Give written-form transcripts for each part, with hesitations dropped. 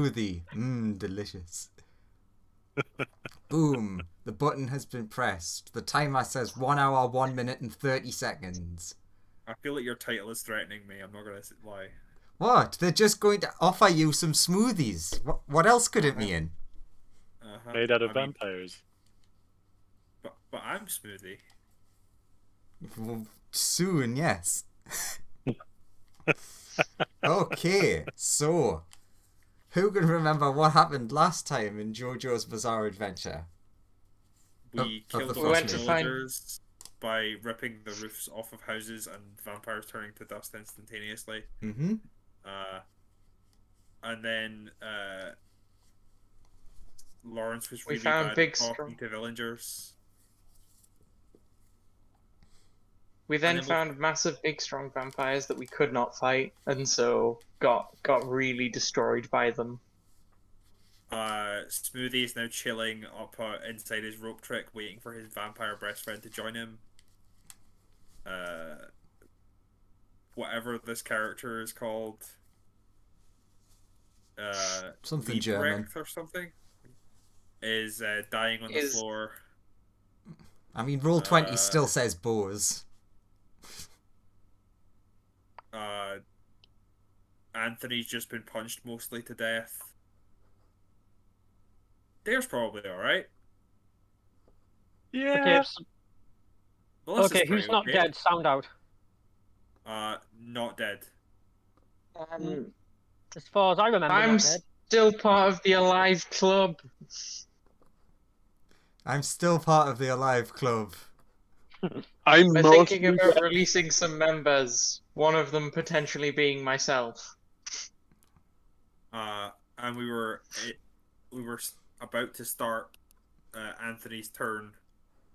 Smoothie. Mmm, delicious. Boom. The button has been pressed. The timer says 1 hour, 1 minute, and 30 seconds. I feel like your title is threatening me. I'm not gonna lie. What? They're just going to offer you some smoothies. What else could it Uh-huh. mean? Made out of I mean, vampires. but I'm Smoothie. Well, soon, yes. Okay, so who can remember what happened last time in JoJo's Bizarre Adventure? We Of the killed a Frostmaiden. bunch We of went to find. villagers by ripping the roofs off of houses and vampires turning to dust instantaneously. Mm-hmm. And then Lawrence was We really found bad big at talking strong. to villagers. We then then we- found massive, big, strong vampires that we could not fight, and so got really destroyed by them. Smoothie is now chilling up inside his rope trick, waiting for his vampire best friend to join him. Whatever this character is called, Something German. Liebrecht or something, is dying on the floor. I mean, Roll20 still says Bose. Anthony's just been punched mostly to death. Dare's probably alright. Yeah. Melissa's Okay, who's pretty not okay. dead? Sound out. Not dead. As far as I remember, I'm not dead. still part of the Alive Club. I'm still part of the Alive Club. I'm We're mostly thinking about releasing some members, one of them potentially being myself. And we were about to start Anthony's turn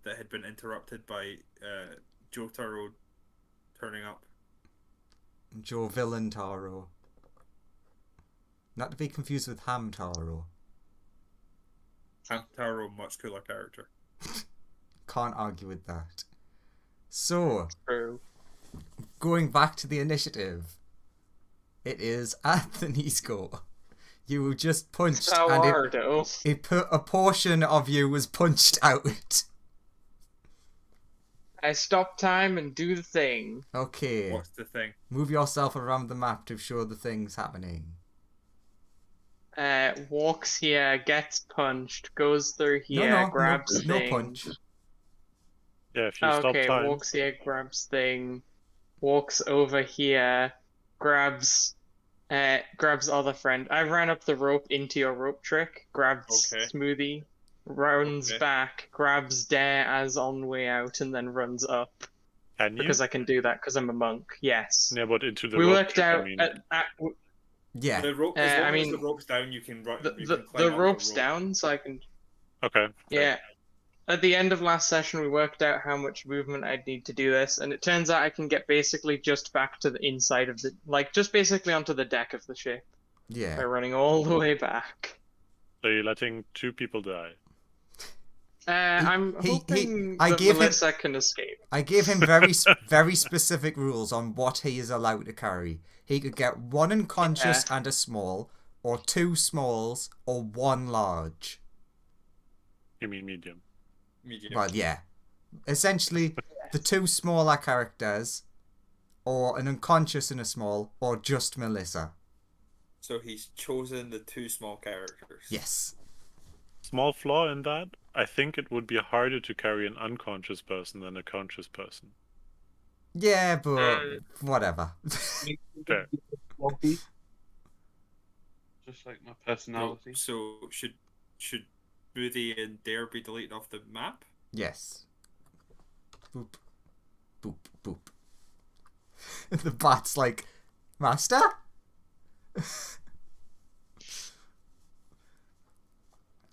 that had been interrupted by Jotaro turning up. Joe Villain Taro. Not to be confused with Ham Taro. Hamtaro, much cooler character. Can't argue with that. So, True. going back to the initiative, it is Anthony's go. You were just punched, and Sourdough. a portion of you was punched out. I stop time and do the thing. Okay. What's the thing? Move yourself around the map to show the things happening. Walks here, gets punched, goes through here, no, grabs no thing. punch. Yeah, if you stop Okay, time. walks here, grabs thing, walks over here, grabs other friend. I ran up the rope into your rope trick, grabs Okay. Smoothie, runs Okay. back, grabs Dare as on way out, and then runs up. Can you? Because I can do that because I'm a monk. Yes. Yeah, but into the We rope worked trick, out I mean. Yeah. The rope, as long I as mean, the rope's down, you can run. the rope's down, so I can. Okay. Yeah. At the end of last session, we worked out how much movement I'd need to do this, and it turns out I can get basically just back to the inside of the, just basically onto the deck of the ship by Yeah. running all the way back. So you're letting 2 people die. I'm hoping I that gave him- Melissa can escape. I gave him very specific rules on what he is allowed to carry. He could get 1 unconscious and a small, or 2 smalls, or 1 large. You mean medium. Medium. Well, yeah. Essentially, the 2 smaller characters, or an unconscious and a small, or just Melissa. So he's chosen the 2 small characters. Yes. Small flaw in that, I think it would be harder to carry an unconscious person than a conscious person. Yeah, but whatever. Fair. Just like my personality. So should Smoothie and Dare be deleted off the map? Yes. Boop. Boop. Boop. The bat's like, Master?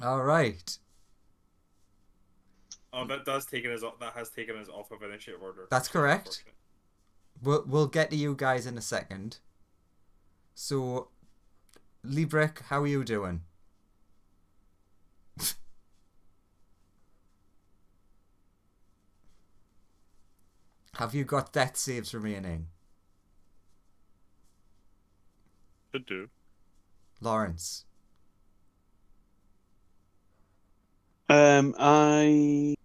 Alright. Oh, that has taken us off of initiative order. That's correct. We'll get to you guys in a second. So, Liebrecht, how are you doing? Have you got death saves remaining? Should do. Lawrence. I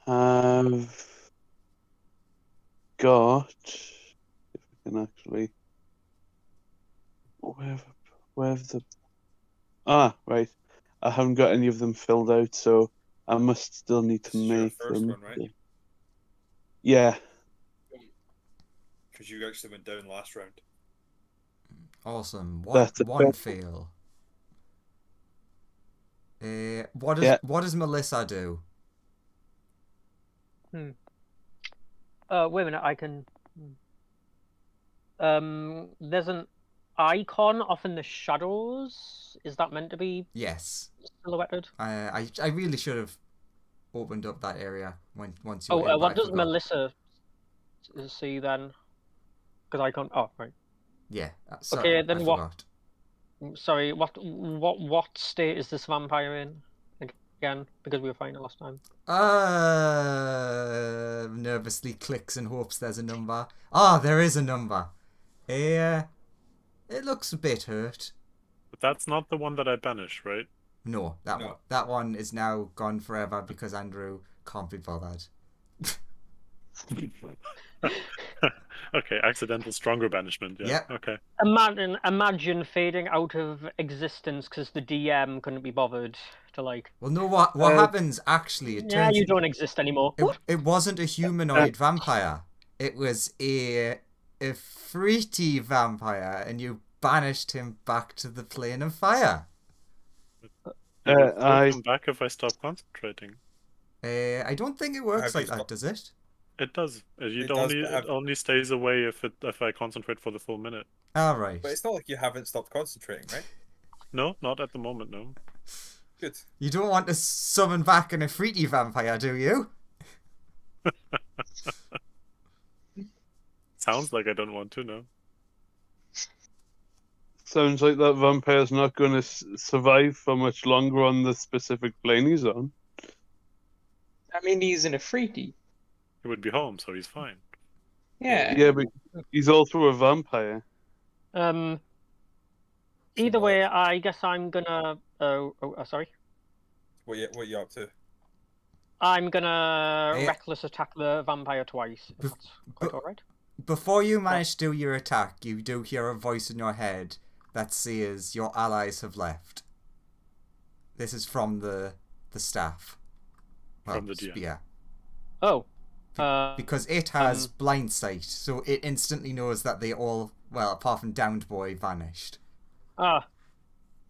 have got. If I can actually. Where've the. Right. I haven't got any of them filled out, so I must still need to This is your make first them. one, right? Yeah. Because you actually went down last round. Awesome. That's One it. fail. Yeah. What does Melissa do? Wait a minute, I can. There's an icon off in the shadows. Is that meant to be Yes. silhouetted? I really should have opened up that area once you Oh, were in, but what I does forgot. Melissa see then? Because I can't. Oh, right. Yeah. Sorry, Okay, then I what? forgot. Sorry, what state is this vampire in? Again, because we were fighting it last time. Nervously clicks and hopes there's a number. Ah, there is a number. It looks a bit hurt. But that's not the one that I banished, right? No, that one is now gone forever because Andrew can't be bothered. Okay, accidental stronger banishment. Yeah. Yep. Okay. Imagine fading out of existence because the DM couldn't be bothered to like. Well, no, what happens actually? It Yeah, turns. you don't exist anymore. It wasn't a humanoid vampire. It was a fruity vampire, and you banished him back to the plane of fire. I come back if I stop concentrating. I don't think it works Have like you that, stopped- does it? It does. It does, but It only stays away if I concentrate for the full minute. All right. But it's not like you haven't stopped concentrating, right? No, not at the moment. No. Good. You don't want to summon back an fruity vampire, do you? Sounds like I don't want to. No. Sounds like that vampire's not going to survive for much longer on the specific plane he's on. I mean, he's in a freaky. He would be home, so he's fine. Yeah. Yeah, but he's also a vampire. Either way, I guess I'm gonna. Sorry. What you up to? I'm gonna Eh. reckless attack the vampire twice. If that's quite alright. Before you manage to do your attack, you do hear a voice in your head that says your allies have left. This is from the staff. From the DM. Yeah. Oh. Because it has blind sight, so it instantly knows that they all, well, apart from Downed Boy, vanished.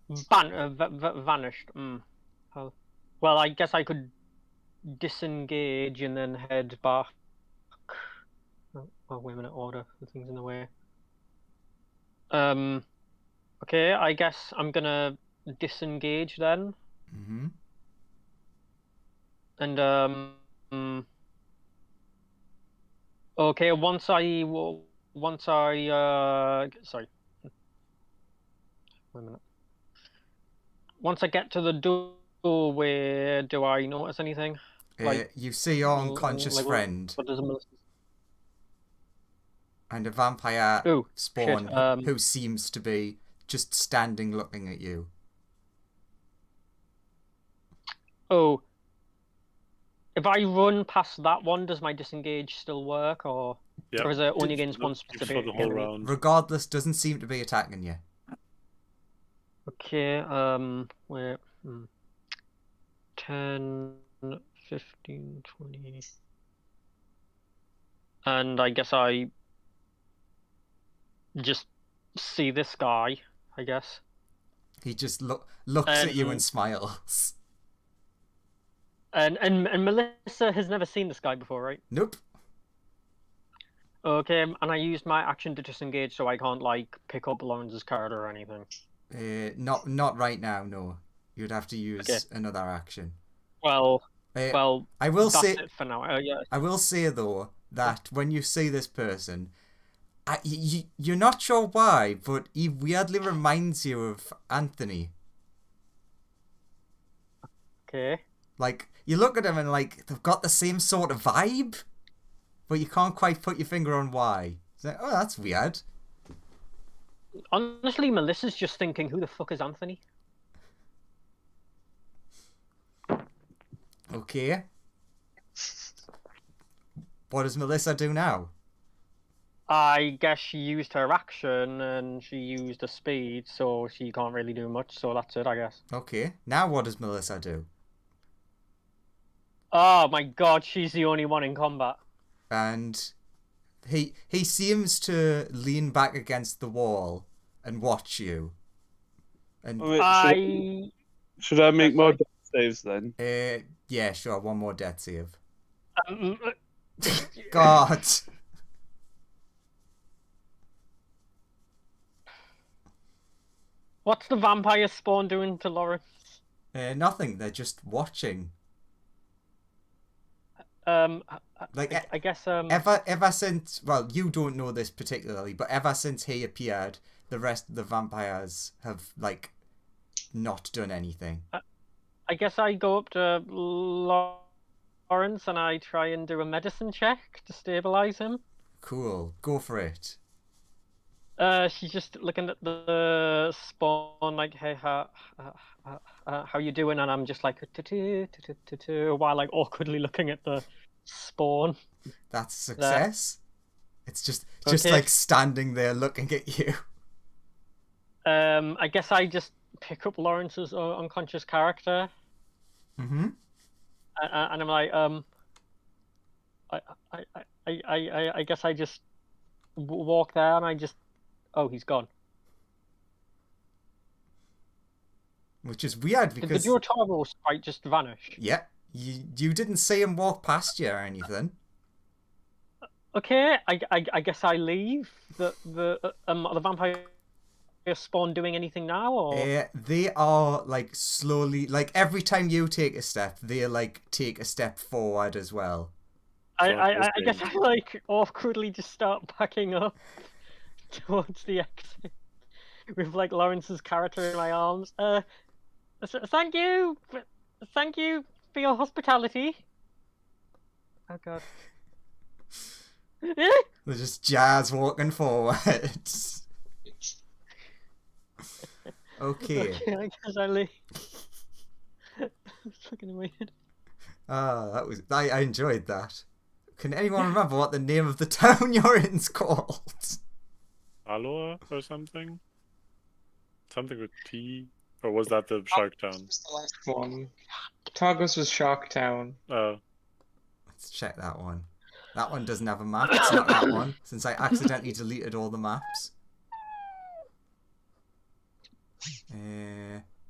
Vanished. Well, I guess I could disengage and then head back. Oh, wait a minute, order. The thing's in the way. Okay, I guess I'm gonna disengage then. Mm-hmm. And, okay, sorry. Wait a minute. Once I get to the doorway, do I notice anything? You see your unconscious friend What does Melissa... and a vampire Ooh, spawn shit, who seems to be just standing looking at you. Oh. If I run past that one, does my disengage still work, or is it only against one specific for the whole enemy? round? Regardless, doesn't seem to be attacking you. Okay, wait, 10, 15, 20... And I guess I just see this guy, I guess. He just looks at you and smiles. And Melissa has never seen this guy before, right? Nope. Okay, and I used my action to disengage, so I can't like pick up Lawrence's card or anything. Not right now. No, you'd have to use another action. Well, I will that's say it for now. Yeah. I will say though that when you see this person, you're not sure why, but he weirdly reminds you of Anthony. Okay. Like, you look at him and, like, they've got the same sort of vibe, but you can't quite put your finger on why. It's like, oh, that's weird. Honestly, Melissa's just thinking, who the fuck is Anthony? Okay. What does Melissa do now? I guess she used her action and she used a speed, so she can't really do much. So that's it, I guess. Okay. Now what does Melissa do? Oh my god, she's the only one in combat. And he seems to lean back against the wall and watch you. And Wait, should I make more death saves then? yeah, sure. One more death save. Um, God. What's the vampire spawn doing to Lawrence? Nothing. They're just watching. Like I guess Ever since, well, you don't know this particularly, but ever since he appeared, the rest of the vampires have like not done anything. I guess I go up to Lawrence and I try and do a medicine check to stabilize him. Cool. Go for it. She's just looking at the spawn, like, hey, how you doing? And I'm just like, while like awkwardly looking at the spawn. That's a success. It's just Okay. like standing there looking at you. I guess I just pick up Lawrence's unconscious character. Mm-hmm. And I'm like, I guess I just walk there and I just, oh, he's gone. Which is weird Did because the Jotaro sprite just vanish? yeah, you didn't see him walk past you or anything. Okay, I guess I leave. The vampire spawn doing anything now, or They are like slowly, like every time you take a step, they like take a step forward as well. I guess I like awkwardly just start backing up towards the exit with like Lawrence's character in my arms. Thank you for your hospitality. Oh god. They're just jazz walking forward. Okay. I guess I leave. It's fucking weird. That was I enjoyed that. Can anyone remember what the name of the town you're in's called? Aloha or something? Something with T? Or was that the Shark Town? What was the last one? Targus was Shark Town. Oh. Let's check that one. That one doesn't have a map. It's not that one, since I accidentally deleted all the maps.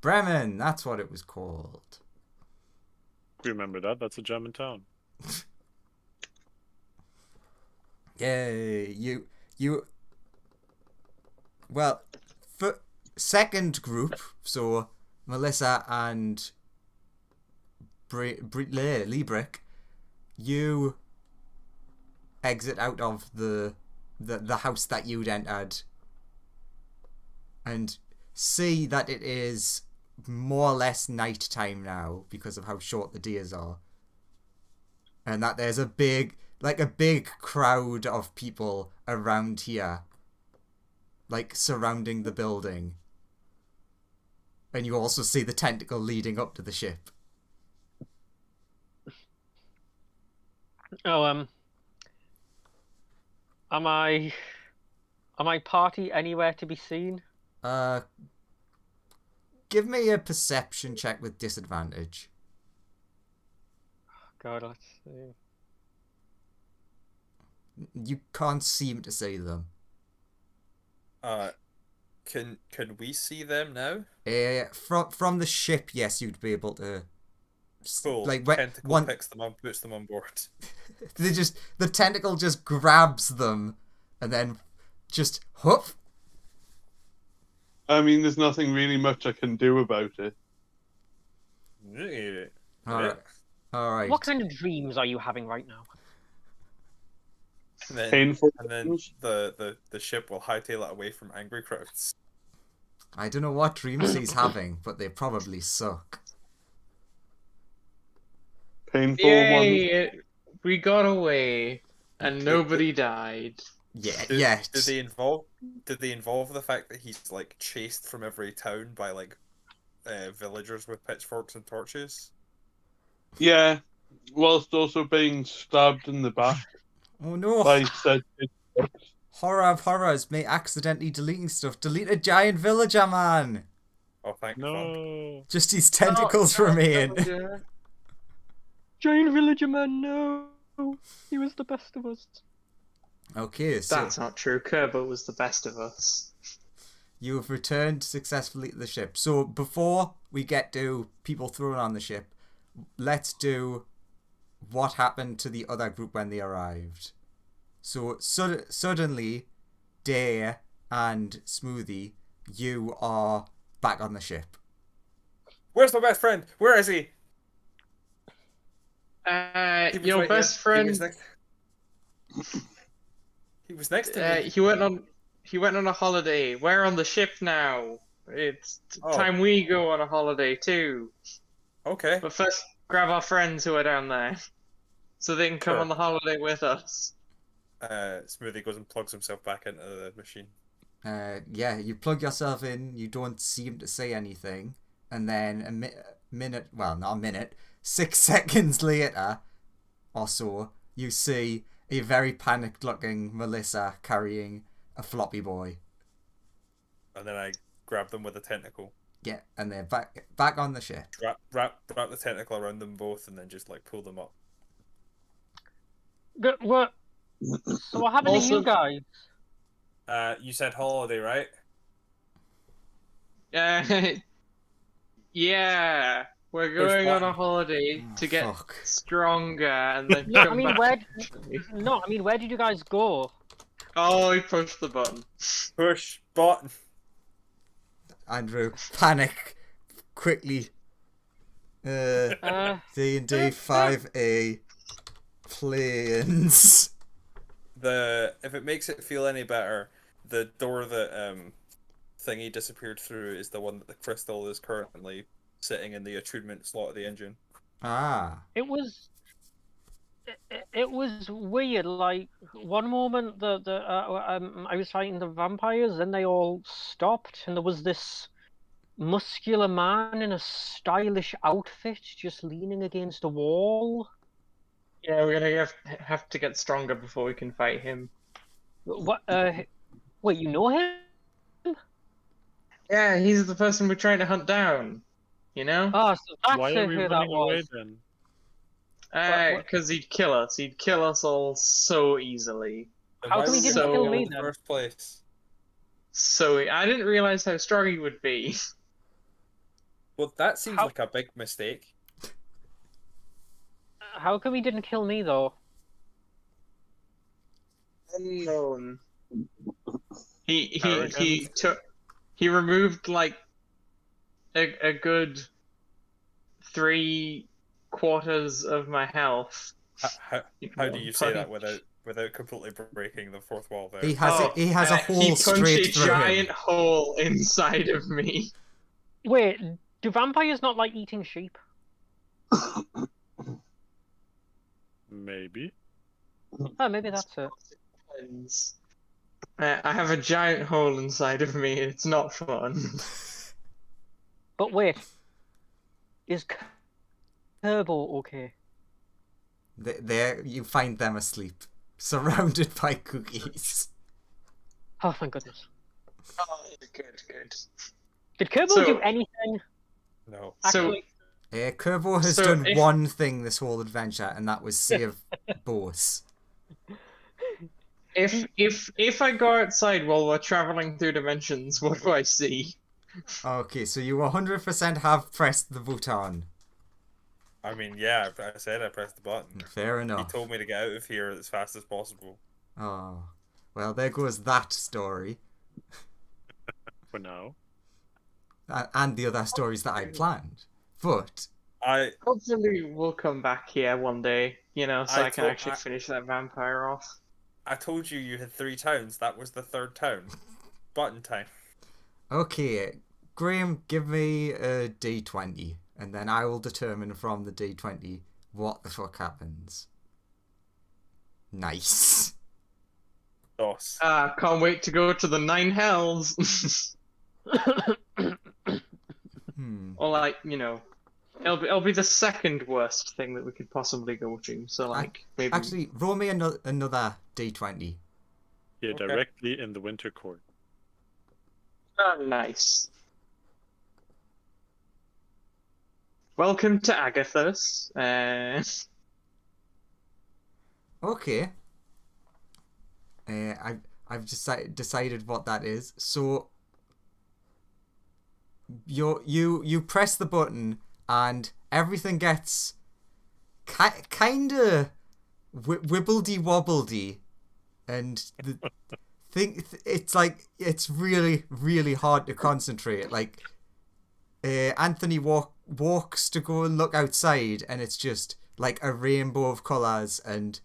Bremen, that's what it was called. Remember that? That's a German town. Yay, you. Well, for second group, so Melissa and Liebrick, you exit out of the house that you'd entered and see that it is more or less night time now because of how short the days are, and that there's a big crowd of people around here, like surrounding the building, and you also see the tentacle leading up to the ship. Oh, am I party anywhere to be seen? Give me a perception check with disadvantage. God, let's see. You can't seem to see them. Can we see them now? From the ship, yes, you'd be able to. Cool. Like Tentacle picks them up, puts them on board. The tentacle just grabs them, and then just whoop. I mean, there's nothing really much I can do about it. All right. What kind of dreams are you having right now? And then, Painful. and then the ship will hightail it away from angry crowds. I don't know what dreams he's having, but they probably suck. Painful Yay! We got away, and nobody died. Yeah, Did, yeah. Did they involve the fact that he's like chased from every town by like villagers with pitchforks and torches? Yeah, whilst also being stabbed in the back Oh no! by said. Horror of horrors, me accidentally deleting stuff. Delete a giant villager, man! Oh, thank fuck. No. Just his tentacles Oh, remain. yeah. Giant villager man, no! He was the best of us. Okay, so That's not true. Kerbo was the best of us. you have returned successfully to the ship. So before we get to people thrown on the ship, let's do what happened to the other group when they arrived. So suddenly, Day and Smoothie, you are back on the ship. Where's my best friend? Where is he? He was Your right best here. friend. He was next to me. He went on a holiday. We're on the ship now. It's Oh. time we go on a holiday too. Okay. But first, grab our friends who are down there, so they can come Sure. on the holiday with us. Smoothie goes and plugs himself back into the machine. Yeah, you plug yourself in, you don't seem to say anything, and then minute, well, not a minute, 6 seconds later or so, you see a very panicked looking Melissa carrying a floppy boy. And then I grab them with a tentacle. Yeah, and they're back on the ship. Wrap the tentacle around them both and then just like pull them up. What? So what happened to Also- you guys? You said holiday, right? Yeah, we're going on a holiday Oh, to get fuck. stronger and then No, I come mean back. where did you guys go? Oh, he pushed the button. Push button. Andrew, panic quickly. D&D 5A planes. If it makes it feel any better, the door that thingy disappeared through is the one that the crystal is currently sitting in the attunement slot of the engine. Ah. It was weird. Like one moment I was fighting the vampires, then they all stopped, and there was this muscular man in a stylish outfit just leaning against a wall. Yeah, we're gonna have to get stronger before we can fight him. What? Wait, you know him? Yeah, he's the person we're trying to hunt down. You know? Oh, so that's Why are we who that running away was. then? what- Because he'd kill us. He'd kill us all so easily. Then How why come he were we didn't kill going me in the then? first place? So I didn't realize how strong he would be. Well, that seems How- like a big mistake. How come he didn't kill me though? Unknown. He Arrogant. he removed like a good 3/4 of my health. How do you say that without completely breaking the fourth wall there? He has a He hole punched straight a through giant him. hole inside of me. Wait, do vampires not like eating sheep? Maybe. Oh, maybe that's it. I have a giant hole inside of me. It's not fun. But wait, is Turbo okay? There, you find them asleep, surrounded by cookies. Oh, thank goodness. Oh, good. Did Turbo So- do anything? No. Actually, Kerbo has So done if- one thing this whole adventure, and that was save Boss. If I go outside while we're traveling through dimensions, what do I see? Okay, so you 100% have pressed the button. I mean, yeah, I said I pressed the button. Fair He enough. told me to get out of here as fast as possible. Oh, well, there goes that story, For now. and the other stories that I planned. But Hopefully we'll come back here one day, so I can actually I- finish that vampire off. I told you had 3 towns. That was the 3rd town. Button time. okay, Graham, give me a D20, and then I will determine from the D20 what the fuck happens. Nice. DOS. Can't wait to go to the 9 hells. Or It'll be the second worst thing that we could possibly go to. So like maybe Actually, roll me another d20. Yeah, Okay. directly in the winter court. oh, nice. Welcome to Agathos. Okay. I've decided what that is. So you press the button and everything gets kind of wibbledy wobbledy, and the thing it's like it's really really hard to concentrate. Like Anthony walks to go and look outside, and it's just like a rainbow of colours, and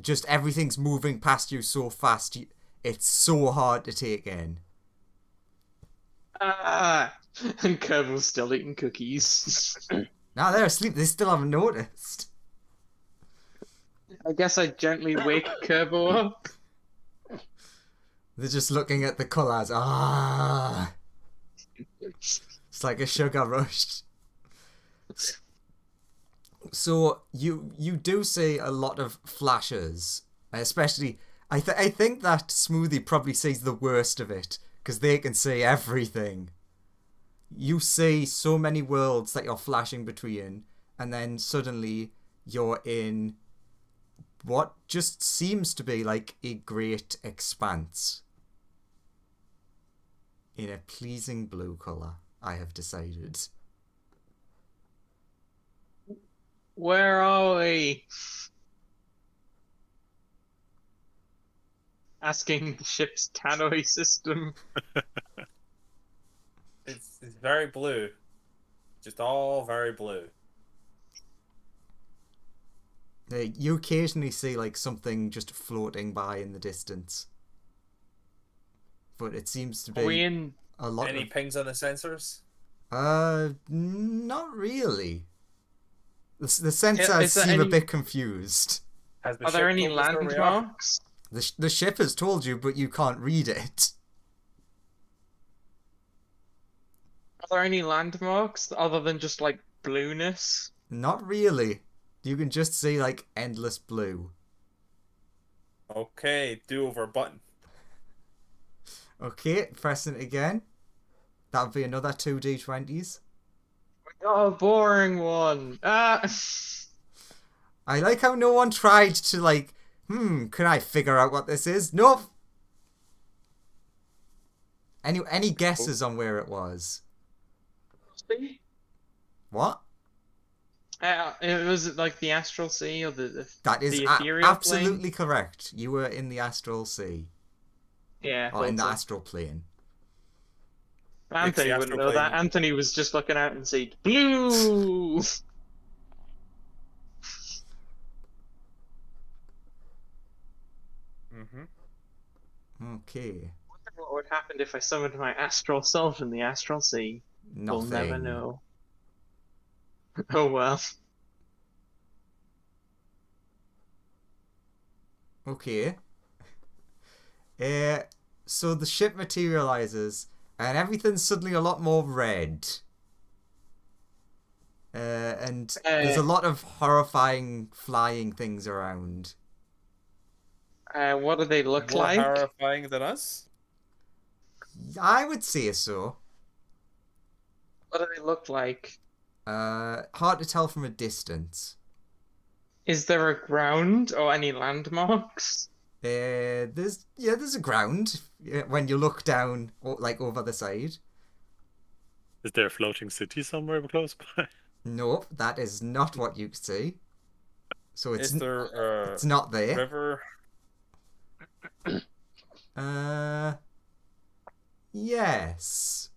just everything's moving past you so fast. It's so hard to take in. and Kerbal's still eating cookies. Now they're asleep. They still haven't noticed. I guess I gently wake Kerbal up. They're just looking at the colours. Ah, it's like a sugar rush. So you do see a lot of flashes, especially. I think that Smoothie probably sees the worst of it because they can see everything. You see so many worlds that you're flashing between, and then suddenly you're in what just seems to be like a great expanse in a pleasing blue colour, I have decided. Where are we? Asking the ship's tannoy system. It's very blue. Just all very blue. You occasionally see like something just floating by in the distance, but it seems to Are we be in? a lot Any of pings on the sensors? not really. The sensors Is there seem a any- bit confused. Has the Are there ship any told us where we are? landmarks? The ship has told you, but you can't read it. Are there any landmarks other than just like blueness? Not really. You can just see like endless blue. Okay, do over button. Okay, pressing it again. That would be another 2d20s. Oh, boring one. I like how no one tried to like, can I figure out what this is? Nope. Any guesses on where it was? What? Was it like the astral sea or the That is the ethereal absolutely correct. You were in the astral sea. plane? Yeah. Or in the thought so. astral plane. Anthony the wouldn't astral know that. plane- Anthony was just looking out and said blue. Mm-hmm. Okay. What would happen if I summoned my astral self in the astral sea? We'll never Nothing. know. Oh well. Okay. So the ship materializes, and everything's suddenly a lot more red. And there's a lot of horrifying flying things around. What do they look More like? horrifying than us? I would say so. What do they look like? Hard to tell from a distance. Is there a ground or any landmarks? There's a ground when you look down, like over the side. Is there a floating city somewhere close by? Nope, that is not what you see. So Is there a it's not there. river? Yes.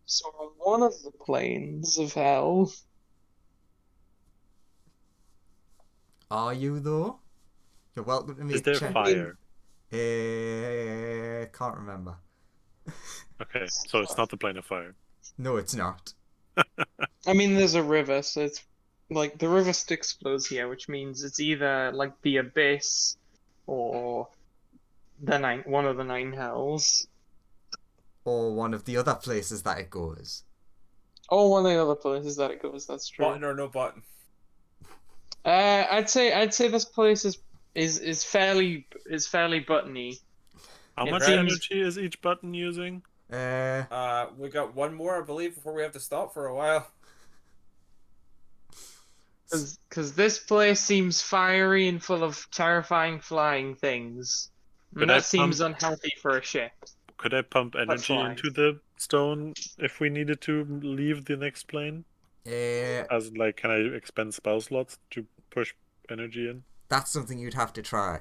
So on one of the planes of hell, Are you though? You're welcome to Is make there check. fire? Can't remember. Okay, so it's not the plane of fire. No, it's not. I mean, there's a river, so it's like the river Styx flows here, which means it's either like the abyss or one of the nine hells. Or one of the other places that it goes. Oh, one of the other places that it goes. That's true. Button or no button? I'd say this place is fairly buttony. How It much seems- energy is each button using? We got one more, I believe, before we have to stop for a while. Because this place seems fiery and full of terrifying flying things. Could And I that seems pump- unhealthy for a ship. Could I pump energy flying. into the stone if we needed to leave the next plane? As like, can I expend spell slots to push energy in? That's something you'd have to try.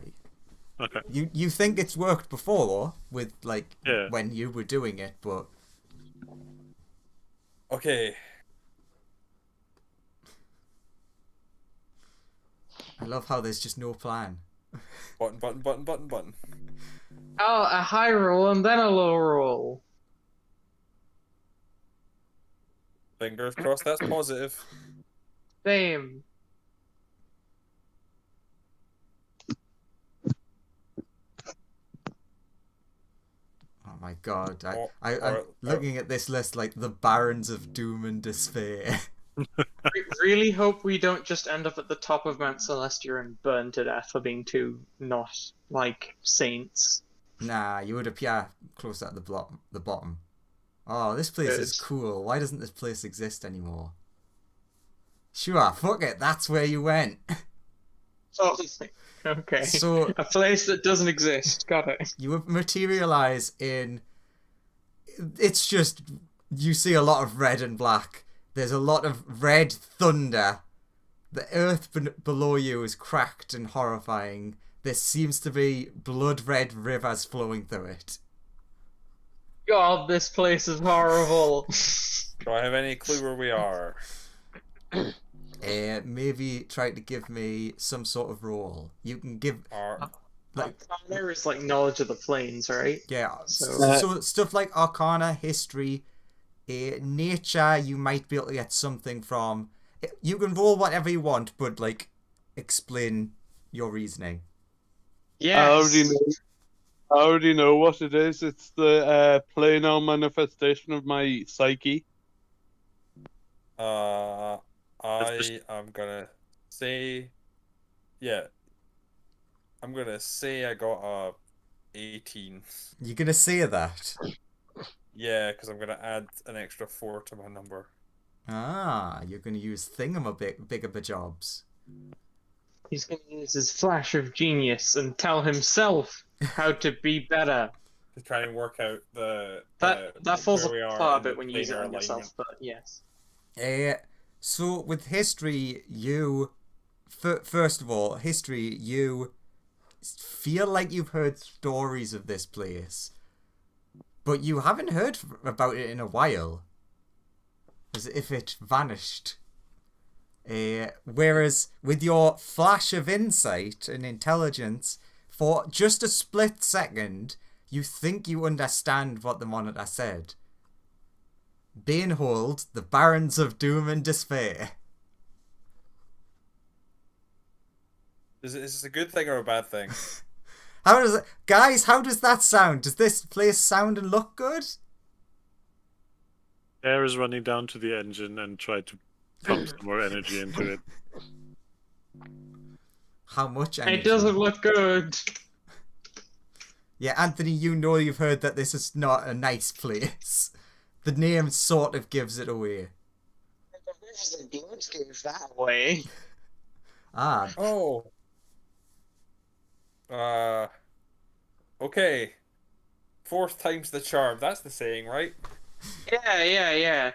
Okay. You think it's worked before with like Yeah. when you were doing it, but Okay. I love how there's just no plan. Button, button, button, button, button. Oh, a high roll and then a low roll. Fingers crossed that's positive. Same. Oh my god. I'm or- looking at this list like the Barons of Doom and Despair. Really hope we don't just end up at the top of Mount Celestia and burn to death for being too not like saints. Nah, you would appear close at the bottom. Oh, this place is Good. cool. Why doesn't this place exist anymore? Sure, fuck it, that's where you went. Oh, okay. So A place that doesn't exist. Got it. you would materialize in... It's just... You see a lot of red and black. There's a lot of red thunder. The earth below you is cracked and horrifying. There seems to be blood-red rivers flowing through it. God, this place is horrible. Do I have any clue where we are? Maybe try to give me some sort of roll. You can give... Like, there is like knowledge of the plains, right? Yeah, So- so stuff like Arcana, History, Nature, you might be able to get something from. You can roll whatever you want, but like, explain your reasoning. Yes. I already know what it is. It's the planar manifestation of my psyche. I am gonna say, yeah. I'm gonna say I got a 18. You're gonna say that. Yeah, because I'm gonna add an extra 4 to my number. Ah, you're gonna use thingamabigabajobs. He's going to use his flash of genius and tell himself how to be better. To try and work out the That falls where we are apart a in bit the when you use it planar on yourself, alignment. but yes. So with History, you first of all, History, you feel like you've heard stories of this place, but you haven't heard about it in a while, as if it vanished. Whereas with your flash of insight and intelligence, for just a split second, you think you understand what the monitor said. Banehold, the Barons of Doom and Despair. Is this a good thing or a bad thing? How does it, guys? How does that sound? Does this place sound and look good? Air is running down to the engine and try to pump some more energy into it. How much energy? It doesn't look good. Yeah, Anthony, you know you've heard that this is not a nice place. The name sort of gives it away. The blood goes that way. Ah, Oh. Okay. 4th time's the charm. That's the saying, right? Yeah.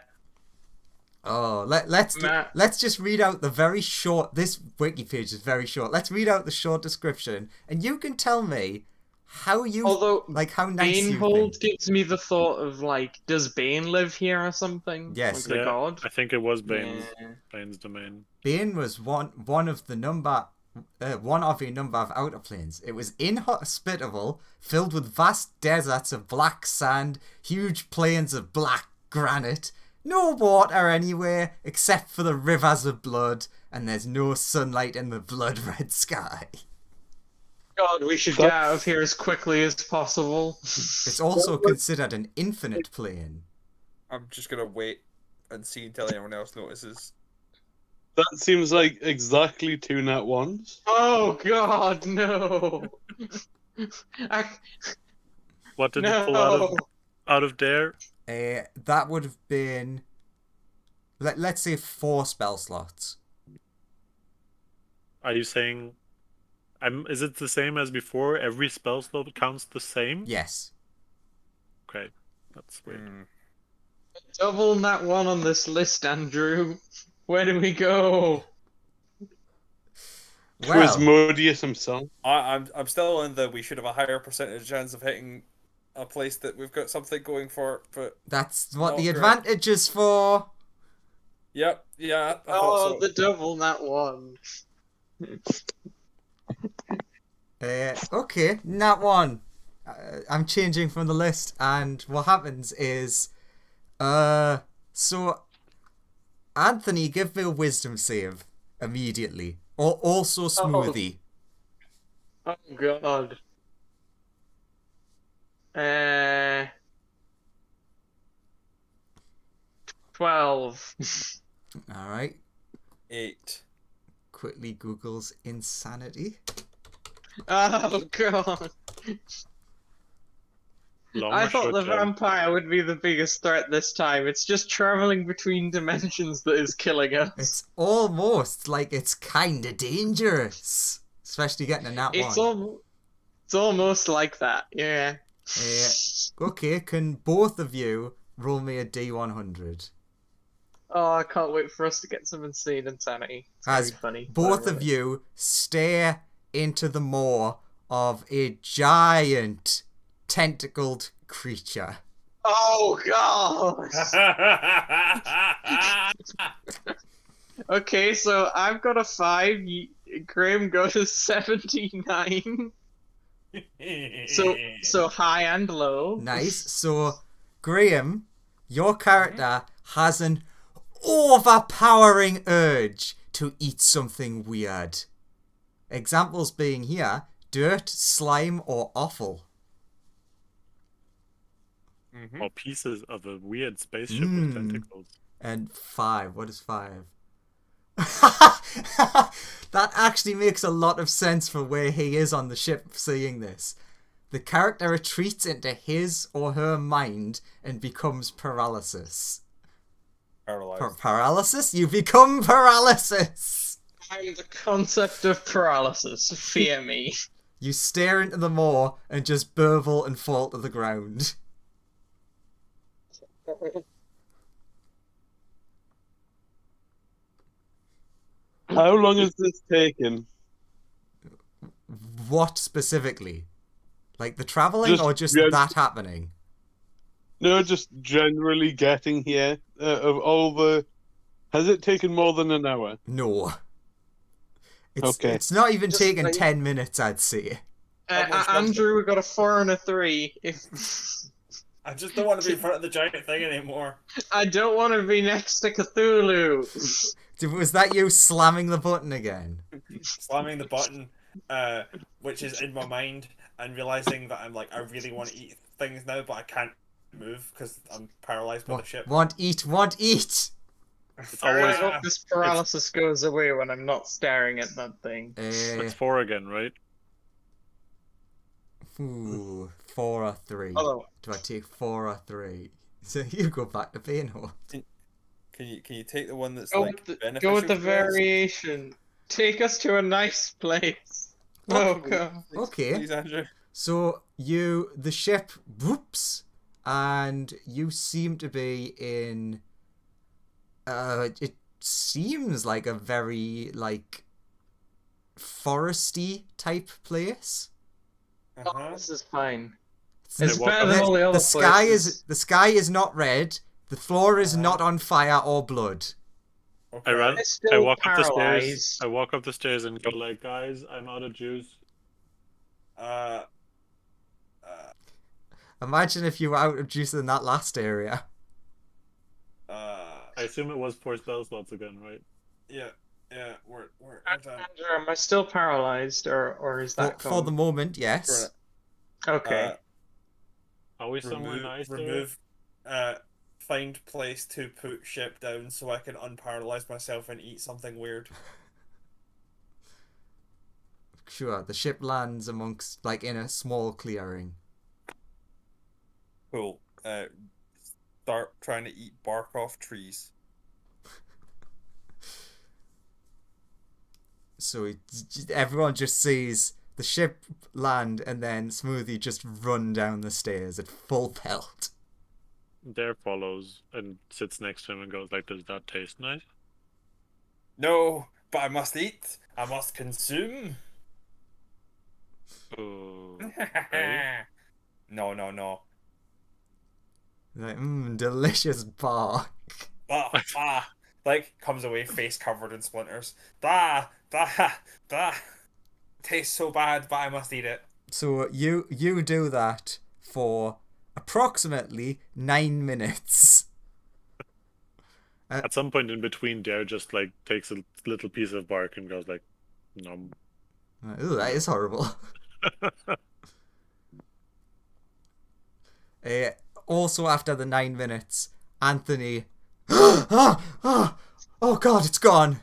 oh, let's Matt. let's just read out the very short. This wiki page is very short. Let's read out the short description, and you can tell me how you Although how nice you Banehold think. gives me the thought of like, does Bane live here or something? Yes. Like the god? I think it was Bane's Yeah. domain. Bane was one of a number of outer planes. It was inhospitable, filled with vast deserts of black sand, huge plains of black granite, no water anywhere except for the rivers of blood, and there's no sunlight in the blood red sky. God, we should get out of here as quickly as possible. It's also considered an infinite plane. I'm just gonna wait and see until anyone else notices. That seems like exactly 2 nat 1s. Oh God, no! What did you pull out of there? That would have been, let's say 4 spell slots. Are you saying? Is it the same as before? Every spell slot counts the same? Yes. Okay, that's weird. Double nat 1 on this list, Andrew. Where do we go? Well, Asmodeus himself. I'm still in the we should have a higher percentage chance of hitting a place that we've got something going for, but that's what not the great. advantage is for. Yep, yeah. I Oh, thought so. the double nat 1. Okay, nat 1. I'm changing from the list, and what happens is, so Anthony, give me a wisdom save immediately, or also Smoothie. Oh God. 12. All right. 8. Quickly Google's insanity. Oh God. Long I or thought short the jump? vampire would be the biggest threat this time. It's just traveling between dimensions that is killing us. It's almost like it's kind of dangerous, especially getting a nat 1. It's almost like that, yeah. Okay, can both of you roll me a D100? Oh, I can't wait for us to get some insane insanity. It's gonna As be funny. both of you stare into the maw of a giant tentacled creature. Oh God! Okay, so I've got a 5. Graham got a 79. So high and low. Nice. So, Graham, your character has an overpowering urge to eat something weird. Examples being here, dirt, slime, or offal. Or pieces of a weird spaceship with tentacles. And 5. What is 5? That actually makes a lot of sense for where he is on the ship seeing this. The character retreats into his or her mind and becomes paralysis. Paralyzed. Paralysis? You become paralysis! I'm the concept of paralysis. Fear me. You stare into the maw and just burble and fall to the ground. How long has this taken? What specifically? Like the travelling Just or just gen- that happening? No, just generally getting here. Of all the... Has it taken more than an hour? No. Okay. It's not even Just taken like- 10 minutes, I'd say. Andrew, we got a 4 and a 3. I just don't want to be in front of the giant thing anymore. I don't want to be next to Cthulhu. Was that you slamming the button again? Slamming the button, which is in my mind, and realizing that I'm like, I really want to eat things now, but I can't move because I'm paralyzed by the ship. Want eat! It's I always hope this paralysis goes away when I'm not staring at that thing. it's 4 again, right? 4 or 3. Although, Do I take 4 or 3? So you go back to Bainhole. Can you take the one that's go like with beneficial the to us? variation. Take us to a nice place. Oh God. Okay. Please, Andrew. So the ship whoops, and you seem to be in. It seems like a very foresty type place. Oh, this is fine. They It's walk better up- than all the other places. The sky is not red. The floor is not on fire or blood. Okay. I Still walk up the stairs. paralyzed. I walk up the stairs and go like, guys, I'm out of juice. Imagine if you were out of juice in that last area. I assume it was 4 spell slots again, right? Yeah, we're done. Andrew, am I still paralyzed, or is that For the gone? moment, yes. Okay. Are we somewhere nice there? Remove find place to put ship down so I can unparalyze myself and eat something weird. Sure, the ship lands amongst, like, in a small clearing. Cool. Start trying to eat bark off trees. So everyone just sees the ship land and then Smoothie just run down the stairs at full pelt. Dare follows and sits next to him and goes like, "Does that taste nice?" No, but I must eat. I must consume. Oh, okay. No. Like, delicious bark. Like, comes away face covered in splinters. Tastes so bad, but I must eat it. So you do that for approximately 9 minutes. At some point in between, Dare just like takes a little piece of bark and goes like, "Nom." Ooh, that is horrible. Also, after the 9 minutes, Anthony, oh God, it's gone.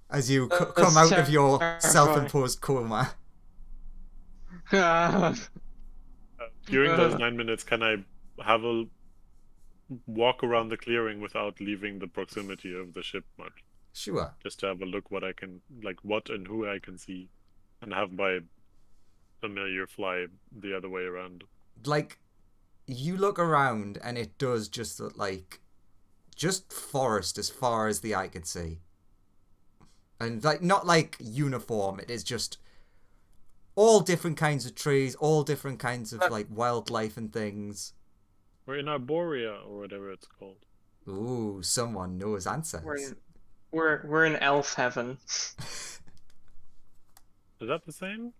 As you come out of your self-imposed coma. During those 9 minutes, can I have a walk around the clearing without leaving the proximity of the ship much? Sure. Just to have a look what I can, like, what and who I can see, and have my familiar fly the other way around. Like, you look around and it does just look like just forest as far as the eye can see. And like, not like uniform, it is just all different kinds of trees, all different kinds of like wildlife and things. We're in Arborea or whatever it's called. Ooh, someone knows answers. We're in elf heaven. Is that the same?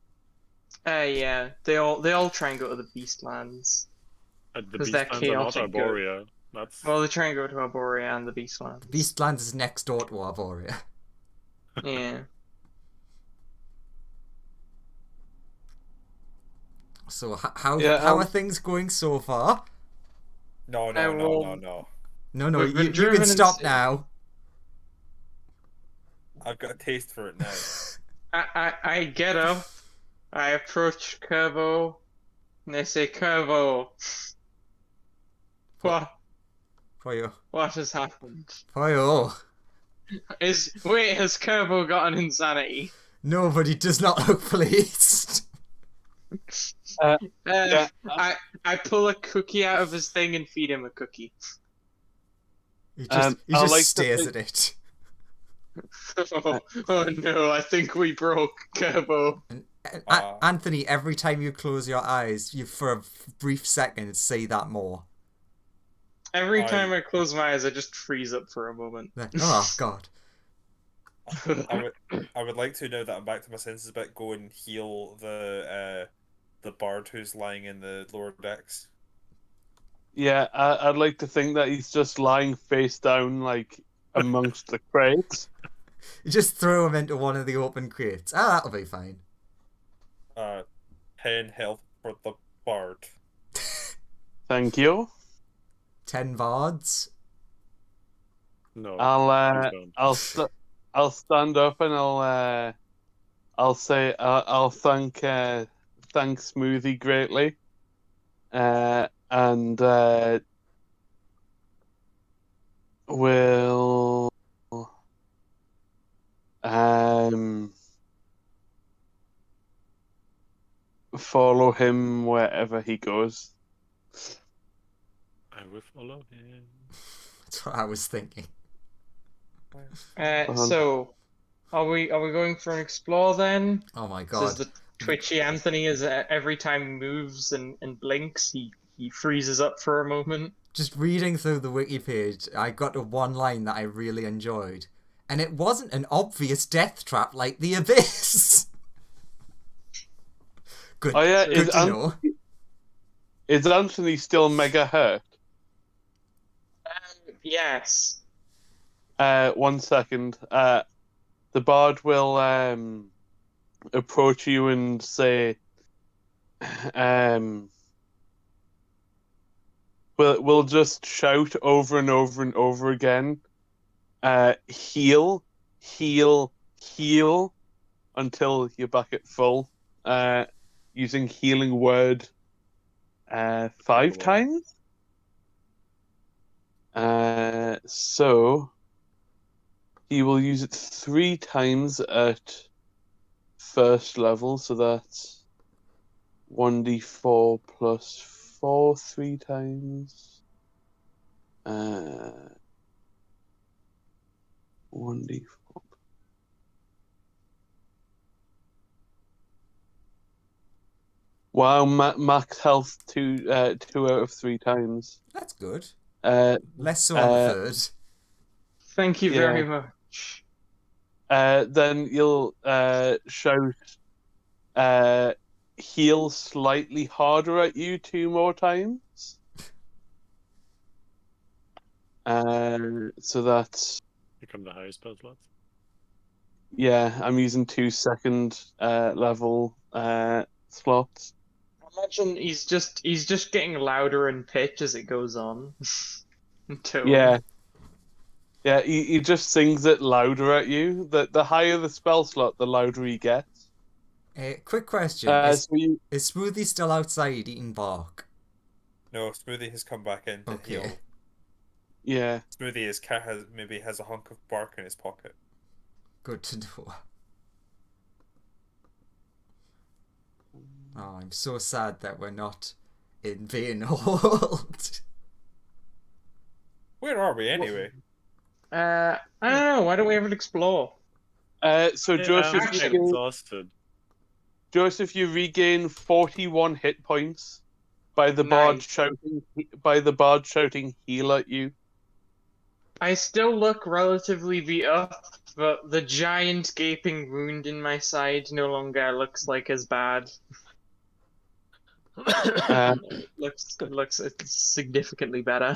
Yeah. They all try and go to the Beastlands. The 'Cause they're Beastlands are not chaotic good. Arborea. That's Well, they try and go to Arborea and the Beastlands. Beastlands is next door to Arborea. Yeah. So how are things going so far? No. No, We've been you driven can stop into- now. I've got a taste for it now. I get up. I approach Kerbo, and they say, "Kerbo, what has happened? Has Kerbo got an insanity?" Nobody does not look pleased. Yeah. I pull a cookie out of his thing and feed him a cookie. He just I like to stares think- at it. Oh no, I think we broke Kerbo. And Anthony, every time you close your eyes, you for a brief second see that more. Every time I close my eyes, I just freeze up for a moment. Oh God. I would like to, now that I'm back to my senses a bit, go and heal the bard who's lying in the lower decks. Yeah, I'd like to think that he's just lying face down, like, amongst the crates. You just throw him into one of the open crates. That'll be fine. 10 health for the bard. Thank you. 10 vards. no. I'll please don't. I'll stand up and I'll say I'll thank Smoothie greatly, and will follow him wherever he goes. I will follow him. That's what I was thinking. So, are we going for an explore then? Oh my Says God. the twitchy Anthony. Is every time he moves and blinks, he freezes up for a moment. Just reading through the wiki page, I got to one line that I really enjoyed. And it wasn't an obvious death trap like the Abyss. Good, Oh yeah, good to know. Is Anthony still mega hurt? Yes. 1 second. The bard will approach you and say, we'll just shout over and over and over again. Heal, heal, heal, until you're back at full. Using healing word 5 times. So he will use it 3 times at first level, so that's 1d4 plus 4 3 times. 1d4. Wow, max health 2 out of 3 times. That's good. Uh, Less so on the third. Thank you Yeah. very much. Then you'll shout heal slightly harder at you 2 more times. So that's Become the highest spell slots. yeah. I'm using 2 second level slots. I imagine he's just getting louder in pitch as it goes on. Tone. Yeah. Yeah, he just sings it louder at you. The higher the spell slot, the louder he gets. Quick question. Is So Smoothie still outside eating bark? No, Smoothie has come back in to Okay. heal. yeah. Smoothie has a hunk of bark in his pocket. Good to know. Oh, I'm so sad that we're not in Vanehold. Where are we anyway? I don't know. Why don't we ever explore? So Joseph, I'm exhausted. Joseph, you regain 41 hit points by the Nice. bard shouting heal at you. I still look relatively beat up, but the giant gaping wound in my side no longer looks like as bad. Looks significantly better.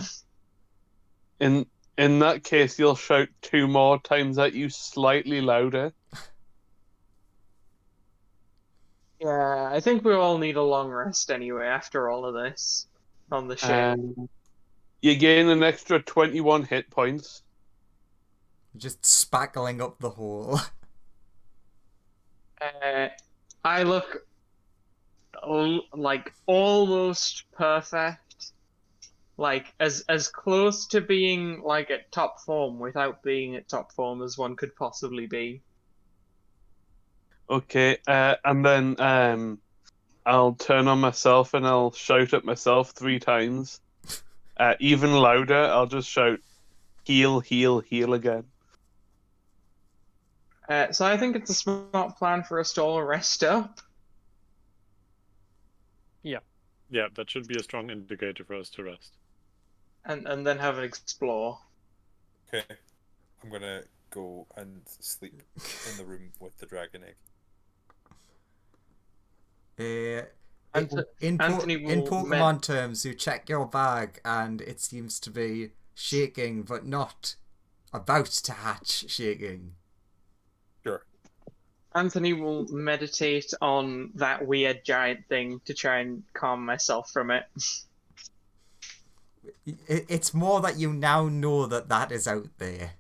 In that case, you'll shout 2 more times at you, slightly louder. Yeah, I think we all need a long rest anyway after all of this on the ship. You gain an extra 21 hit points. Just spackling up the hole. I look like almost perfect, like as close to being like at top form without being at top form as one could possibly be. Okay, and then I'll turn on myself and I'll shout at myself 3 times. Even louder, I'll just shout heal, heal, heal again. So I think it's a smart plan for us to all rest up. Yeah, that should be a strong indicator for us to rest. And then have an explore. Okay. I'm gonna go and sleep in the room with the dragon egg. In Anthony will Pokemon terms, you check your bag and it seems to be shaking, but not about to hatch shaking. Sure. Anthony will meditate on that weird giant thing to try and calm myself from it. It's more that you now know that is out there.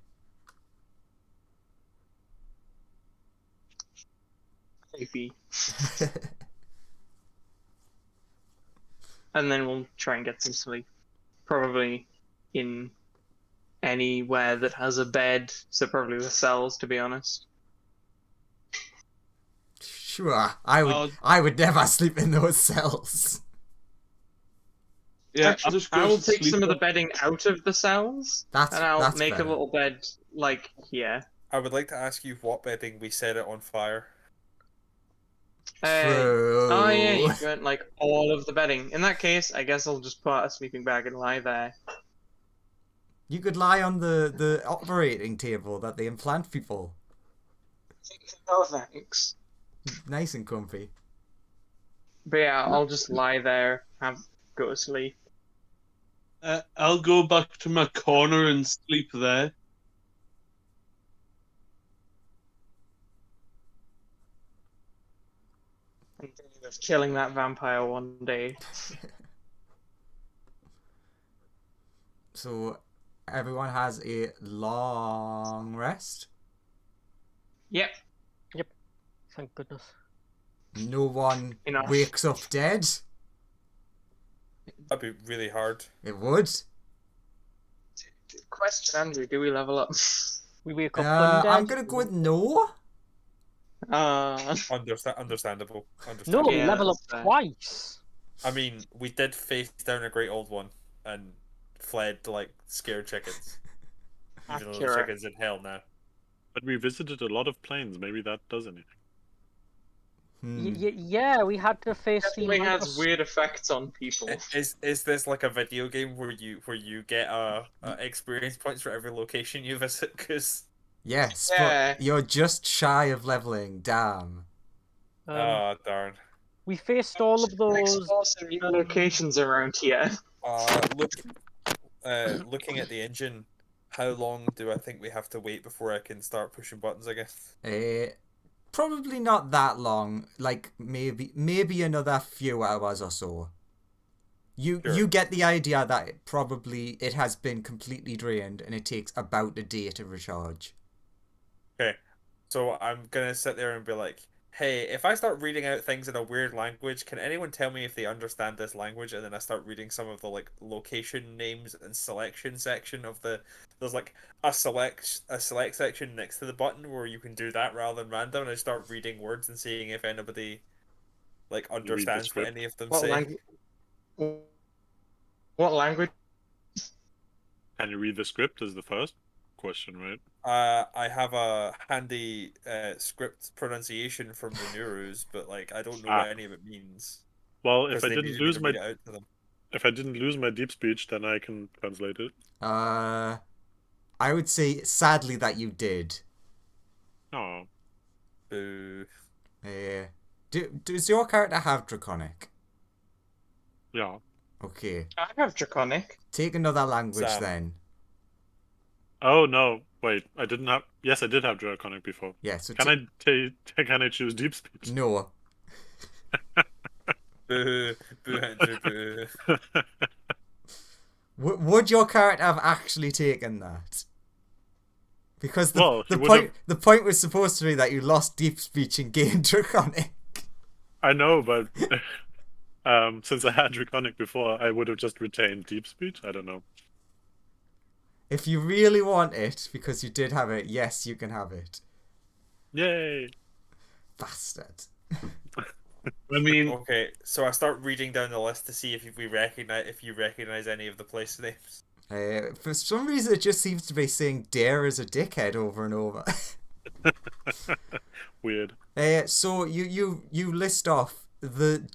Maybe. And then we'll try and get some sleep. Probably in anywhere that has a bed, so probably the cells, to be honest. Sure, I would never sleep in those cells. Yeah, Actually, just I go will to take sleep some of the then. bedding out of the cells, and I'll make better. a little bed like here. I would like to ask you what bedding we set it on fire. True. Oh yeah, you meant like all of the bedding. In that case, I guess I'll just put a sleeping bag and lie there. You could lie on the operating table that they implant people. Oh, thanks. Nice and comfy. But yeah, I'll just lie there, go to sleep. I'll go back to my corner and sleep there. I'm thinking of killing that vampire one day. So everyone has a long rest. Yep. Thank goodness. No one Enough. wakes up dead. That'd be really hard. It would. Question, Andrew, do we level up? We wake up undead. I'm gonna go with no. Understandable. No, we Yeah, level up that's fair. twice. I mean, we did face down a great old one and fled like scared chickens. Even though the Accurate. chicken's in hell now. But we visited a lot of planes. Maybe that does anything. Yeah, we had to face Definitely the has weird effects on people. Is this like a video game where you get experience points for every location you visit? Because Yes, Yeah. but you're just shy of leveling. Damn. darn. We faced all of those. Explore some new locations around here. Looking at the engine, how long do I think we have to wait before I can start pushing buttons again? Probably not that long. Like maybe another few hours or so. You get the idea that it has been completely drained and it takes about a day to recharge. Okay, so I'm gonna sit there and be like, hey, if I start reading out things in a weird language, can anyone tell me if they understand this language? And then I start reading some of the like location names and selection section of there's like a select section next to the button where you can do that rather than random, and I start reading words and seeing if anybody like understands what any of them say. What language? Can you read the script is the first question, right? I have a handy script pronunciation from the Nurus, but like I don't know what any of it means. Well, if I Because they didn't needed me lose to my read it out to them. if I didn't lose my deep speech, then I can translate it. I would say sadly that you did. Oh, Boo. Does your character have Draconic? yeah. Okay. I have Draconic. Take another language Sam. then. Oh no, wait. I didn't have. Yes, I did have Draconic before. Yeah. So Can I choose deep speech? No. Boo. Boo, Andrew, boo. Would your character have actually taken that? Because the point was supposed to be that you lost deep speech and gained Draconic. I know, but since I had Draconic before, I would have just retained deep speech. I don't know. If you really want it, because you did have it, yes, you can have it. Yay! Bastard. I mean, Okay, so I start reading down the list to see if you recognize any of the place names. For some reason, it just seems to be saying "dare" as a dickhead over and over. Weird. So you list off the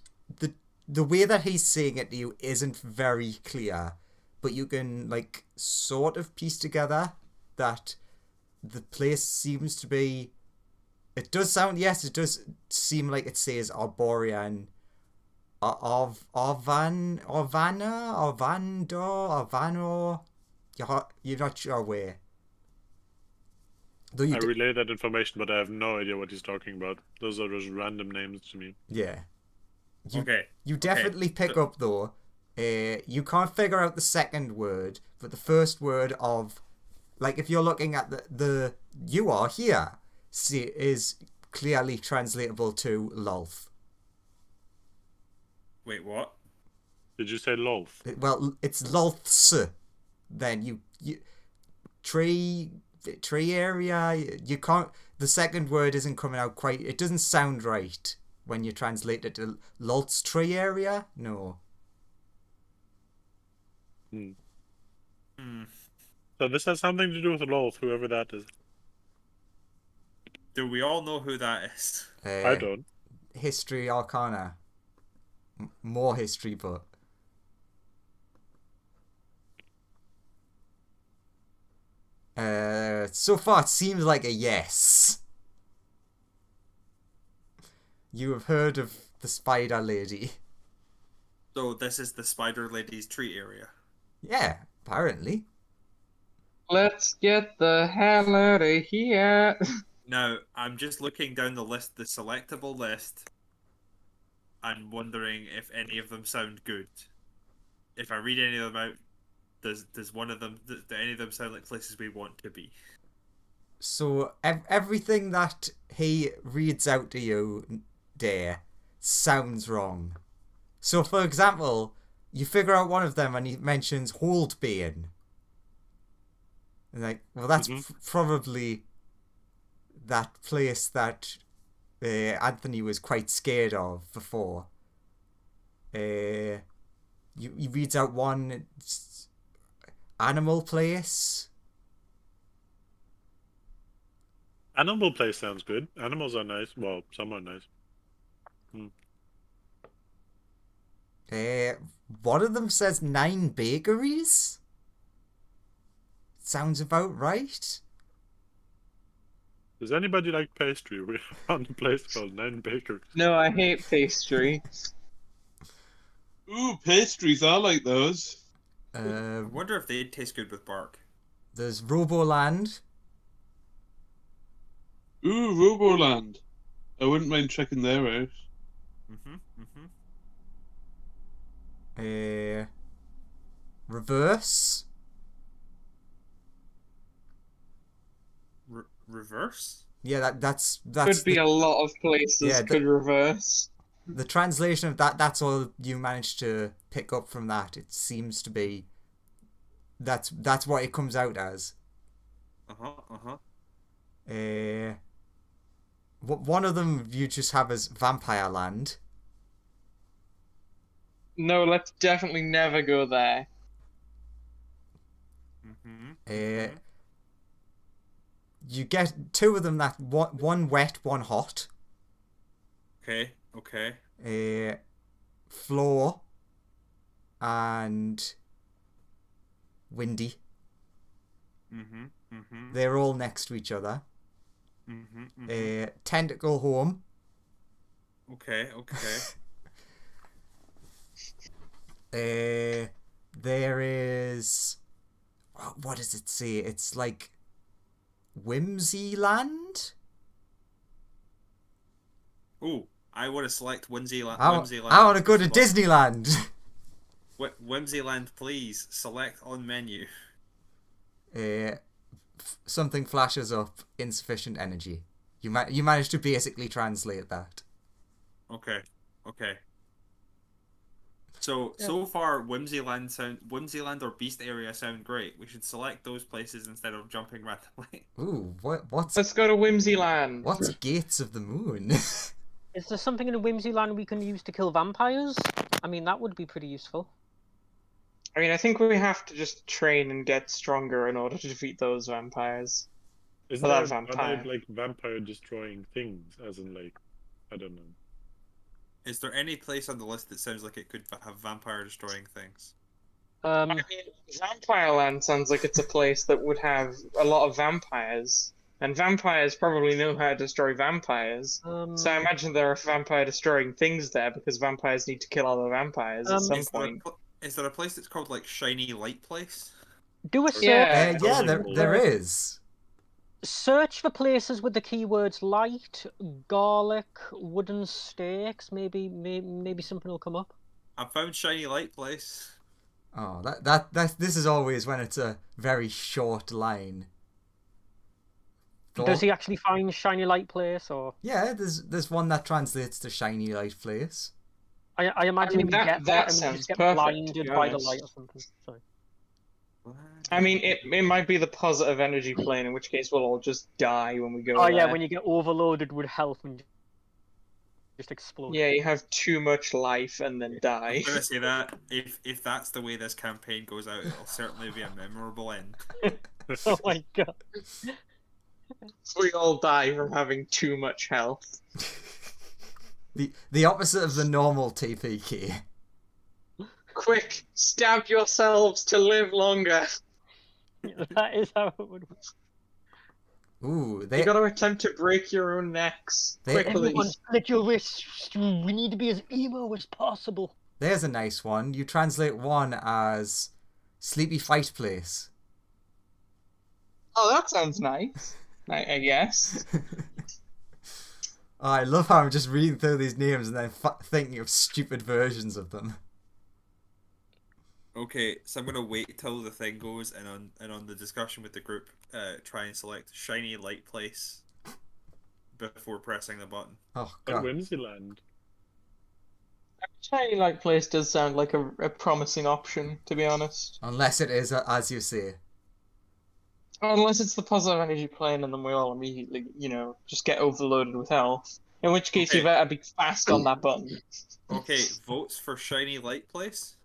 way that he's saying it to you isn't very clear, but you can like sort of piece together that the place seems to be. It does seem like it says Arborean, Orvano. You're not sure where. Though I relay that information, but I have no idea what he's talking about. Those are just random names to me. Yeah. Okay. You definitely pick up though. You can't figure out the second word, but the first word of, like, if you're looking at the "you are here" is clearly translatable to Lolth. Wait, what? Did you say Lolth? Well, it's Lolths. Then you tree area. You can't. The second word isn't coming out quite. It doesn't sound right when you translate it to Lolth's tree area. No. So this has something to do with Lolth, whoever that is. Do we all know who that is? I don't. History Arcana. More history, but. So far it seems like a yes. You have heard of the Spider Lady. So this is the Spider Lady's tree area. Yeah, apparently. Let's get the hell out of here. Now, I'm just looking down the list, the selectable list, and wondering if any of them sound good. If I read any of them out, Does one of them? Do any of them sound like places we want to be? So everything that he reads out to you there sounds wrong. So, for example, you figure out one of them and he mentions Holdbane. And like, well, that's probably that place that Anthony was quite scared of before. He reads out one animal place. Animal place sounds good. Animals are nice. Well, some are nice. One of them says 9 bakeries. Sounds about right. Does anybody like pastry? We found a place called 9 Bakeries. No, I hate pastry. Ooh, pastries, I like those. I wonder if they'd taste good with bark. There's Roboland. Ooh, Roboland. I wouldn't mind checking their out. Reverse. Reverse? Yeah, that's Could be a lot of places. Could reverse. The translation of that's all you managed to pick up from that. It seems to be that's what it comes out as. One of them you just have as Vampire Land. No, let's definitely never go there. You get 2 of them that one wet, one hot. Okay. Floor and windy. They're all next to each other. Tentacle home. Okay. There is... What does it say? It's like... Whimsyland? Ooh, I want to select Whimsyland. I want to go to Disneyland. Whimsyland, please. Select on menu. Something flashes up. Insufficient energy. You managed to basically translate that. Okay. So far, Whimsyland or Beast Area sound great. We should select those places instead of jumping randomly. Ooh, what's... Let's go to Whimsyland. What's Gates of the Moon? Is there something in Whimsyland we can use to kill vampires? I mean, that would be pretty useful. I mean, I think we have to just train and get stronger in order to defeat those vampires. Are they like vampire destroying things? As in, like, I don't know. Is there any place on the list that sounds like it could have vampire destroying things? I mean, Vampireland sounds like it's a place that would have a lot of vampires. And vampires probably know how to destroy vampires. So I imagine there are vampire destroying things there because vampires need to kill other vampires at some point. Is there a place that's called like Shiny Light Place? Do a search. Yeah, there is. Search for places with the keywords light, garlic, wooden stakes. Maybe something will come up. I found Shiny Light Place. Oh, this is always when it's a very short line. Does he actually find Shiny Light Place, or? Yeah, there's one that translates to Shiny Light Place. I imagine we get that and we just get blinded by the light or something. Sorry. I mean, it might be the positive energy plane, in which case we'll all just die when we go Oh there. yeah, when you get overloaded with health and just explode. Yeah, you have too much life and then die. I'm gonna say that if that's the way this campaign goes out, it'll certainly be a memorable end. Oh my god. We all die from having too much health. The opposite of the normal TPK. Quick, stab yourselves to live longer. That is how it would work. Ooh, You gotta attempt to break your own necks. Quickly. Everyone split your wrists. We need to be as emo as possible. There's a nice one. You translate one as Sleepy Fight Place. Oh, that sounds nice. I guess. Oh, I love how I'm just reading through these names and then thinking of stupid versions of them. Okay, so I'm gonna wait till the thing goes, and on the discussion with the group, try and select shiny light place before pressing the button. Oh But god. Whimsyland. Shiny light place does sound like a promising option, to be honest. Unless it is as you say. Unless it's the positive energy plane, and then we all immediately, just get overloaded with health. In which case, you Okay. better be fast on that button. Okay, votes for shiny light place.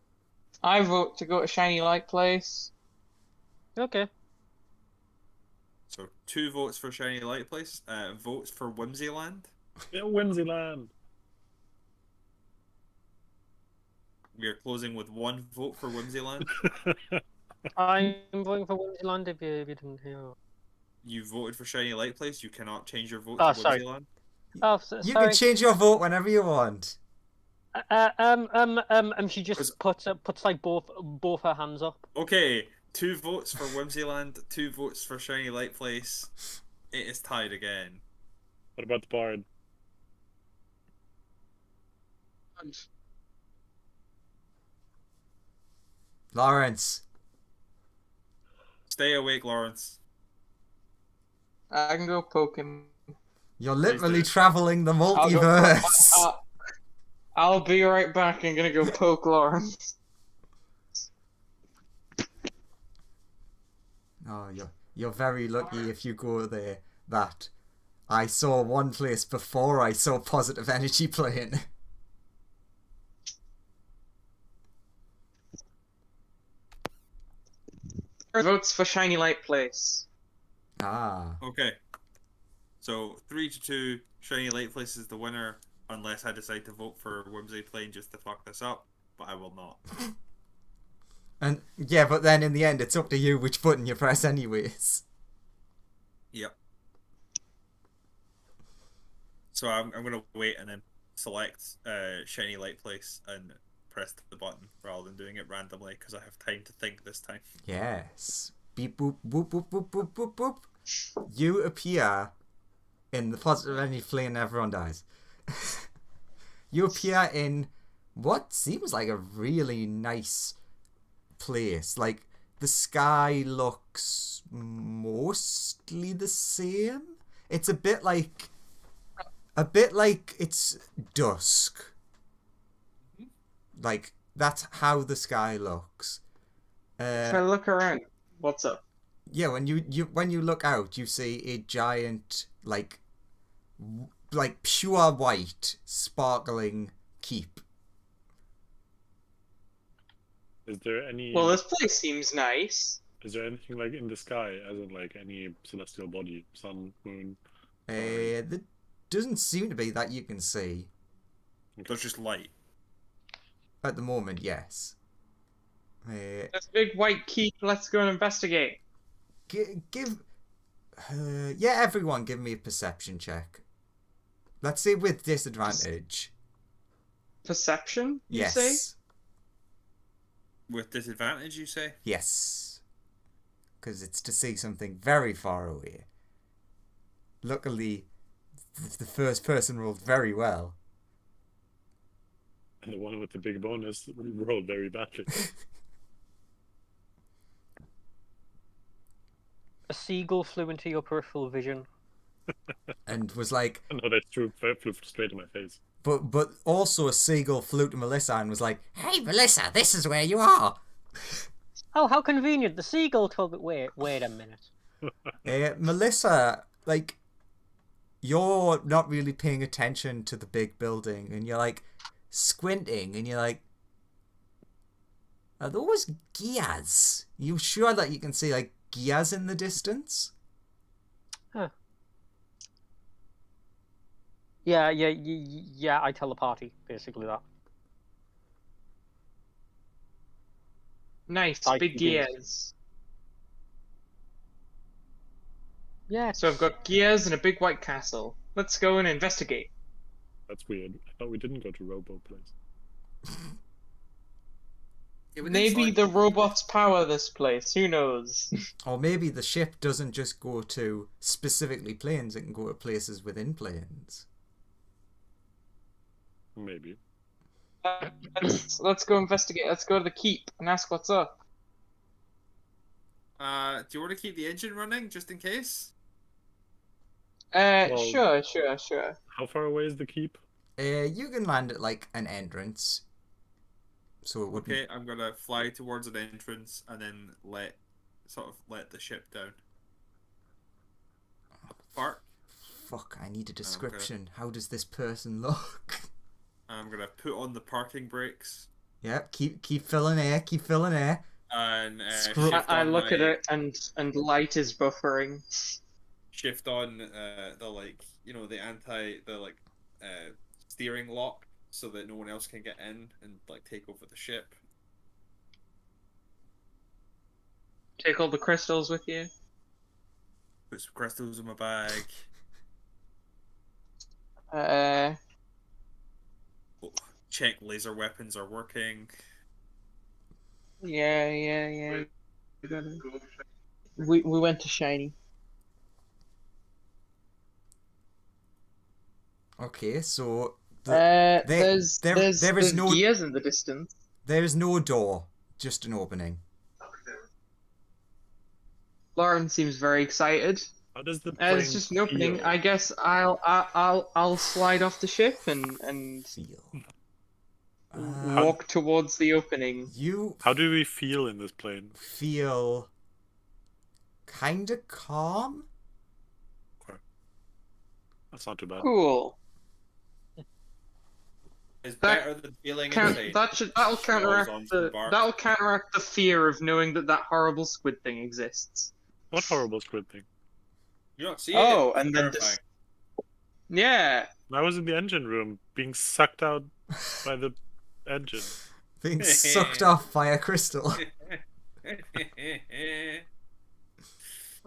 I vote to go to shiny light place. Okay. So 2 votes for shiny light place. Votes for Whimsyland. Yeah, Whimsyland. We are closing with 1 vote for Whimsyland. I'm voting for Whimsyland if you didn't hear. You voted for shiny light place. You cannot change your vote Oh, to sorry. Whimsyland. Oh, You sorry. can change your vote whenever you want. She just puts like both her hands up. Okay, 2 votes for Whimsyland, 2 votes for shiny light place. It is tied again. What about the Bard? Lawrence. Stay awake, Lawrence. I can go poke him. You're Please literally do. traveling the I'll go- multiverse. I'll be right back. I'm gonna go poke Lawrence. Oh, you're very lucky if you go there. That I saw one place before I saw positive energy plane. Votes for shiny light place. Ah. Okay. So 3-2, shiny light place is the winner, unless I decide to vote for Whimsy Plane just to fuck this up, but I will not. And yeah, but then in the end, it's up to you which button you press, anyways. Yep. So I'm gonna wait and then select shiny light place and press the button rather than doing it randomly because I have time to think this time. Yes. Beep boop boop boop boop boop boop boop. You appear in the positive energy plane and everyone dies. You appear in what seems like a really nice place. Like, the sky looks mostly the same. It's a bit like it's dusk. Like, that's how the sky looks. If I look around, what's up? Yeah, when you look out, you see a giant like pure white sparkling keep. Is there any? Well, this place seems nice. Is there anything like in the sky, as in like any celestial body, sun, moon? There doesn't seem to be that you can see There's just light. at the moment. Yes. There's a big white keep. Let's go and investigate. Give everyone give me a perception check. Let's say with disadvantage. Perception, you Yes. say? With disadvantage, you say? Yes. Because it's to see something very far away. Luckily, the first person rolled very well. And the one with the big bonus rolled very badly. A seagull flew into your peripheral vision. And was like, No, that's true. It flew straight in my face. but also a seagull flew to Melissa and was like, "Hey Melissa, this is where you are." Oh, how convenient! The seagull told me. Wait a minute. Melissa, like, you're not really paying attention to the big building, and you're like squinting, and you're like, "Are those gears? You sure that you can see like gears in the distance?" Yeah. I teleparty basically that. Nice, I big can do it. gears. Yeah. So I've got gears and a big white castle. Let's go and investigate. That's weird. I thought we didn't go to Robo Place. Yeah, we did Maybe select- the robots power this place. Who knows? Or maybe the ship doesn't just go to specifically planes; it can go to places within planes. Maybe. Let's go investigate. Let's go to the keep and ask what's up. Do you want to keep the engine running just in case? Well- Sure. How far away is the keep? You can land at like an entrance. So it wouldn't. Okay, I'm gonna fly towards an entrance and then let the ship down. Park. Fuck, I need a description. How does this person look? I'm gonna put on the parking brakes Yep, keep filling air, keep filling air. and I look at it and light is buffering. shift on the steering lock so that no one else can get in and like take over the ship. Take all the crystals with you. Put some crystals in my bag. Check laser weapons are working. Yeah. We went to Shiny. Okay, so There's no gears in the distance. there is no door, just an opening. Lauren seems very excited. How does the It's just an opening. feel? I guess I'll slide off the ship and Feel. walk towards the opening. You How do we feel in this plane? feel kind of calm. That's not too bad. Cool. It's That better than feeling Count, insane. that'll counteract on some the bark. that'll counteract the fear of knowing that horrible squid thing exists. What horrible squid thing? You don't see Oh, it. and then Terrifying. Yeah. I was in the engine room being sucked out by the engine. Being sucked off by a crystal.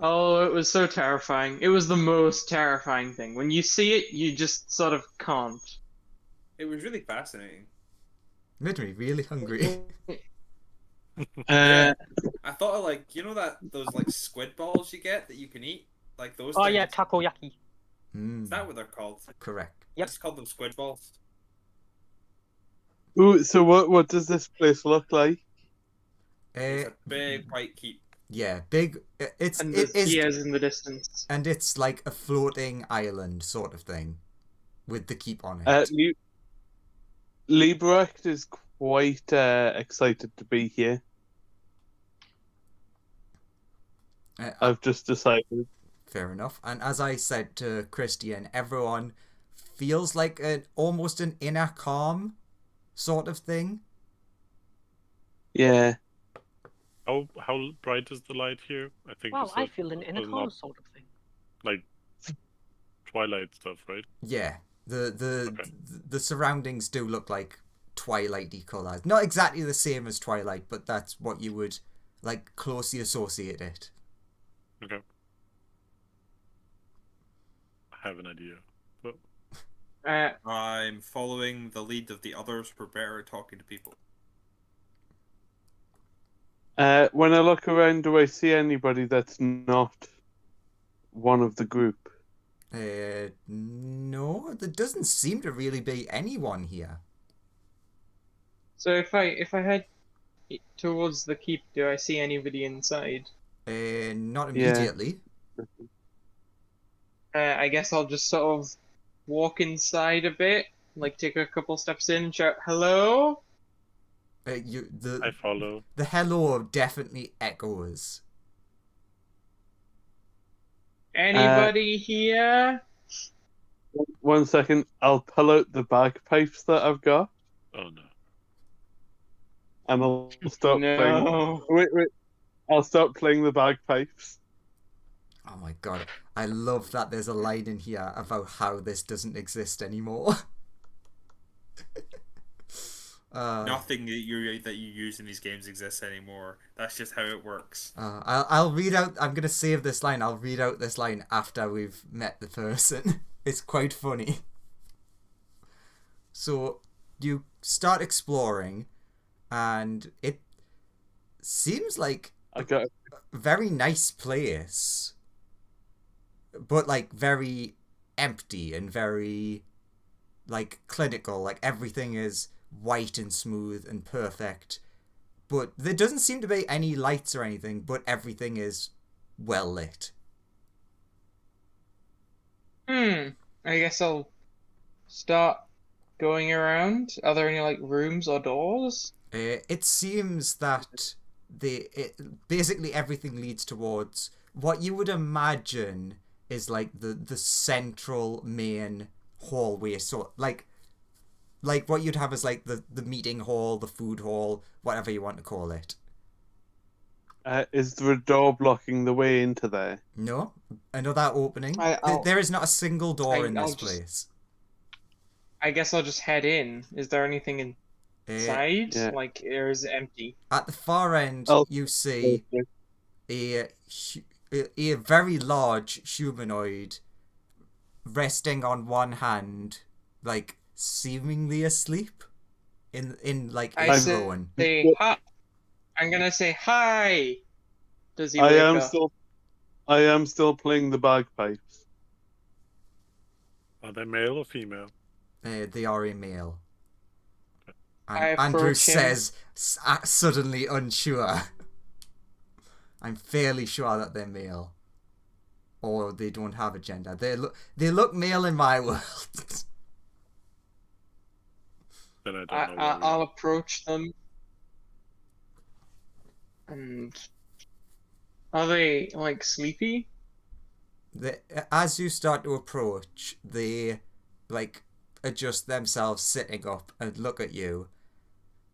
Oh, it was so terrifying. It was the most terrifying thing. When you see it, you just sort of can't. It was really fascinating. Made me really hungry. I thought of those squid balls you get that you can eat, like those. Oh things. yeah, takoyaki. Mm, Is that what they're called? correct. Yep. It's called them squid balls. Ooh, so what does this place look like? It's a big white keep. Yeah, big. And It there's is, gears in the distance. and it's like a floating island sort of thing, with the keep on it. Liebrecht is quite excited to be here. I've just decided. Fair enough. And as I said to Christian, everyone feels like almost an inner calm sort of thing. Yeah. How bright is the light here? I think. Well, you I said feel an inner was calm not sort of thing. like twilight stuff, right? Yeah. The Okay. the surroundings do look like twilighty colours. Not exactly the same as Twilight, but that's what you would like closely associate it. Okay. I have an idea. But I'm following the lead of the others. We're better at talking to people. When I look around, do I see anybody that's not one of the group? No, there doesn't seem to really be anyone here. So if I head towards the keep, do I see anybody inside? Not Yeah. immediately. I guess I'll just sort of walk inside a bit, like take a couple steps in and shout, "Hello?" I The follow. hello definitely echoes. Anybody here? 1 second, I'll pull out the bagpipes that I've got, Oh no. and I'll stop playing. No. Wait, I'll stop playing the bagpipes. Oh my god, I love that there's a line in here about how this doesn't exist anymore. Nothing that you use in these games exists anymore. That's just how it works. I'll read out. I'm gonna save this line. I'll read out this line after we've met the person. It's quite funny. So you start exploring, and it seems like I got a very nice place, but like very empty and very like clinical. Like everything is white and smooth and perfect. But there doesn't seem to be any lights or anything, but everything is well lit. I guess I'll start going around. Are there any, like, rooms or doors? It seems that basically everything leads towards what you would imagine is like the central main hallway. So like what you'd have is like the meeting hall, the food hall, whatever you want to call it. Is there a door blocking the way into there? No, another opening. I'll- There is not a single door in I'll this just- place. I guess I'll just head in. Is there anything inside? yeah. Like, or is it empty? At the far end, Oh. you see a very large humanoid resting on one hand, like seemingly asleep, in like I a say- throne. Say hi. I'm gonna say hi. Does he I wake am up? still playing the bagpipes. Are they male or female? They are a male. I And Andrew approach him. says, suddenly unsure. I'm fairly sure that they're male, or they don't have a gender. They look male in my world. Then I don't know. I'll approach them. And are they, like, sleepy? As you start to approach, they like adjust themselves sitting up and look at you,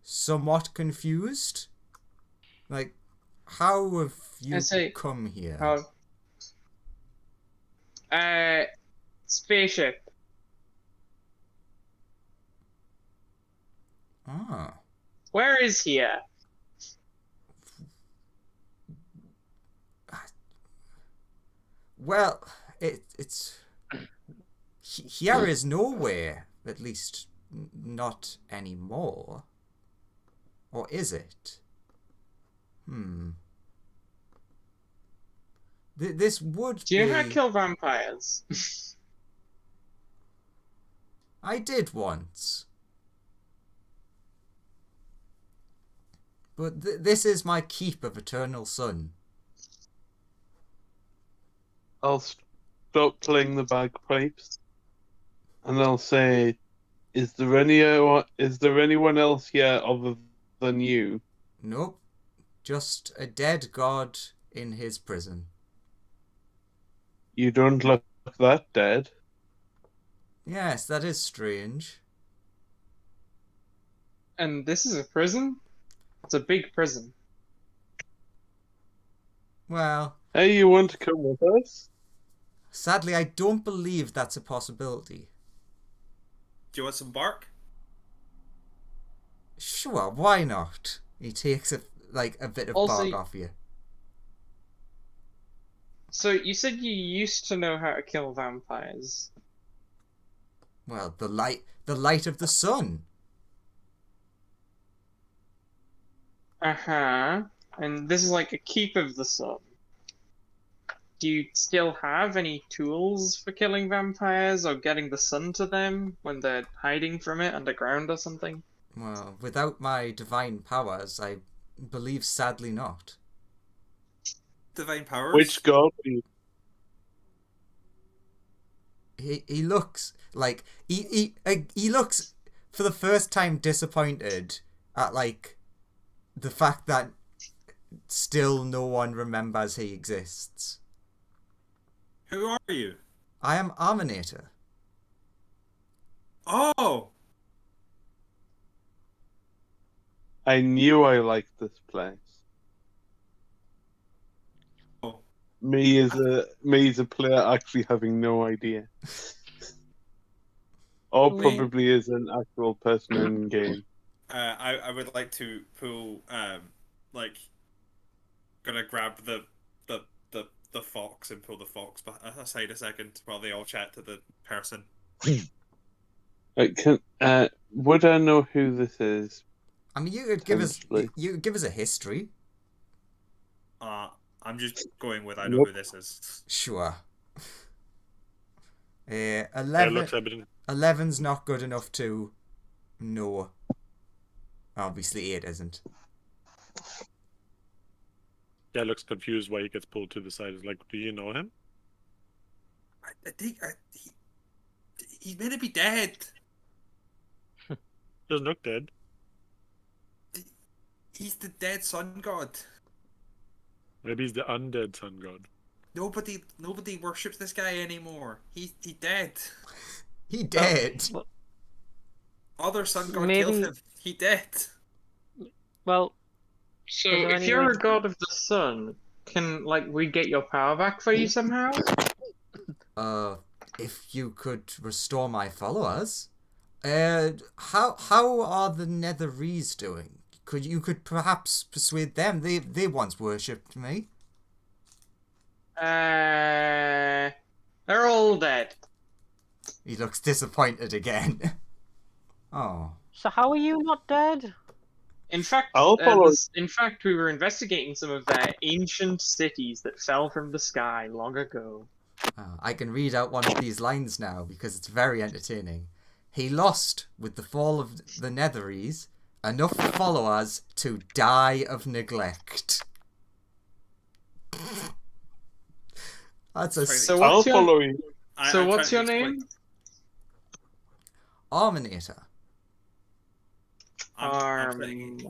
somewhat confused. Like, how have you I say, come here? Spaceship. Ah, Where is he at? well, it's here is nowhere, at least not anymore. Or is it? This would Do you know how be... to kill vampires? I did once. But this is my keep of eternal sun. I'll stop playing the bagpipes, and I'll say, "Is there anyone else here other than you?" Nope. Just a dead god in his prison. You don't look that dead. Yes, that is strange. And this is a prison? It's a big prison. Well, Hey, you want to come with us? sadly, I don't believe that's a possibility. Do you want some bark? Sure, why not? He takes a bit of Also, bark off you. So you said you used to know how to kill vampires. Well, the light of the sun. Uh-huh. And this is like a keep of the sun. Do you still have any tools for killing vampires or getting the sun to them when they're hiding from it underground or something? Well, without my divine powers, I believe sadly not. Divine powers? Which god? Are you? He looks like he looks for the first time disappointed at like the fact that still no one remembers he exists. Who are you? I am Arminator. Oh! I knew I liked this place. Oh. Me as a player actually having no idea. Or Wait. probably as an actual person in game. I would like to pull gonna grab the fox and pull the fox aside a second while they all chat to the person. Would I know who this is? I mean, you could give us Potentially. you could give us a history. I'm just going with I know Nope. who this is. Sure. It 11. looks evident. 11's not good enough to know. Obviously, it isn't. Yeah, looks confused why he gets pulled to the side. He's like, do you know him? I think he's meant to be dead. Doesn't look dead. He's the dead sun god. Maybe he's the undead sun god. Nobody worships this guy anymore. He dead. He dead. Other sun god Maybe- killed him. He dead. Well, So Is there if any you're way a to- god of the sun, can we get your power back for you somehow? If you could restore my followers, how are the Netherese doing? You could perhaps persuade them. They once worshipped me. They're all dead. He looks disappointed again. Oh. so how are you not dead? In fact, I'll follow- we were investigating some of their ancient cities that fell from the sky long ago. I can read out one of these lines now because it's very entertaining. He lost, with the fall of the Netherese, enough followers to die of neglect. That's a So I'll what's your follow you. I'm what's your trying to name? Arminator. I'm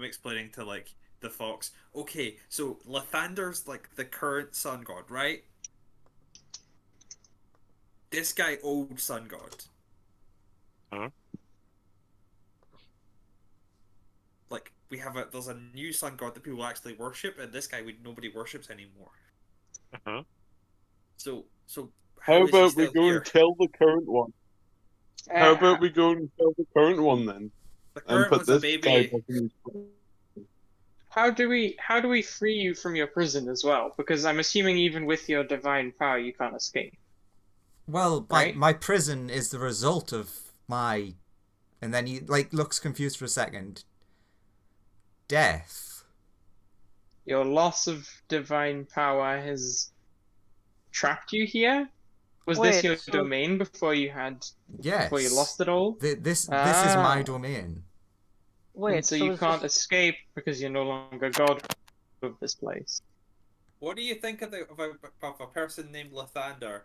explaining to like the fox. Okay, so Lathander's like the current sun god, right? This guy, old sun god. Huh? Like there's a new sun god that people actually worship, and this guy nobody worships anymore. Uh-huh. So How is he about we still go here? and kill the current one? How about we go and kill the current one then? The And current put one's a this guy baby. back in his place. How do we free you from your prison as well? Because I'm assuming even with your divine power, you can't escape. Well, Right. my prison is the result of my... And then he looks confused for a second. Death. Your loss of divine power has trapped you here. Was this Wait, your so- domain before you Yes. lost it all? This is my Ah. domain. Wait, And so you is can't this- escape because you're no longer god of this place. What do you think of a person named Lathander?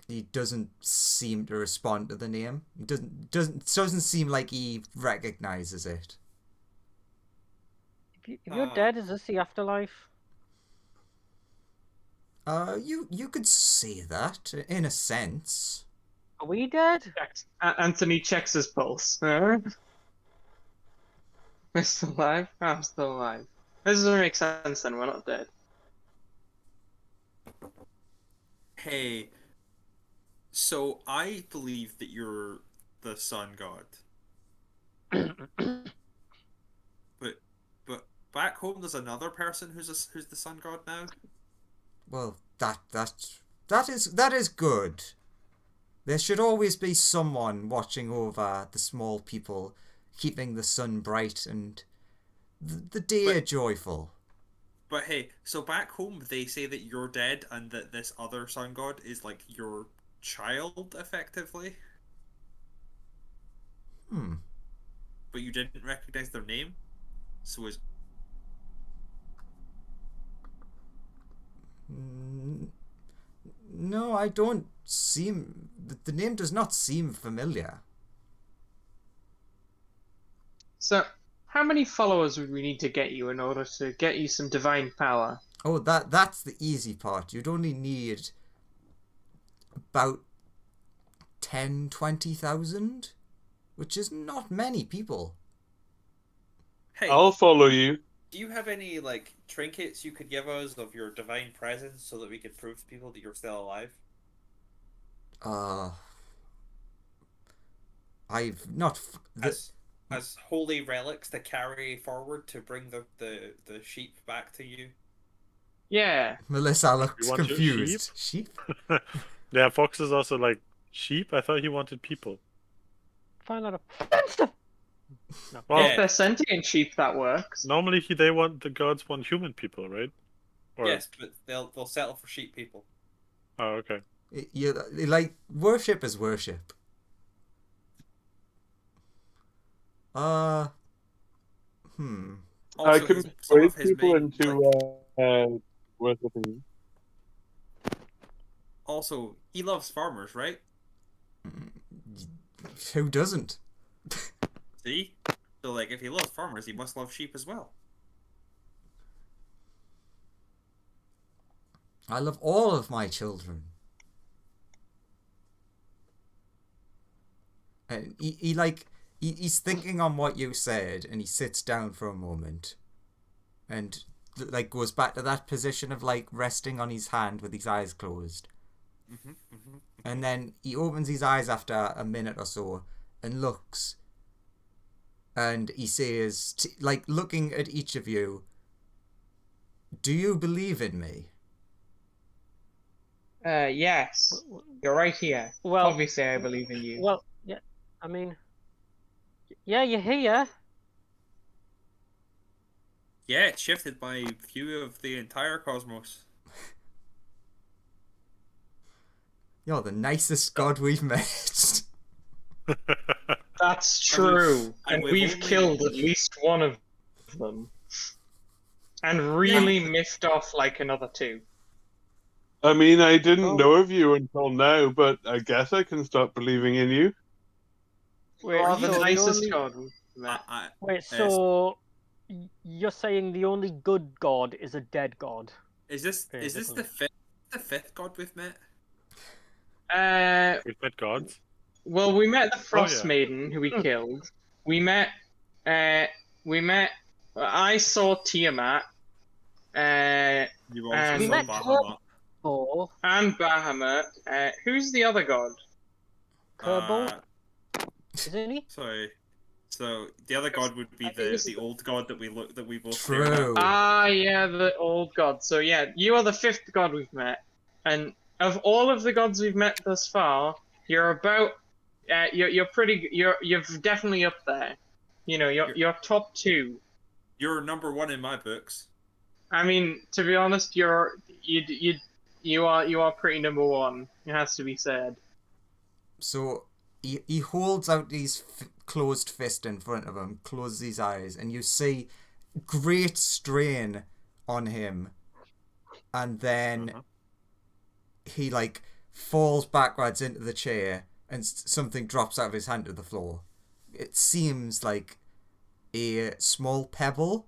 He doesn't seem to respond to the name. He doesn't seem like he recognizes it. If you're dead, is this the afterlife? You could say that in a sense. Are we dead? Anthony checks his pulse. We're still alive? I'm still alive. This doesn't make sense then, we're not dead. Hey, so I believe that you're the sun god, but back home there's another person who's the sun god now. Well, that is good. There should always be someone watching over the small people, keeping the sun bright and the day joyful. But hey, so back home they say that you're dead and that this other sun god is like your child, effectively. But you didn't recognize their name, so is No, I don't seem... The name does not seem familiar. So, how many followers would we need to get you in order to get you some divine power? Oh, that's the easy part. You'd only need about 10,000-20,000, which is not many people. hey. I'll follow you. Do you have any like trinkets you could give us of your divine presence so that we could prove to people that you're still alive? I've not... As holy relics to carry forward to bring the sheep back to you? Yeah. Melissa looks You want your confused. Sheep? Yeah, Fox is also like sheep. I thought he wanted people. Find out a stuff. Well, Yeah. If they're sentient sheep, that works. normally the gods want human people, right? Or... Yes, but they'll settle for sheep people. Oh, okay. You like, worship is worship. I Also, can some persuade of his people main, into worshipping. also, he loves farmers, right? Who doesn't? See? So, like, if he loves farmers, he must love sheep as well. I love all of my children. And he's thinking on what you said, and he sits down for a moment, and like goes back to that position of like resting on his hand with his eyes closed. And then he opens his eyes after a minute or so and looks, and he says, like looking at each of you, "Do you believe in me?" Yes. You're right here. Well, Obviously, I believe in you. Well, yeah. I mean, yeah, you're here. Yeah, it shifted my view of the entire cosmos. You're the nicest god we've met. That's true. And And we've we've only- killed at least one of them. And really missed off like another two. I mean, I didn't Oh. know of you until now, but I guess I can start believing in you. Wait, You are the so nicest only- god we've met. Wait, so you're saying the only good god is a dead god? Is this Basically. the fifth god we've met? We've met gods. Well, we met the Oh, yeah. Frostmaiden, who we killed. We met. I saw Tiamat. You And- also We saw met Bahamut. Or And Bahamut. Who's the other god? Kerbal, isn't he? Sorry. So the other god would be I think it's the old god that we both True. stared at. Ah, yeah, the old god. So yeah, you are the fifth god we've met, and of all of the gods we've met thus far, you're about. You're pretty. You're definitely up there. You know, you're top two. You're number one in my books. I mean, to be honest, you are pretty number one. It has to be said. So he holds out his closed fist in front of him, closes his eyes, and you see great strain on him, and then he like falls backwards into the chair, and something drops out of his hand to the floor. It seems like a small pebble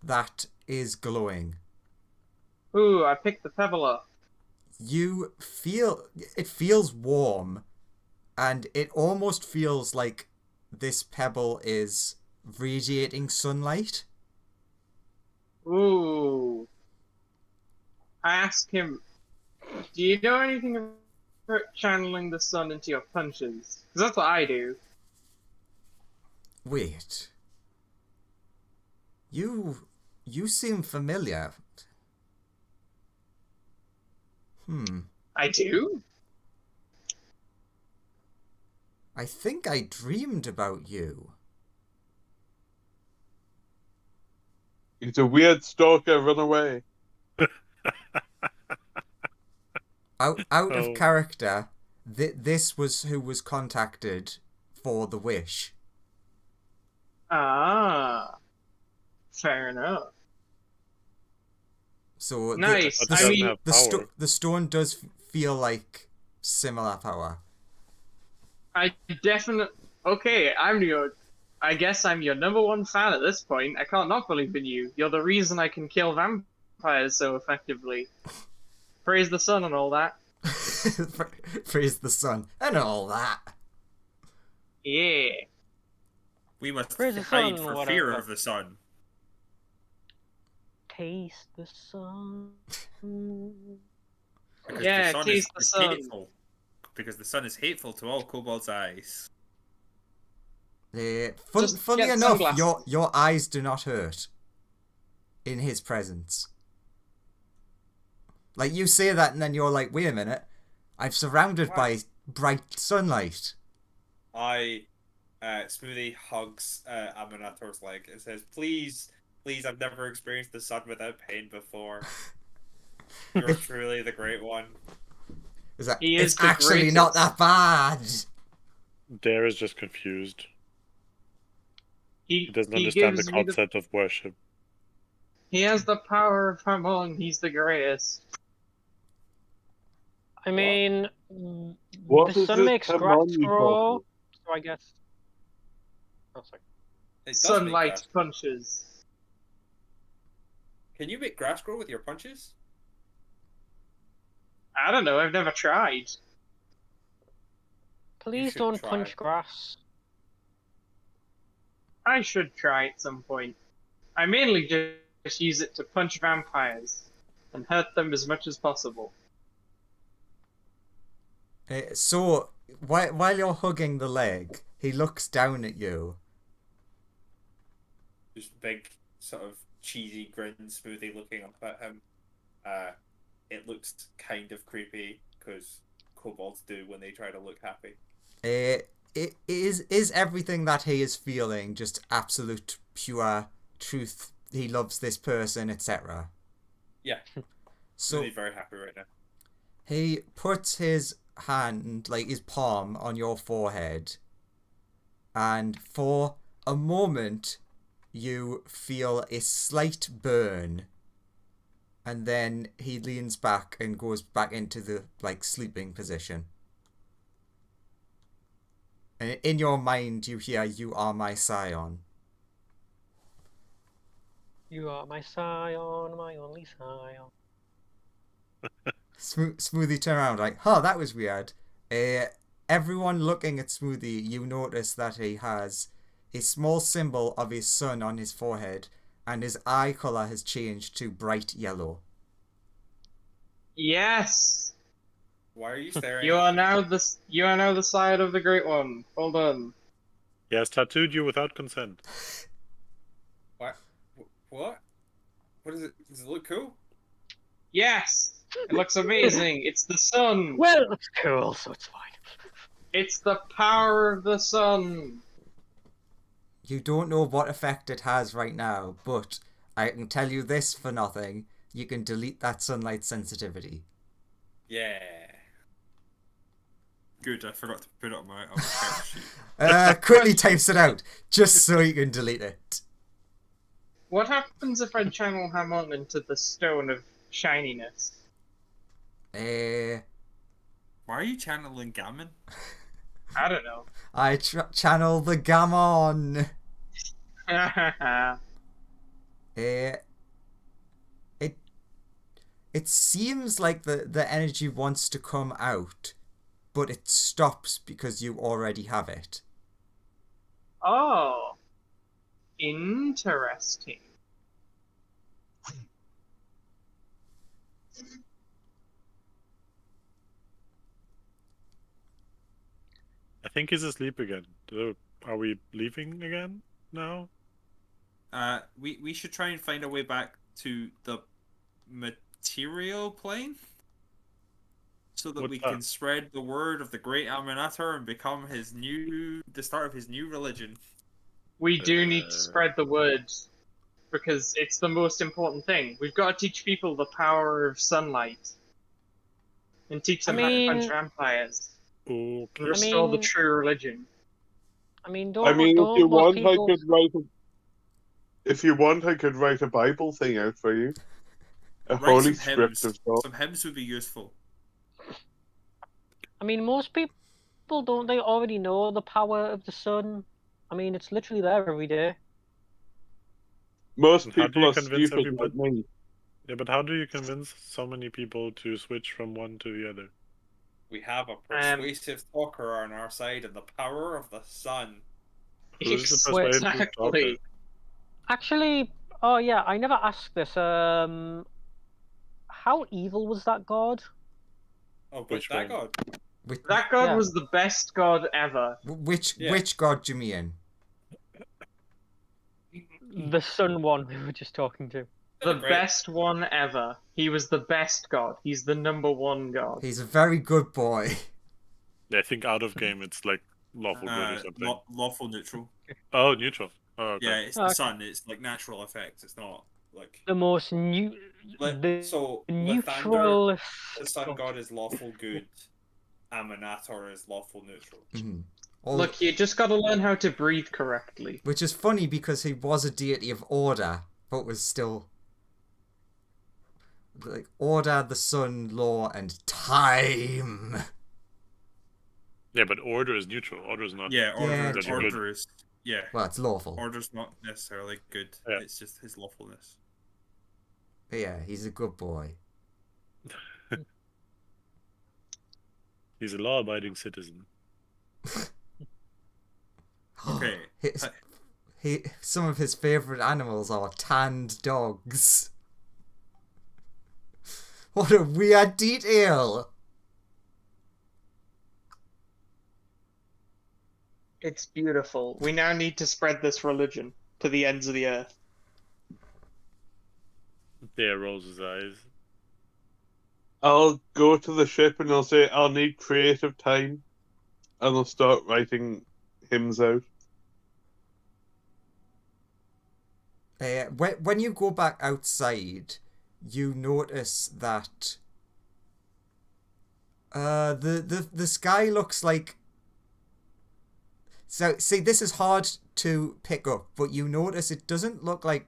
that is glowing. Ooh, I picked the pebble up. You feel it feels warm, and it almost feels like this pebble is radiating sunlight. Ooh. I asked him, do you know anything about channeling the sun into your punches? Because that's what I do. Wait. You seem familiar. I do? I think I dreamed about you. He's a weird stalker, run away. Out Oh. of character, this was who was contacted for the wish. Ah. Fair enough. So Nice. But the, it I doesn't mean, have the, power. the stone does feel like similar power. I definitely. Okay, I guess I'm your number one fan at this point. I can't not believe in you. You're the reason I can kill vampires so effectively. Praise the sun and all that. Praise the sun and all that. Yeah. We must Praise the hide sun, for fear whatever. of the sun. Taste the sun. Because Yeah, the sun taste the is sun. hateful. Because the sun is hateful to all kobolds' eyes. Just Funny get enough, sunglasses. your eyes do not hurt in his presence. Like, you say that and then you're like, wait a minute, I'm surrounded by bright sunlight. Smoothie hugs Aminator's leg and says, please, I've never experienced the sun without pain before. You're truly the great one. He is It's the actually not greatest. that bad. Dare is just confused. He doesn't he understand the gives me concept of worship. He has the power of Hamon. He's the greatest. I mean, What the is sun this makes grass Hamon you grow, talking? so I guess. Oh, sorry. It does make Sunlight grass. punches. Can you make grass grow with your punches? I don't know. I've never tried. Please should don't try. punch grass. I should try at some point. I mainly just use it to punch vampires and hurt them as much as possible. So while you're hugging the leg, he looks down at you. Just big, sort of cheesy grin, Smoothie looking up at him. It looks kind of creepy because kobolds do when they try to look happy. It is everything that he is feeling just absolute pure truth. He loves this person, etc. Yeah. So Smoothie's very happy right now. he puts his hand, like his palm, on your forehead, and for a moment you feel a slight burn, and then he leans back and goes back into the sleeping position. And in your mind you hear, "You are my scion." You are my scion, my only scion. Smoothie turn around like, "Huh, that was weird." Everyone looking at Smoothie, you notice that he has a small symbol of his sun on his forehead, and his eye color has changed to bright yellow. Yes. Why are you staring? You are now the side of the Great One. Well done. He has tattooed you without consent. What? What? What is it? Does it look cool? Yes. It looks amazing. It's the sun. Well, it looks cool, so it's fine. It's the power of the sun. You don't know what effect it has right now, but I can tell you this for nothing: you can delete that sunlight sensitivity. Yeah. Good, I forgot to put it on my character sheet. Quickly types it out, just so you can delete it. What happens if I channel Hamon into the stone of shininess? Why are you channeling Gammon? I don't know. I channel the Gammon. It seems like the energy wants to come out, but it stops because you already have it. Oh. Interesting. I think he's asleep again. Are we leaving again now? We should try and find a way back to the material plane, so that we can spread the word of the great Aminator and become the start of his new religion. We do need to spread the word, because it's the most important thing. We've got to teach people the power of sunlight, and teach them how to punch vampires. Okay. And restore the true religion. I mean, if you want, I could write a Bible thing out for you. A holy script of God. Some hymns would be useful. I mean, most people, don't they already know the power of the sun? I mean, it's literally there every day. Most people are stupid like me. Yeah, but how do you convince so many people to switch from one to the other? We have a persuasive talker on our side, and the power of the sun. Who's the persuasive talker? Actually, oh yeah, I never asked this. How evil was that god? Oh, which that god? That god was the best god ever. Which god do you mean? The sun one we were just talking to. The best one ever. He was the best god. He's the number one god. He's a very good boy. Yeah, I think out of game it's like lawful good or something. Lawful neutral. Oh, neutral. Oh, okay. Yeah, it's the sun. It's like natural effects. It's not like the most neutral. Thunder, the sun god is lawful good. Aminator is lawful neutral. Mm-hmm. Look, you just gotta learn how to breathe correctly. Which is funny because he was a deity of order, but was still like order, the sun, law, and time. Yeah, but order is neutral. Order is not. Yeah, Yeah, order is Well, it's lawful. Order's not necessarily good. Yeah. It's just his lawfulness. But yeah, he's a good boy. He's a law-abiding citizen. Okay. Some of his favourite animals are tanned dogs. What a weird detail! It's beautiful. We now need to spread this religion to the ends of the earth. There rolls his eyes. I'll go to the ship and I'll say I'll need creative time, and I'll start writing hymns out. When you go back outside, you notice that the sky looks like. So see, this is hard to pick up, but you notice it doesn't look like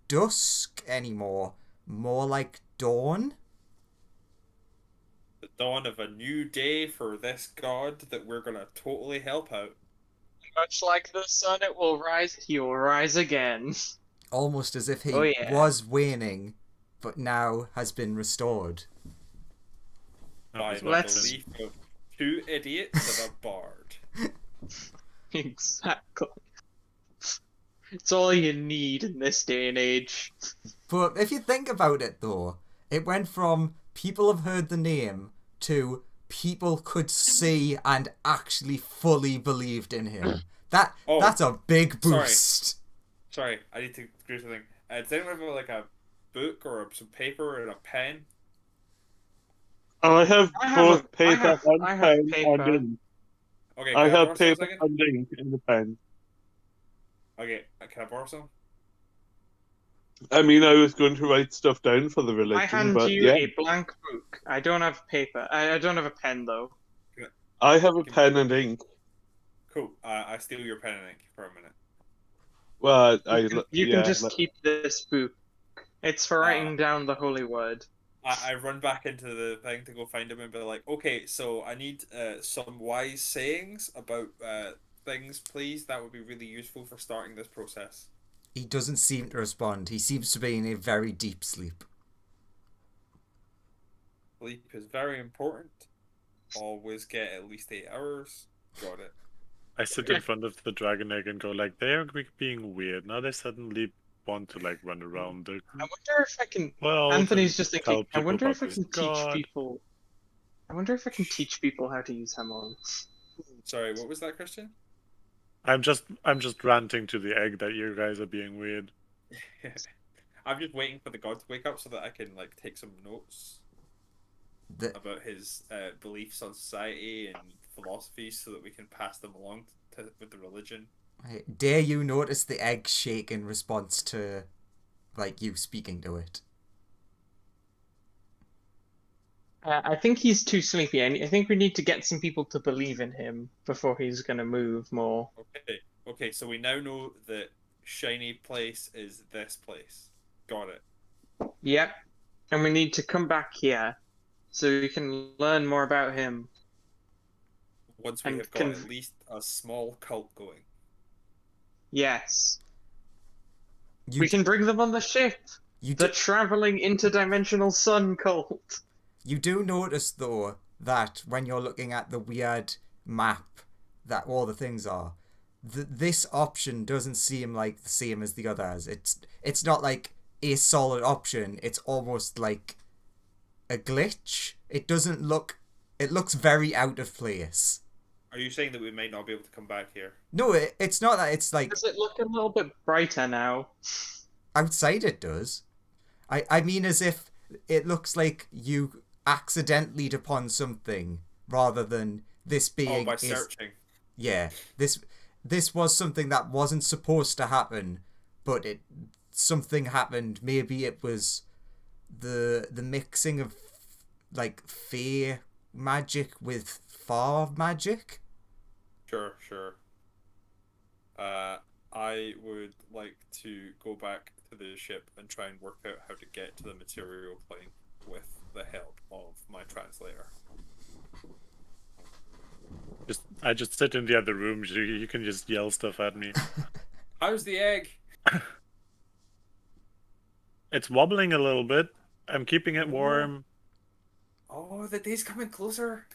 dusk anymore. More like dawn. The dawn of a new day for this god that we're gonna totally help out. Much like the sun, it will rise. He will rise again. Almost as if he was waning, but now has been restored. By the Let's- belief of two idiots and a bard. Exactly. It's all you need in this day and age. But if you think about it, though, it went from people have heard the name to people could see and actually fully believed in him. That's a big boost. Sorry, I need to do something. Does anyone have like a book or some paper and a pen? I have both paper and I have pen paper. and ink. Okay, I can have borrow some paper a second? and ink in the pen. Okay, can I borrow some? I mean, I was going to write stuff down for the I religion, hand but you yeah, a blank book. I don't have paper. I don't have a pen though. I have a pen and ink. Cool. I steal your pen and ink for a minute. Well, You can just keep this book. It's for writing Ah. down the holy word. I run back into the thing to go find him and be like, okay, so I need some wise sayings about things, please. That would be really useful for starting this process. He doesn't seem to respond. He seems to be in a very deep sleep. Sleep is very important. Always get at least 8 hours. Got it. I sit in front of the dragon egg and go like, they're being weird. Now they suddenly want to like run around. I wonder if I can. Well, Anthony's just thinking. tell I people wonder if I about can this god. teach people. I wonder if I can teach people how to use Hamon. Sorry, what was that, Christian? I'm just ranting to the egg that you guys are being weird. I'm just waiting for the god to wake up so that I can like take some notes about his beliefs on society and philosophy, so that we can pass them along with the religion. Dare you notice the egg shake in response to, like, you speaking to it? I think he's too sleepy. I think we need to get some people to believe in him before he's gonna move more. Okay, so we now know that shiny place is this place. Got it. Yep. And we need to come back here so we can learn more about him. Once we And have got at least a small cult going. Yes. We can bring them on the ship. The traveling interdimensional sun cult. You do notice, though, that when you're looking at the weird map that all the things are, this option doesn't seem like the same as the others. It's not like a solid option. It's almost like a glitch. It doesn't look... It looks very out of place. Are you saying that we might not be able to come back here? No, it's not that. It's like... Does it look a little bit brighter now? Outside it does. I mean as if it looks like you accidentally upon something rather than this being... Oh, by searching. Yeah. This was something that wasn't supposed to happen, but something happened. Maybe it was the mixing of like fae magic with far magic. Sure. I would like to go back to the ship and try and work out how to get to the material plane with the help of my translator. I just sit in the other room. You can just yell stuff at me. How's the egg? It's wobbling a little bit. I'm keeping it warm. Oh, the day's coming closer.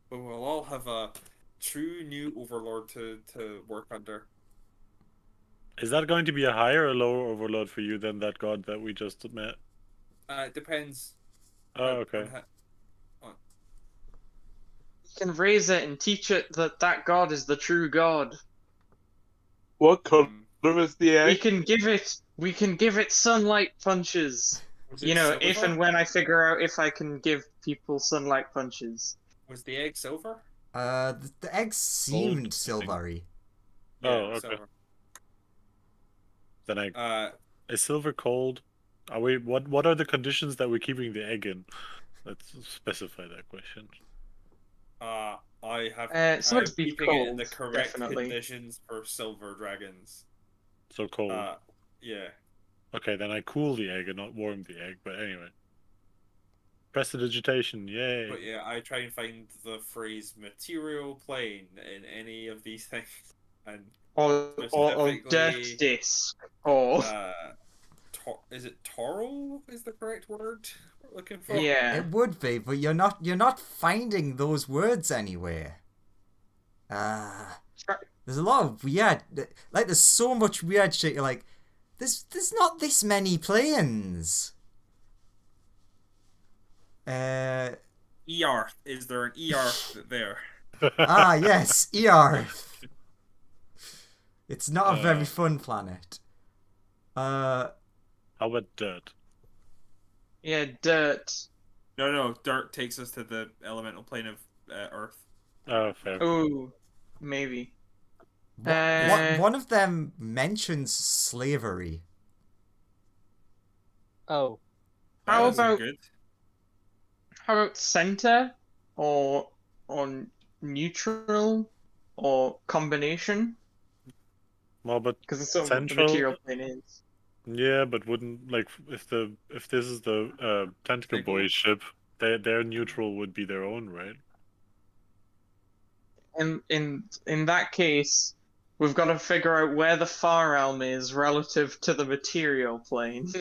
When we'll all have a true new overlord to work under. Is that going to be a higher or lower overload for you than that god that we just met? It depends. Oh, okay. You can raise it and teach it that god is the true god. What color is the egg? We can give it sunlight punches. You know, silver? if and when I figure out if I can give people sunlight punches. Was the egg silver? The egg seemed silvery. Oh, okay. Silver. Then is silver cold? Are we? What are the conditions that we're keeping the egg in? Let's specify that question. I have. It's not to be keeping it in cold, the correct definitely. conditions for silver dragons. So cold. Yeah. Okay, then I cool the egg and not warm the egg. But anyway, prestidigitation, yay! But yeah, I try and find the phrase "material plane" in any of these things, and Or specifically, dirt disc. Or is it Toro? Is the correct word we're looking for? yeah. It would be, but you're not finding those words anywhere. There's a lot of weird, like there's so much weird shit. You're like, there's not this many planes. ER. Is there an ER there? Yes, ER. It's not a very fun planet. How about dirt? Yeah, dirt. No. Dirt takes us to the elemental plane of Earth. Oh, fair. Ooh, maybe. One of them mentions slavery. Oh. How That isn't about good. how about center or on neutral or combination? Well, but Because it's what the central. material plane is. Yeah, but wouldn't like if this is the Tentacle Boys ship, their neutral would be their own, right? And in that case, we've got to figure out where the far realm is relative to the material plane,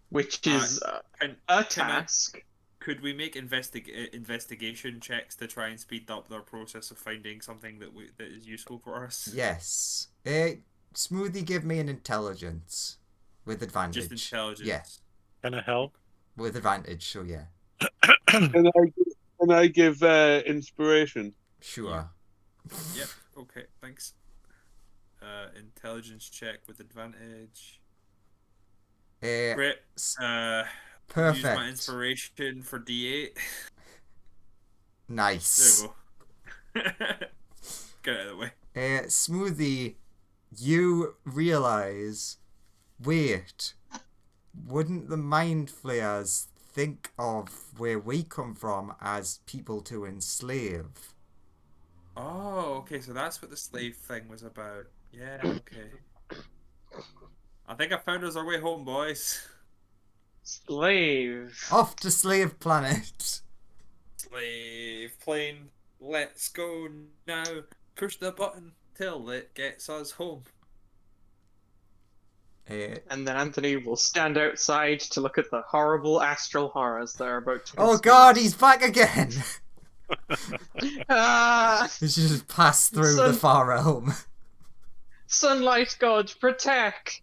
which is a task. Could we make investigation checks to try and speed up their process of finding something that is useful for us? Yes. Smoothie, give me an intelligence with advantage. Just intelligence. Yes. Can I help? With advantage, so yeah. Can I give inspiration? Sure. Yep. Okay. Thanks. Intelligence check with advantage. Great. Perfect. Use my inspiration for D8. Nice. There we go. Get it out of the way. Smoothie, you realise, wait, wouldn't the mind flayers think of where we come from as people to enslave? Oh, okay, so that's what the slave thing was about. Yeah, okay. I think I found us our way home, boys. Slave. Off to slave planet. Slave plane, let's go now. Push the button till it gets us home. And then Anthony will stand outside to look at the horrible astral horrors that are about to Oh god, he's back again! Ah! He should just pass through the far realm. Sunlight god, protect!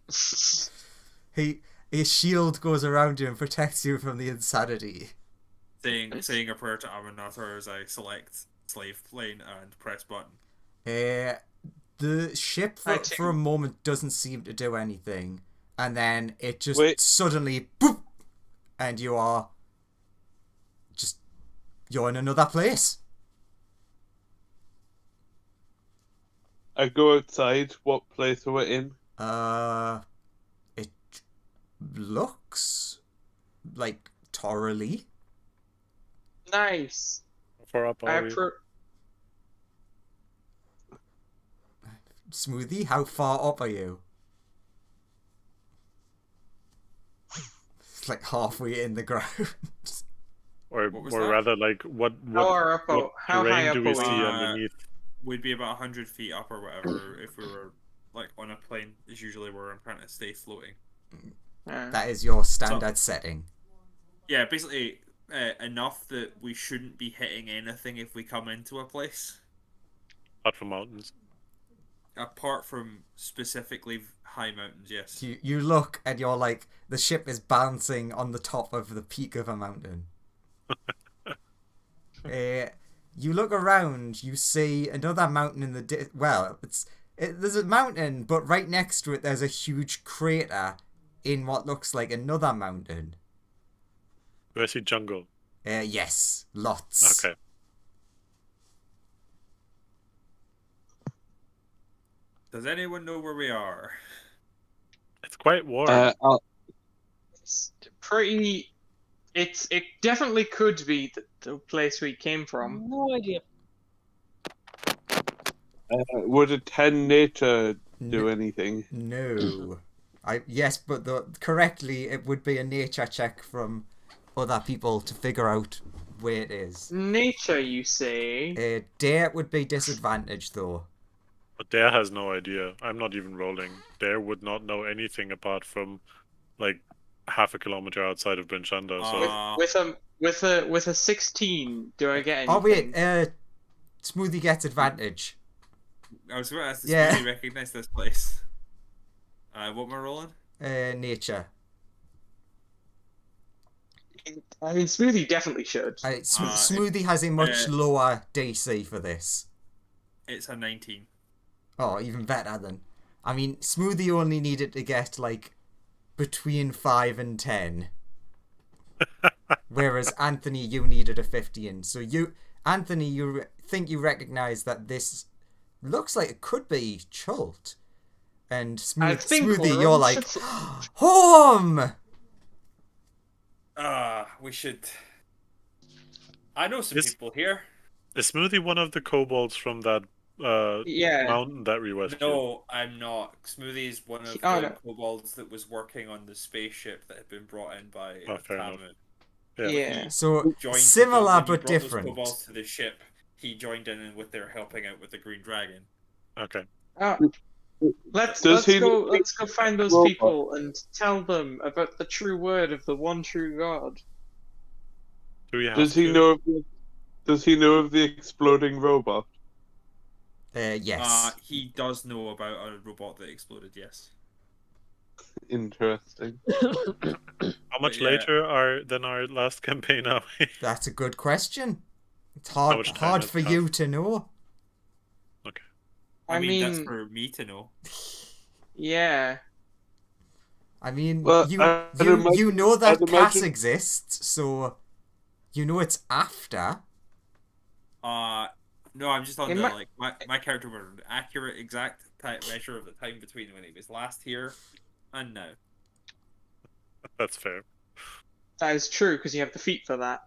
His shield goes around you and protects you from the insanity. Saying a prayer to Amunathar as I select slave plane and press button. The ship for a moment doesn't seem to do anything, and then it just suddenly boop, and you're in another place. I go outside. What place are we in? It looks like Nice. Far up are we? Smoothie, how far up are you? It's like halfway in the ground. Or that? rather, like, what how high terrain up do we are we? see underneath? We'd be about 100 feet up or whatever if we were like on a plane. Is usually where I'm trying to stay floating. That is your standard setting. Yeah, basically enough that we shouldn't be hitting anything if we come into a place. Apart from mountains. Apart from specifically high mountains, yes. You look and you're like, the ship is bouncing on the top of the peak of a mountain. You look around, you see another mountain in the... there's a mountain, but right next to it there's a huge crater in what looks like another mountain. Do I see jungle? Yes, lots. Okay. Does anyone know where we are? It's quite warm. It's pretty. It definitely could be the place we came from. No idea. Would a 10 nature do anything? No. Yes, but correctly it would be a nature check from other people to figure out where it is. Nature, you say? Dare would be disadvantaged though. But Dare has no idea. I'm not even rolling. Dare would not know anything apart from, like, half a kilometer outside of Bryn Shander. So With a 16, do I get anything? Oh wait, Smoothie gets advantage. I was going to ask, does Yeah. Smoothie recognize this place? What am I rolling? Nature. I mean, Smoothie definitely should. Smoothie has a much lower DC for this. It's a 19. Oh, even better then. I mean, Smoothie only needed to get, like, between 5 and 10. Whereas, Anthony, you needed a 15. So Anthony, you think you recognise that this looks like it could be Chult. And Smoothie, you're like, home! We should... I know some people here. Is Smoothie one of the kobolds from that mountain that we rescued? No, I'm not. Smoothie is one of the kobolds that was working on the spaceship that had been brought in by Tamu. Yeah. So, similar but different. Those kobolds to the ship, he joined in with their helping out with the Green Dragon. Okay. Let's go find those people and tell them about the true word of the one true God. Does he know of the exploding robot? Yes. He does know about a robot that exploded, yes. Interesting. How much later than our last campaign are we? That's a good question. It's hard for you to know. Okay. I mean, that's for me to know. Yeah. I mean, well, you know that Cass exists, so you know it's after. No, I'm just on my character was an accurate, exact measure of the time between when he was last here and now. That's fair. That is true, because you have the feet for that.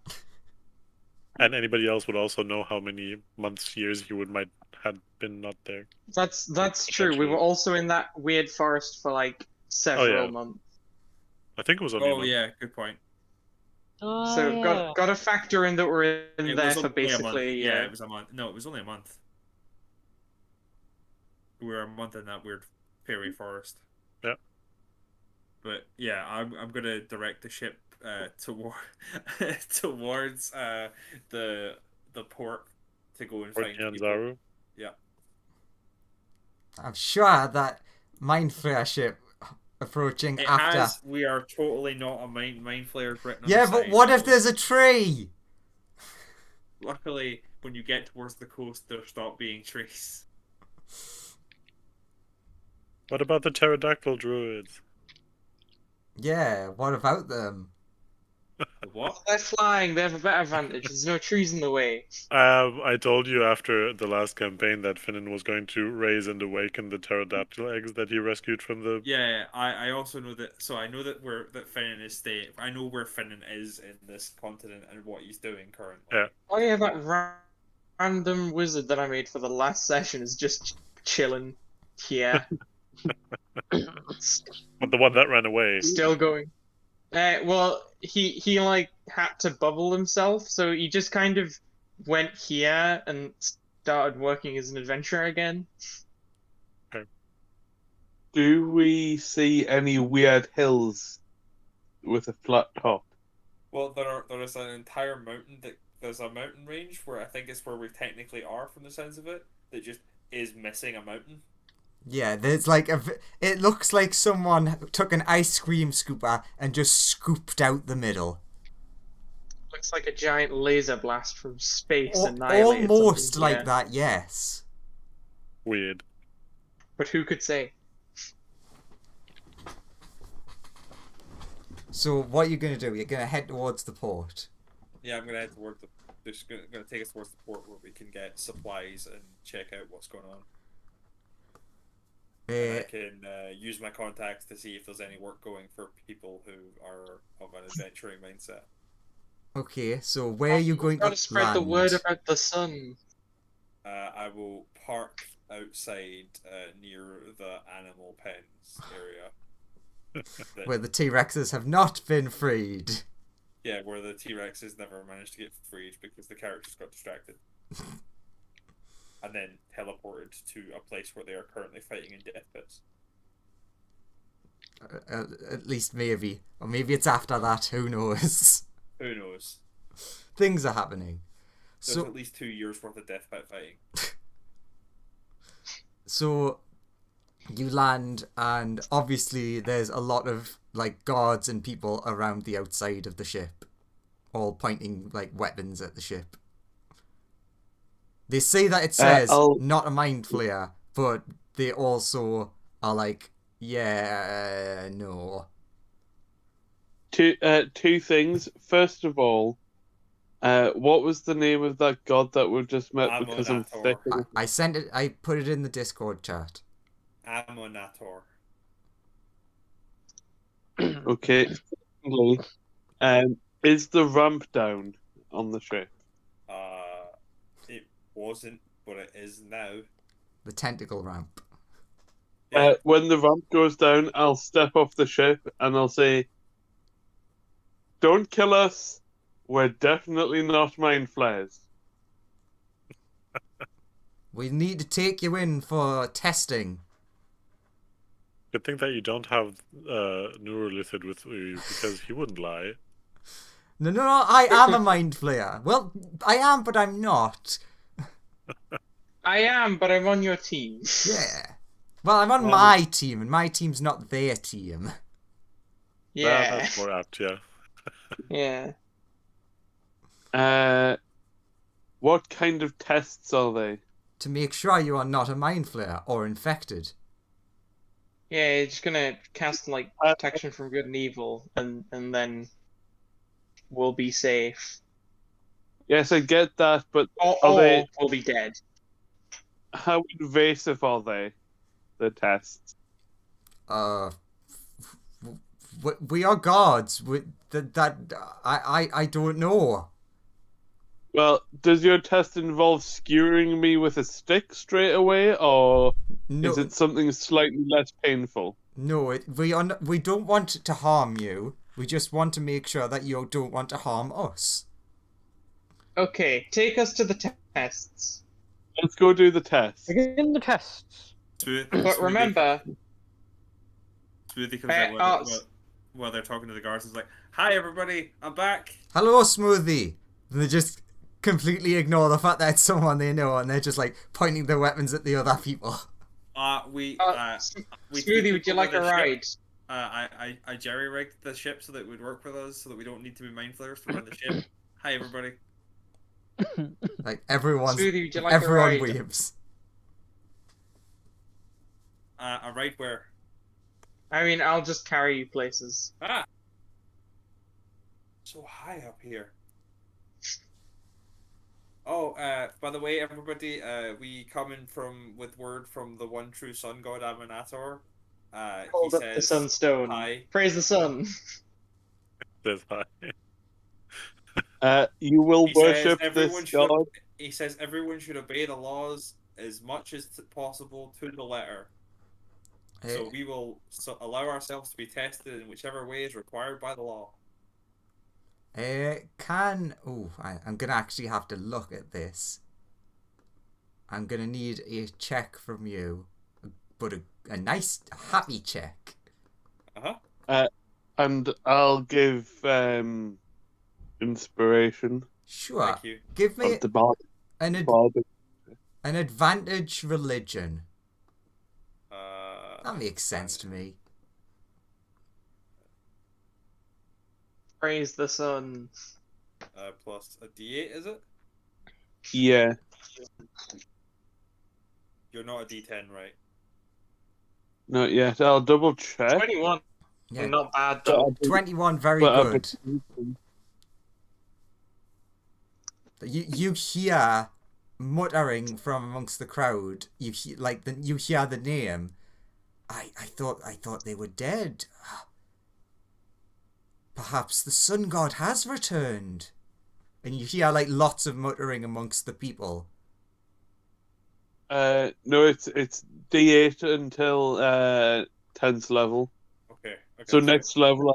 And anybody else would also know how many months, years he might have been not there. That's true. We were also in that weird forest for like several months. I think it was only a month. Yeah, good point. So got to factor in that we're in there for basically. Yeah, it was a month. No, it was only a month. We were a month in that weird fairy forest. Yeah. But yeah, I'm gonna direct the ship towards the port to go and find people. Yeah. I'm sure that Mind Flayer ship approaching after. We are totally not a mind flayer written on yeah, the but side, what if there's a tree? Luckily, when you get towards the coast, there stop being trees. What about the pterodactyl druids? Yeah, what about them? What? They're flying. They have a better advantage. There's no trees in the way. I told you after the last campaign that Finnan was going to raise and awaken the pterodactyl eggs that he rescued from the. Yeah, I also know that. So I know that Finnan is staying. I know where Finnan is in this continent and what he's doing currently. Yeah. Oh yeah, that random wizard that I made for the last session is just chilling. Yeah. But the one that ran away. Still going. Well, he like had to bubble himself, so he just kind of went here and started working as an adventurer again. Do we see any weird hills with a flat top? Well, there is an entire mountain there's a mountain range where I think it's where we technically are from the sounds of it, that just is missing a mountain. Yeah, there's like it looks like someone took an ice cream scooper and just scooped out the middle. Looks like a giant laser blast from space annihilated Almost something like here. that, yes. Weird. But who could say? So what are you going to do? You're going to head towards the port. Yeah, I'm gonna head towards just gonna take us towards the port where we can get supplies and check out what's going on. And I can use my contacts to see if there's any work going for people who are of an adventuring mindset. Okay, so where are you going Try to to spread land? the word about the sun. I will park outside near the animal pens area. Where the T-Rexes have not been freed. Yeah, where the T-Rexes never managed to get freed because the characters got distracted. And then teleported to a place where they are currently fighting in death pits. At least maybe. Or maybe it's after that, who knows? Who knows? Things are happening. There's at least 2 years worth of death pit fighting. So you land, and obviously there's a lot of like guards and people around the outside of the ship, all pointing like weapons at the ship. They say that it says not a mind flayer, but they also are like, yeah, no. Two things. First of all, what was the name of that god that we've just met? Because I'm thick. I sent it. I put it in the Discord chat. Amonator. Okay. Secondly, is the ramp down on the ship? It wasn't, but it is now. The tentacle ramp. Yeah. When the ramp goes down, I'll step off the ship and I'll say, "Don't kill us. We're definitely not mind flayers." We need to take you in for testing. Good thing that you don't have Neurolithid with you, because he wouldn't lie. No, I am a mind flayer. Well, I am, but I'm not. I am, but I'm on your team. Yeah. Well, I'm on my team, and my team's not their team. Yeah. That's more apt, yeah. Yeah. What kind of tests are they? To make sure you are not a mind flayer or infected. Yeah, you're just gonna cast like protection from good and evil, and then we'll be safe. Yes, I get that, but Or we'll be dead. How invasive are they? The tests. We are guards. I don't know. Well, does your test involve skewering me with a stick straight away, or is it something slightly less painful? No, we don't want to harm you. We just want to make sure that you don't want to harm us. Okay, take us to the tests. Let's go do the test. Begin the tests. But remember... Smoothie comes out while they're talking to the guards. It's like, "Hi everybody, I'm back." Hello, Smoothie. And they just completely ignore the fact that it's someone they know, and they're just like pointing their weapons at the other people. Smoothie, would you like a ride? I jerry-rigged the ship so that it would work with us, so that we don't need to be mind flayers to run the ship. Hi everybody. Like everyone weaves. A ride where? I mean, I'll just carry you places. So high up here. Oh, by the way, everybody, we come in with word from the one true sun god Amonator. Hold up the sunstone. Hi. Praise the sun. Says hi. You will worship this god. He says everyone should obey the laws as much as possible to the letter. So we will allow ourselves to be tested in whichever way is required by the law. I'm gonna actually have to look at this. I'm gonna need a check from you, but a nice, happy check. And I'll give inspiration. Sure. Thank you. Give me an advantage religion. That makes sense to me. Praise the sun. Plus a D8, is it? Yeah. You're not a D10, right? Not yet. I'll double check. 21. Yeah. Not bad though. 21, very good. You hear muttering from amongst the crowd. You hear the name. I thought they were dead. Perhaps the sun god has returned. And you hear like lots of muttering amongst the people. No, it's D8 until 10th level. Okay. So next level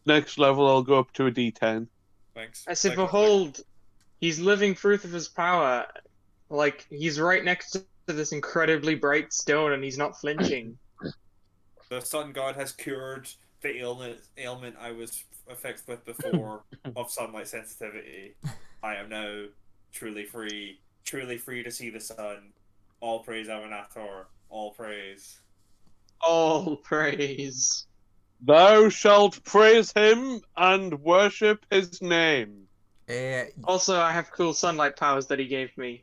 I'll go up to a D10. Thanks. I say, behold, he's living proof of his power. Like, he's right next to this incredibly bright stone and he's not flinching. The sun god has cured the ailment I was affected with before of sunlight sensitivity. I am now truly free to see the sun. All praise Amanator. All praise. All praise. Thou shalt praise him and worship his name. Also, I have cool sunlight powers that he gave me.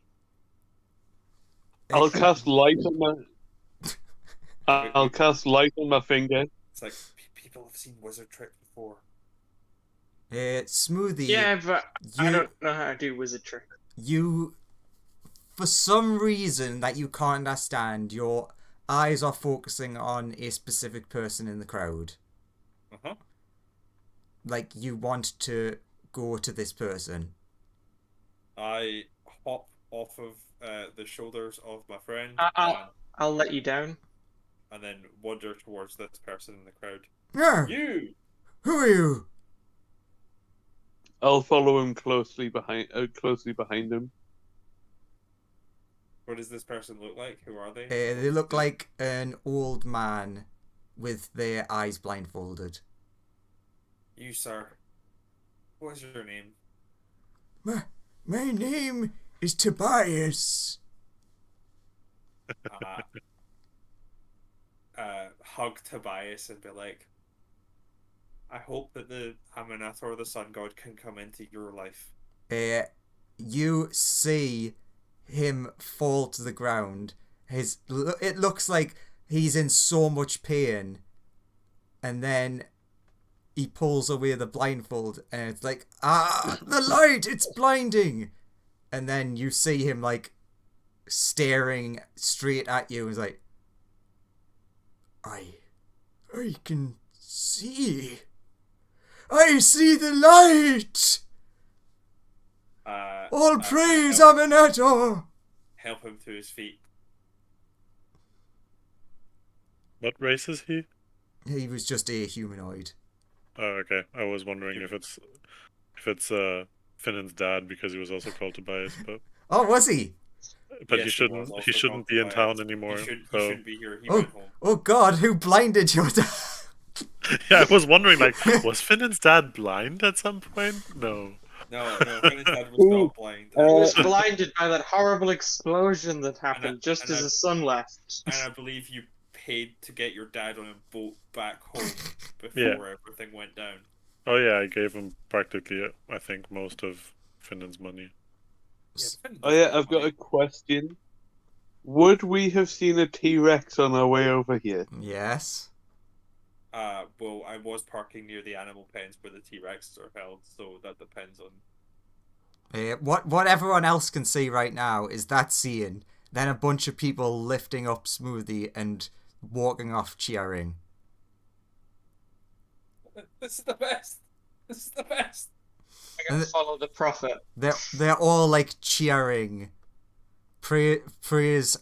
I'll cast light on my finger. It's like people have seen wizard trick before. Smoothie. Yeah, but I don't know how to do wizard trick. You, for some reason that you can't understand, your eyes are focusing on a specific person in the crowd. Like, you want to go to this person. I hop off of the shoulders of my friend. I'll let you down. And then wander towards this person in the crowd. Yeah. You! Who are you? I'll follow him closely behind him. What does this person look like? Who are they? They look like an old man with their eyes blindfolded. You, sir. What is your name? My name is Tobias. Hug Tobias and be like, I hope that the Amanator, the sun god, can come into your life. You see him fall to the ground. It looks like he's in so much pain, and then he pulls away the blindfold, and it's like, the light, it's blinding. And then you see him like staring straight at you, and he's like, I can see. I see the light. All praise Amanator. Help him to his feet. What race is he? He was just a humanoid. Oh, okay. I was wondering if it's Finnan's dad because he was also called Tobias, but Oh, was he? But Yes, he shouldn't be in town anymore. He So shouldn't be here. He went home. Oh God, who blinded your dad? yeah, I was wondering, like, was Finnan's dad blind at some point? No. No, Finnan's dad was not blind. He was blinded by that horrible explosion that happened just as the sun left. And I believe you paid to get your dad on a boat back home before everything went down. Oh yeah, I gave him practically, I think, most of Finnan's money. Oh yeah, I've got a question. Would we have seen a T-Rex on our way over here? Yes. Well, I was parking near the animal pens where the T-Rexes are held, so that depends on... What everyone else can see right now is that scene, then a bunch of people lifting up Smoothie and walking off cheering. This is the best! This is the best! I gotta follow the prophet. They're all like cheering. Praise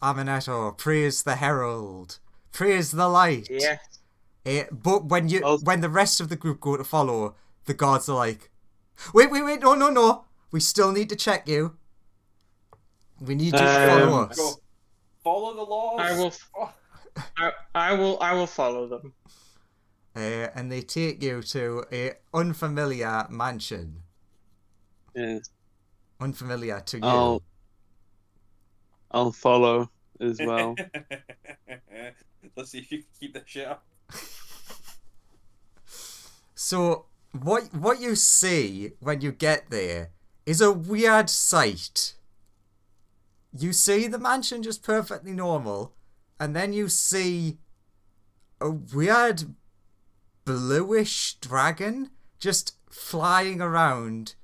Amanator, praise the herald, Praise the light. Yeah. But when the rest of the group go to follow, the guards are like, wait, no. We still need to check you. We need you to follow us. Go. Follow the laws. I will follow them. And they take you to a unfamiliar mansion. Yeah. Unfamiliar to you. I'll follow as well. Let's see if you can keep the shit up. So what you see when you get there is a weird sight. You see the mansion just perfectly normal, and then you see a weird bluish dragon just flying around,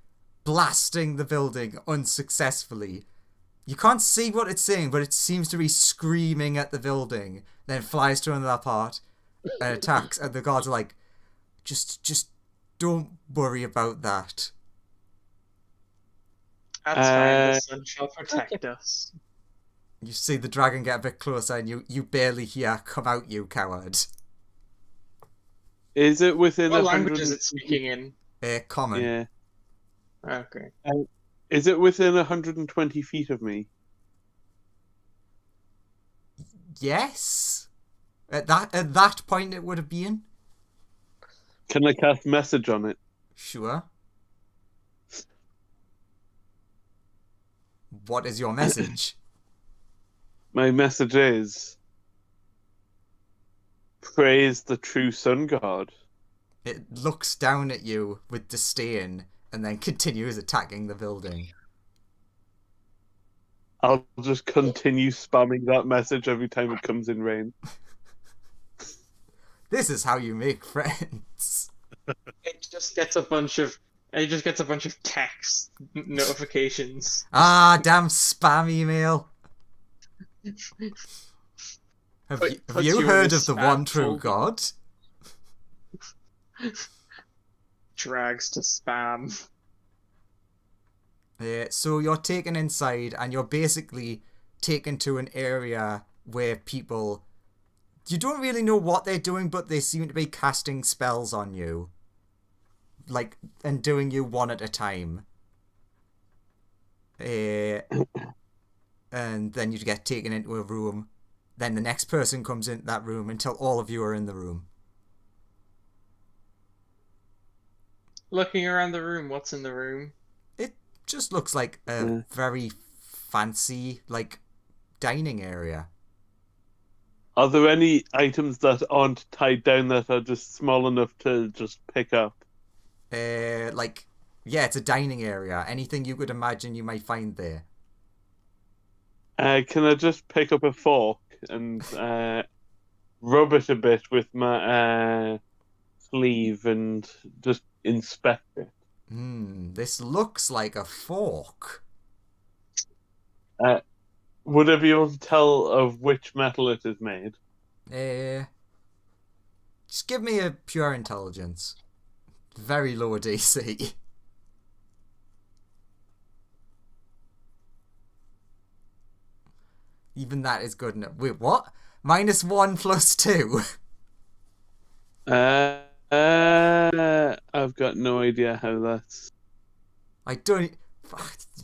blasting the building unsuccessfully. You can't see what it's saying, but it seems to be screaming at the building, then flies to another part and attacks, and the guards are like, just don't worry about that. That's fine, the sun shall protect us. You see the dragon get a bit closer, and you barely hear, "Come out, you coward." Is it within What language is it speaking in? Common. Yeah. Okay. Is it within 120 feet of me? Yes. At that point, it would have been. Can I cast message on it? Sure. What is your message? My message is, praise the true sun god. It looks down at you with disdain and then continues attacking the building. I'll just continue spamming that message every time it comes in range. This is how you make friends. It just gets a bunch of text notifications. Ah, damn spam email. Have you heard of the one true God? Drags to spam. So you're taken inside, and you're basically taken to an area where people... You don't really know what they're doing, but they seem to be casting spells on you. Like, and doing you one at a time. And then you get taken into a room. Then the next person comes into that room until all of you are in the room. Looking around the room, what's in the room? It just looks like a very fancy, like, dining area. Are there any items that aren't tied down that are just small enough to just pick up? It's a dining area. Anything you could imagine you might find there. Can I just pick up a fork and rub it a bit with my sleeve and just inspect it? This looks like a fork. Would I be able to tell of which metal it is made? Just give me a pure intelligence. Very low DC. Even that is good enough. Wait, what? -1 + 2? I've got no idea how that's... I've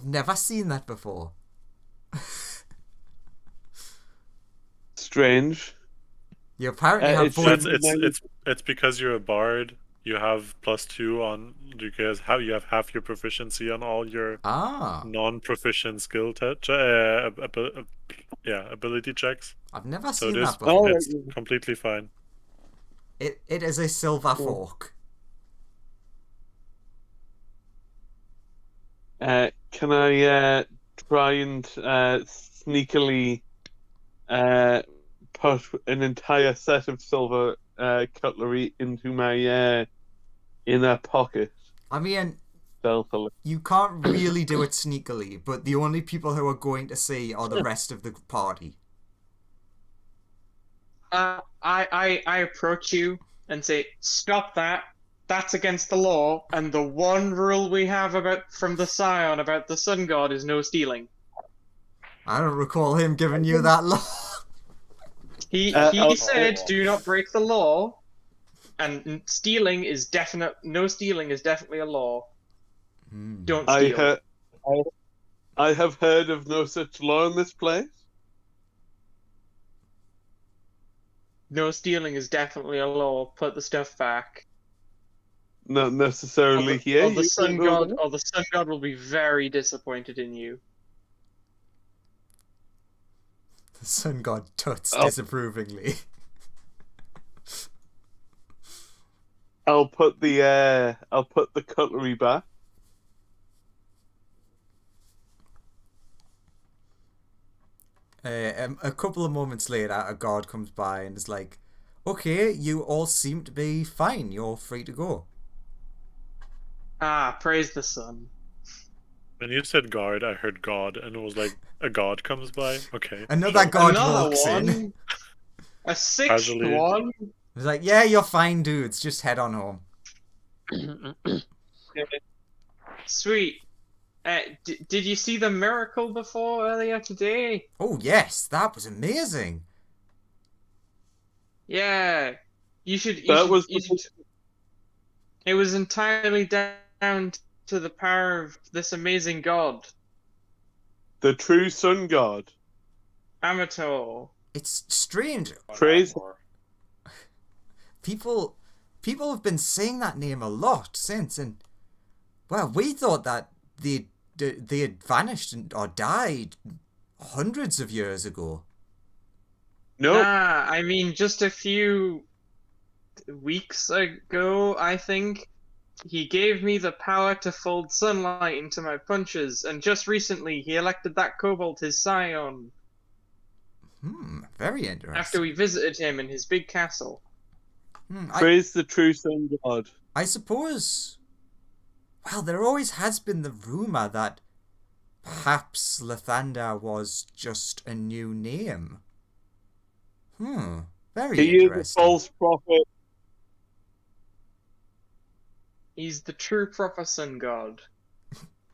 never seen that before. Strange. You apparently have it's because you're a bard. You have +2 on because you have half your proficiency on all your non-proficient skill ability checks. I've never seen that before. It's completely fine. It is a silver fork. Can I try and sneakily put an entire set of silver cutlery into my inner pocket? I mean, stealthily. You can't really do it sneakily, but the only people who are going to see are the rest of the party. I approach you and say, "Stop that! That's against the law, and the one rule we have from the Scion about the Sun God is no stealing." I don't recall him giving you that law. He said, "Do not break the law," and no stealing is definitely a law. Don't steal. I have heard of no such law in this place. No stealing is definitely a law. Put the stuff back. Not necessarily here. Or the sun god will be very disappointed in you. The sun god tuts disapprovingly. I'll put the cutlery back. A couple of moments later, a guard comes by and is like, "Okay, you all seem to be fine. You're free to go." Ah, praise the sun. When you said guard, I heard God, and it was like a god comes by. Okay. Another guard Another walks one. in. A sixth Casually. one. He's like, "Yeah, you're fine, dudes. Just head on home." Sweet. Did you see the miracle before earlier today? Oh yes, that was amazing. Yeah. It was entirely down to the power of this amazing god. The true sun god. Amator. It's strange. Praise. People have been saying that name a lot since, and well, we thought that they had vanished or died hundreds of years ago. No. Nah, I mean just a few weeks ago, I think. He gave me the power to fold sunlight into my punches, and just recently he elected that kobold his scion. Very interesting. After we visited him in his big castle. Praise the true sun god. I suppose. Well, there always has been the rumor that perhaps Lathander was just a new name. Very He interesting. is a false prophet. He's the true proper sun god.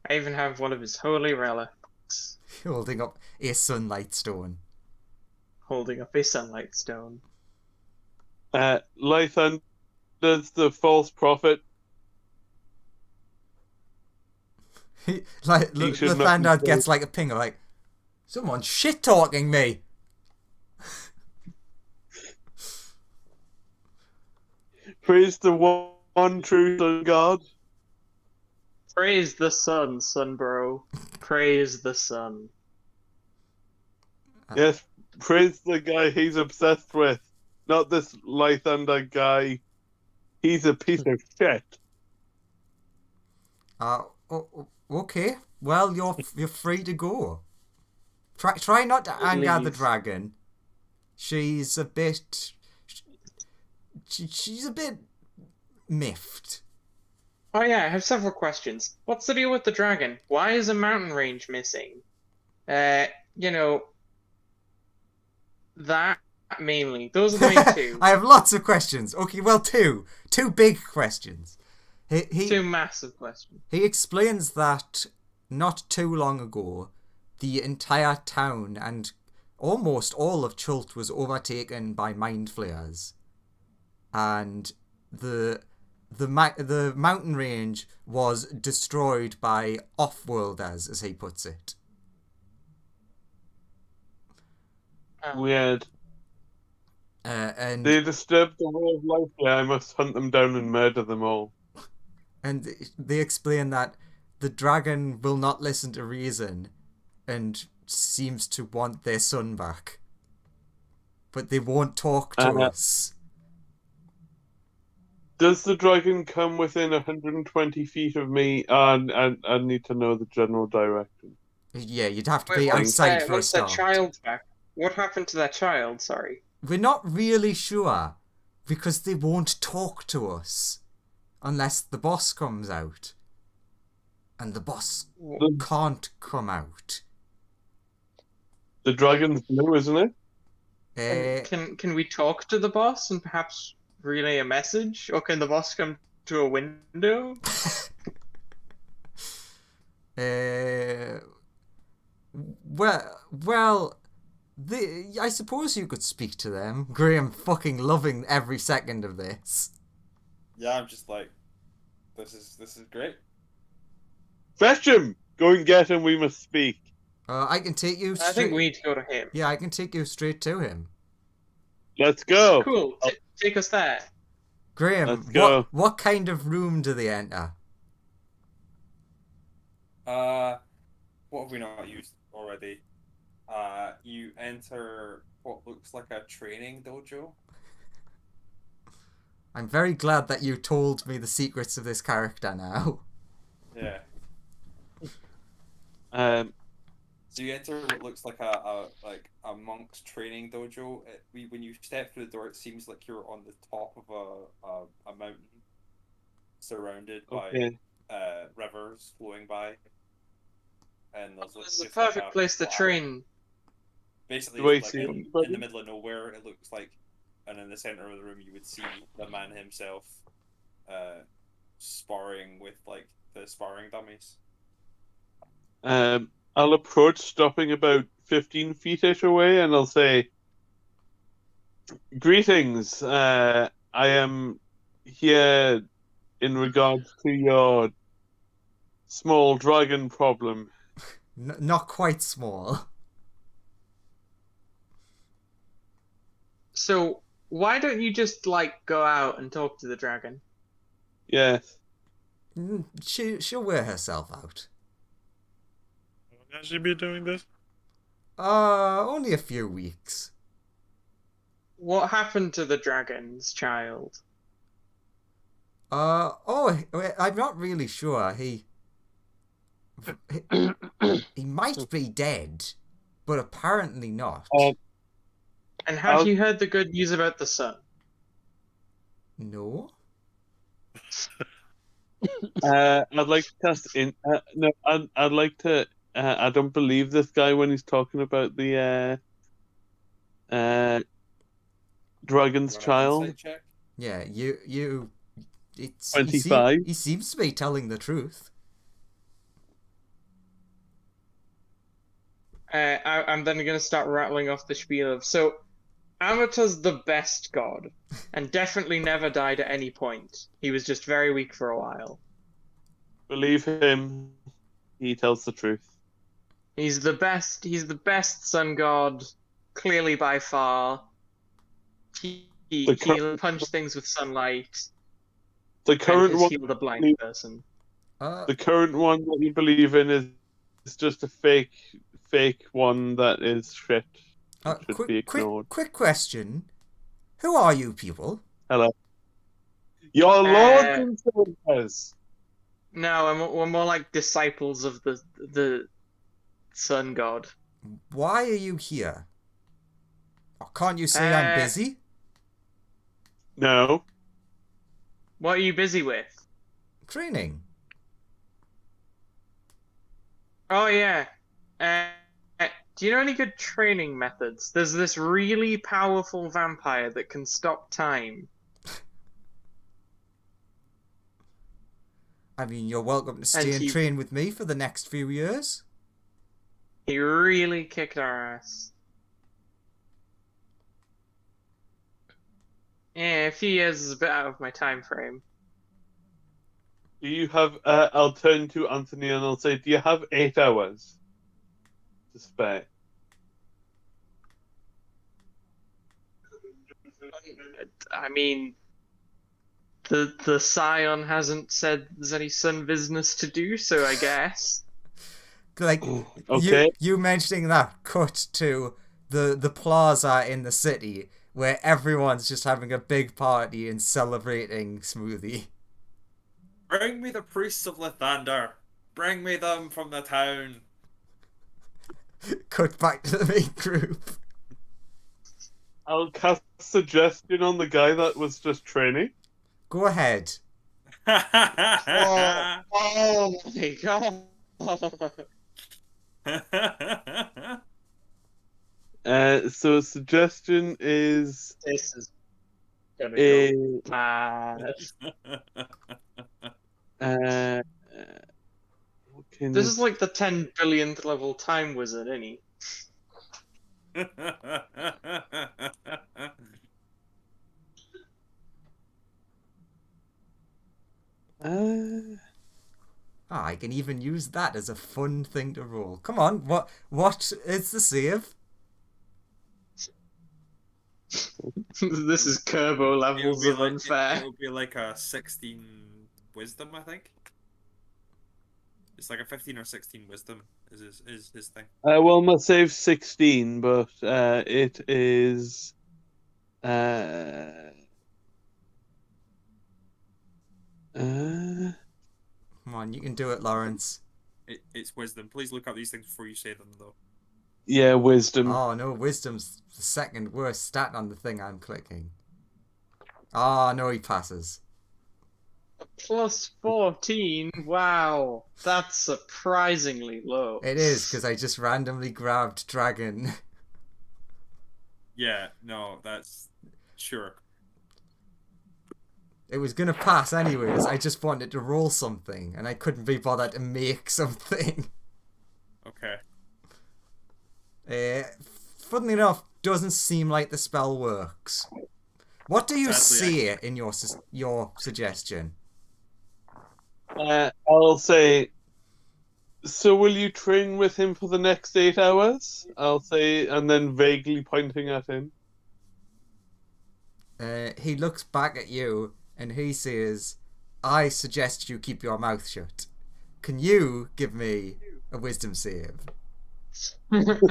I even have one of his holy relics. Holding up a sunlight stone. Holding up a sunlight stone. Lathander's the false prophet. Lathander gets like a ping of like, someone's shit talking me. Praise the one true sun god. Praise the sun, sun bro. Praise the sun. Yes, praise the guy he's obsessed with. Not this Lathander guy. He's a piece of shit. Okay. Well, you're free to go. Try not to anger the dragon. She's a bit. She's a bit miffed. Oh yeah, I have several questions. What's the deal with the dragon? Why is a mountain range missing? That mainly. Those are the main two. I have lots of questions. Okay, well, two big questions. Two massive questions. He explains that not too long ago, the entire town and almost all of Chult was overtaken by mind flayers, and the mountain range was destroyed by off-worlders, as he puts it. Weird. And they disturbed the way of life. Yeah, I must hunt them down and murder them all. And they explain that the dragon will not listen to reason and seems to want their son back. But they won't talk to us. Does the dragon come within 120 feet of me? I need to know the general direction. Yeah, you'd have to be outside for a start. Once that child's back, what happened to that child? Sorry. We're not really sure, because they won't talk to us unless the boss comes out. And the boss can't come out. The dragon's blue, isn't it? Can we talk to the boss and perhaps relay a message? Or can the boss come to a window? Well, I suppose you could speak to them. Graham fucking loving every second of this. Yeah, I'm just like, this is great. Fetch him! Go and get him, we must speak. I can take you straight... I think we need to go to him. Yeah, I can take you straight to him. Let's go. Cool. Take us there. Graham, Let's go. What kind of room do they enter? What have we not used already? You enter what looks like a training dojo. I'm very glad that you told me the secrets of this character now. Yeah. So you enter what looks like a monk's training dojo. When you step through the door, it seems like you're on the top of a mountain, surrounded by rivers flowing by. And It's the perfect place to train. Basically, in the middle of nowhere, it looks like, and in the center of the room, you would see the man himself, sparring with the sparring dummies. I'll approach, stopping about 15 feet-ish away, and I'll say, "Greetings. I am here in regards to your small dragon problem." Not quite small. So, why don't you just, go out and talk to the dragon? Yes. She'll wear herself out. How long has she been doing this? Only a few weeks. What happened to the dragon's child? I'm not really sure. He might be dead, but apparently not. And have you heard the good news about the son? No. I'd like to cast in. No, I'd like to. I don't believe this guy when he's talking about the dragon's child. Yeah, you. It's 25. He seems to be telling the truth. I'm then going to start rattling off the spiel of Amata's the best god, and definitely never died at any point. He was just very weak for a while. Believe him. He tells the truth. He's the best sun god, clearly by far. He punch things with sunlight. The current one. Heal the blind person. The current one that you believe in is just a fake one that is shit. Should be ignored. Quick question. Who are you people? Hello. Your lords and soldiers. No, we're more like disciples of the sun god. Why are you here? Or can't you say I'm busy? No. What are you busy with? Training. Oh yeah. Do you know any good training methods? There's this really powerful vampire that can stop time. I mean, you're welcome to stay and train with me for the next few years. He really kicked our ass. Yeah, a few years is a bit out of my time frame. Do you have... I'll turn to Anthony and I'll say, do you have 8 hours to spare? I mean, the Scion hasn't said there's any sun business to do, so I guess. Okay. You mentioning that cut to the plaza in the city where everyone's just having a big party and celebrating Smoothie. Bring me the priests of Lathander. Bring me them from the town. Cut back to the main group. I'll cast suggestion on the guy that was just training. Go ahead. Oh my god. So suggestion is... This is gonna go mad. This is like the 10 billionth level time wizard, isn't he? I can even use that as a fun thing to roll. Come on, what is the save? This is Kerbo levels of unfair. It would be like a 16 wisdom, I think. It's like a 15 or 16 wisdom is his thing. Well, my save's 16, but it is. Come on, you can do it, Lawrence. It's wisdom. Please look up these things before you say them, though. Yeah, wisdom. Oh no, wisdom's the second worst stat on the thing I'm clicking. Oh no, he passes. Plus 14. Wow, that's surprisingly low. It is, because I just randomly grabbed dragon. Yeah, no, that's sure. It was gonna pass anyways. I just wanted to roll something, and I couldn't be bothered to make something. Okay. Funnily enough, doesn't seem like the spell works. What do you see in your suggestion? I'll say. So will you train with him for the next 8 hours? I'll say, and then vaguely pointing at him. He looks back at you and he says, "I suggest you keep your mouth shut. Can you give me a wisdom save?" That's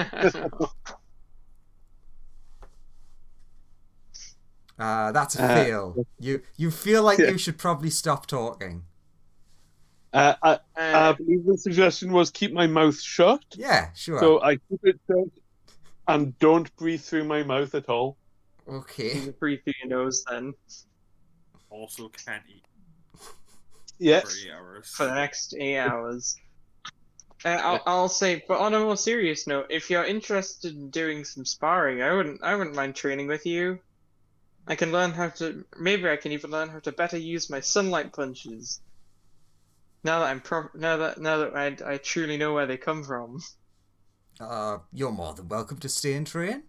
a fail. You feel like you should probably stop talking. I believe the suggestion was keep my mouth shut. Yeah, sure. So I keep it shut and don't breathe through my mouth at all. Okay. You breathe through your nose then. Also can't eat. Yeah. For 8 hours. For the next 8 hours. I'll say, but on a more serious note, if you're interested in doing some sparring, I wouldn't mind training with you. I can learn how to. Maybe I can even learn how to better use my sunlight punches. Now that I truly know where they come from. You're more than welcome to stay and train.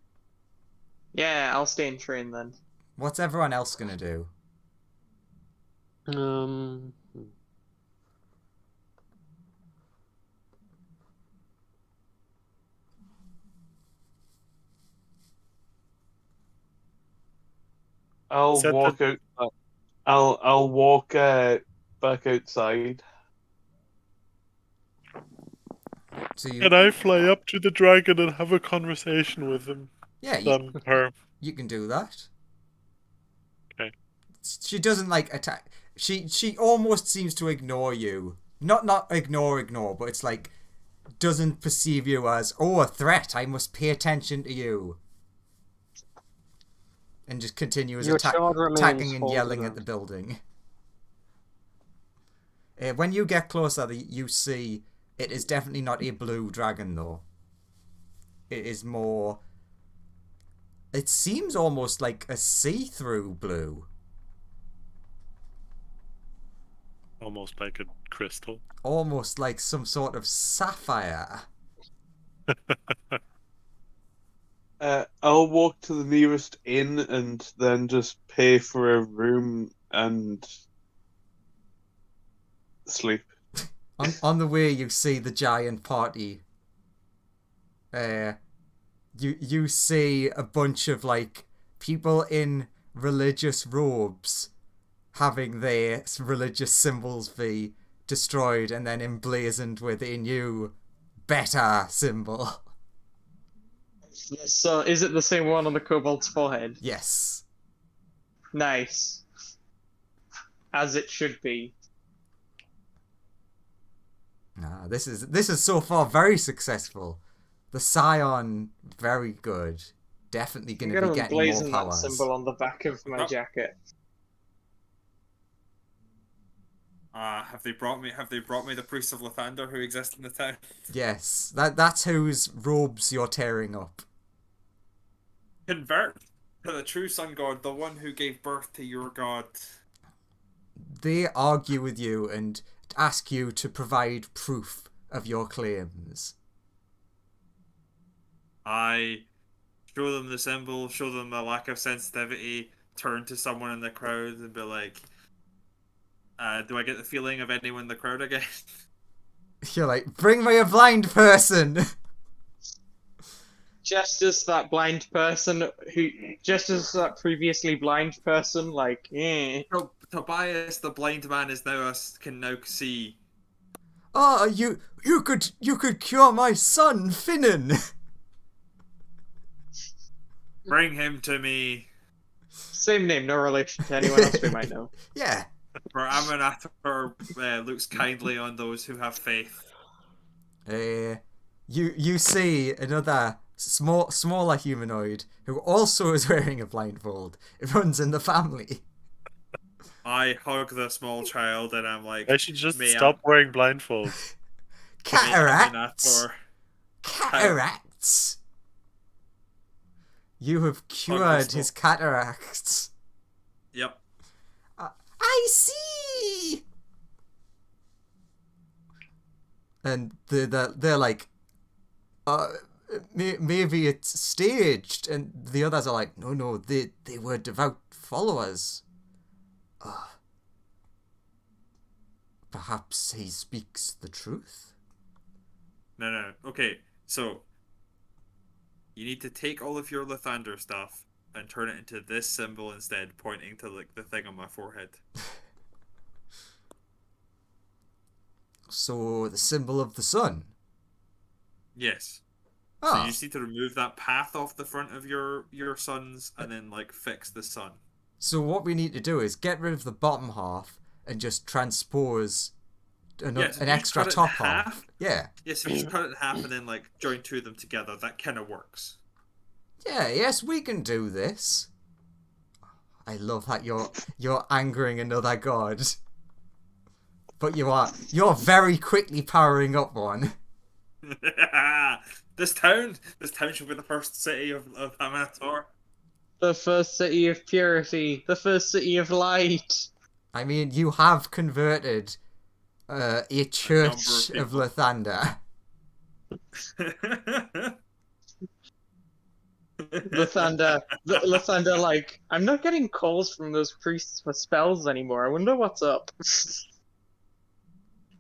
Yeah, I'll stay and train then. What's everyone else gonna do? I'll walk out. I'll walk back outside. So Can I fly up to the dragon and have a conversation with him? Yeah, you can do that. Okay. She doesn't like attack. She almost seems to ignore you. Not ignore, but it's like doesn't perceive you as a threat. I must pay attention to you. And just continues attacking and yelling at the building. When you get closer, you see it is definitely not a blue dragon, though. It is more. It seems almost like a see-through blue. Almost like a crystal. Almost like some sort of sapphire. I'll walk to the nearest inn and then just pay for a room and sleep. On the way, you see the giant party. You see a bunch of like people in religious robes having their religious symbols be destroyed and then emblazoned with a new, better symbol. So, is it the same one on the kobold's forehead? Yes. Nice. As it should be. This is so far very successful. The Scion, very good. Definitely going to be getting more powers. That symbol on the back of my jacket. Have they brought me the priest of Lathander who exists in the town? Yes, that's whose robes you're tearing up. Convert to the true sun god, the one who gave birth to your god. They argue with you and ask you to provide proof of your claims. I show them the symbol, show them a lack of sensitivity, turn to someone in the crowd and be like, do I get the feeling of anyone in the crowd again? You're like, bring me a blind person. Just as that blind person just as that previously blind person, like, So, Tobias, the blind man, can now see. Oh, you could cure my son, Finnan. Bring him to me. Same name, no relation to anyone else we might know. Yeah. For Aminator looks kindly on those who have faith. You see another smaller humanoid who also is wearing a blindfold. It runs in the family. I hug the small child and I'm like, I should just stop wearing blindfolds. Cataracts. Cataracts. You have cured his cataracts. Yep. I see. And they're like, maybe it's staged, and the others are like, no, they were devout followers. Perhaps he speaks the truth? No. Okay, so you need to take all of your Lathander stuff and turn it into this symbol instead, pointing to like the thing on my forehead. So the symbol of the sun? Yes. Oh. So you just need to remove that path off the front of your suns and then like fix the sun. So what we need to do is get rid of the bottom half and just transpose an extra top half. Yeah. Yes, so you just cut it in half and then like join two of them together. That kind of works. Yeah, yes, we can do this. I love that you're angering another god. But you're very quickly powering up one. This town should be the first city of Aminator. The first city of purity. The first city of light. I mean, you have converted a church of Lathander. Lathander, like, I'm not getting calls from those priests for spells anymore. I wonder what's up.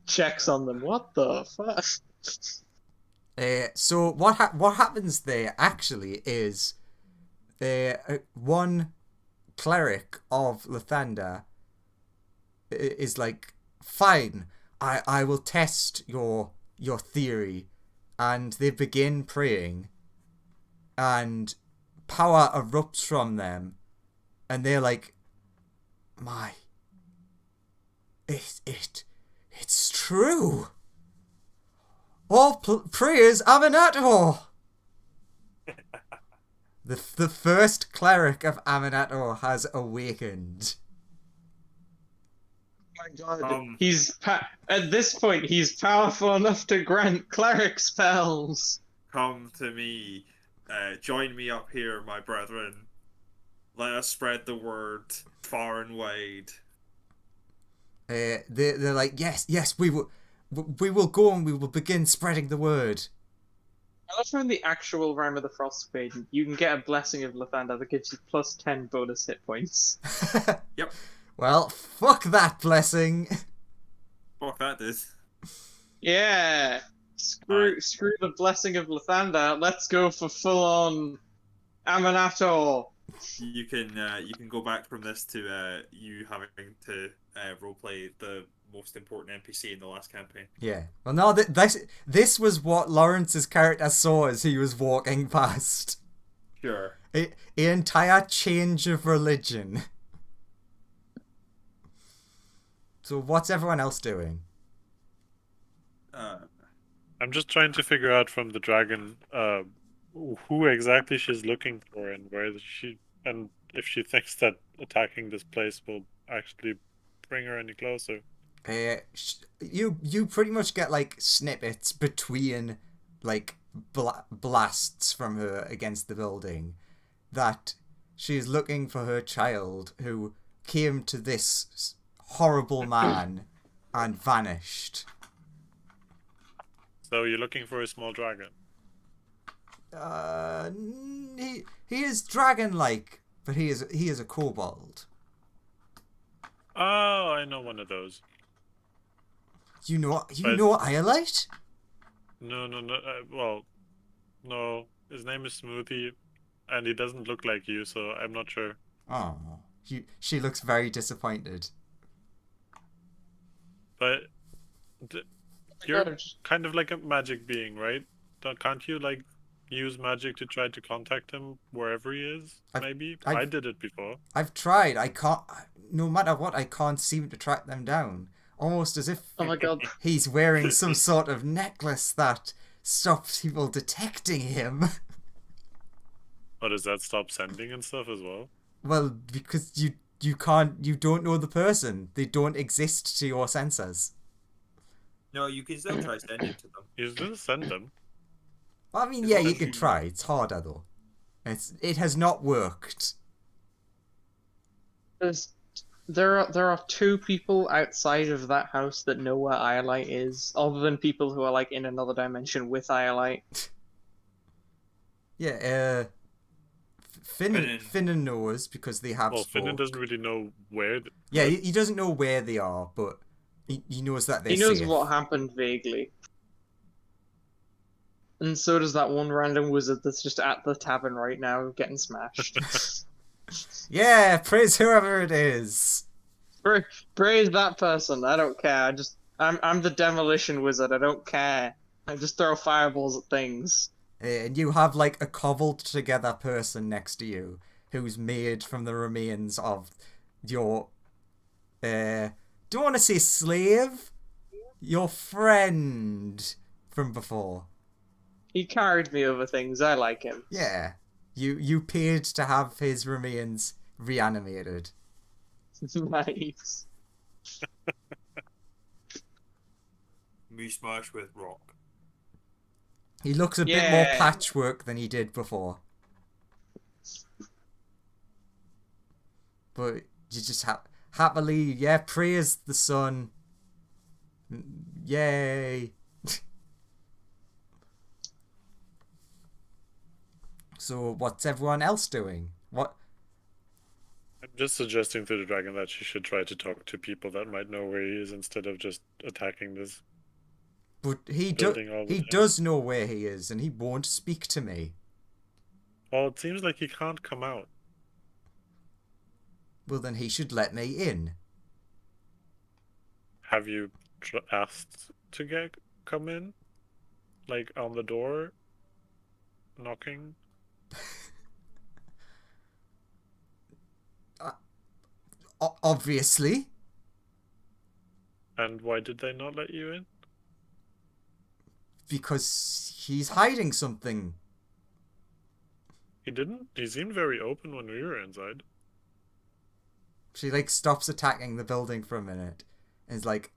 Checks on them. What the fuck? So what happens there actually is one cleric of Lathander is like, fine, I will test your theory, and they begin praying, and power erupts from them, and they're like, it's true. All prayers Aminator. The first cleric of Aminator has awakened. Oh my god, at this point, he's powerful enough to grant cleric spells. Come to me. Join me up here, my brethren. Let us spread the word far and wide. They're like, yes, we will go and we will begin spreading the word. I love from the actual Rime of the Frostmaiden, you can get a Blessing of Lathander that gives you plus 10 bonus hit points. Yep. Well, fuck that blessing. Fuck that, dude. Yeah. Screw the Blessing of Lathander. Let's go for full-on Aminator. You can go back from this to you having to roleplay the most important NPC in the last campaign. Yeah. Well, no, this was what Lawrence's character saw as he was walking past. Sure. An entire change of religion. So what's everyone else doing? I'm just trying to figure out from the dragon who exactly she's looking for and and if she thinks that attacking this place will actually bring her any closer. You pretty much get like snippets between like blasts from her against the building that she's looking for her child who came to this horrible man and vanished. So you're looking for a small dragon? he is dragon-like, but he is a kobold. Oh, I know one of those. You know Iolite? No. Well, no. His name is Smoothie, and he doesn't look like you, so I'm not sure. Oh, she looks very disappointed. But you're kind of like a magic being, right? Can't you like use magic to try to contact him wherever he is? Maybe I did it before. I've tried. I can't. No matter what, I can't seem to track them down. Almost as if Oh my god. he's wearing some sort of necklace that stops people detecting him. Or does that stop sending and stuff as well? Well, because you don't know the person. They don't exist to your senses. No, you can still try sending to them. You still send them. I mean, yeah, you can try. It's harder though. It has not worked. There are two people outside of that house that know where Iolite is, other than people who are like in another dimension with Iolite. Yeah, Finnan knows because they have. Well, spoke. Finnan doesn't really know where. Yeah, he doesn't know where they are, but he knows that they're He knows safe. what happened vaguely. And so does that one random wizard that's just at the tavern right now getting smashed. Yeah, praise whoever it is. Praise that person. I don't care. I'm the demolition wizard. I don't care. I just throw fireballs at things. And you have like a cobbled together person next to you who's made from the remains of your don't want to say slave, your friend from before. He carried me over things. I like him. Yeah. You paid to have his remains reanimated. Nice. Me smash with rock. He looks a bit more patchwork than he did before. But you just happily, praise the sun. Yay. So what's everyone else doing? What? I'm just suggesting to the dragon that she should try to talk to people that might know where he is instead of just attacking this. But he does know where he is, and he won't speak to me. Well, it seems like he can't come out. Well, then he should let me in. Have you asked to come in? Like on the door? Knocking? Obviously. And why did they not let you in? Because he's hiding something. He didn't? He seemed very open when we were inside. She like stops attacking the building for a minute and is like,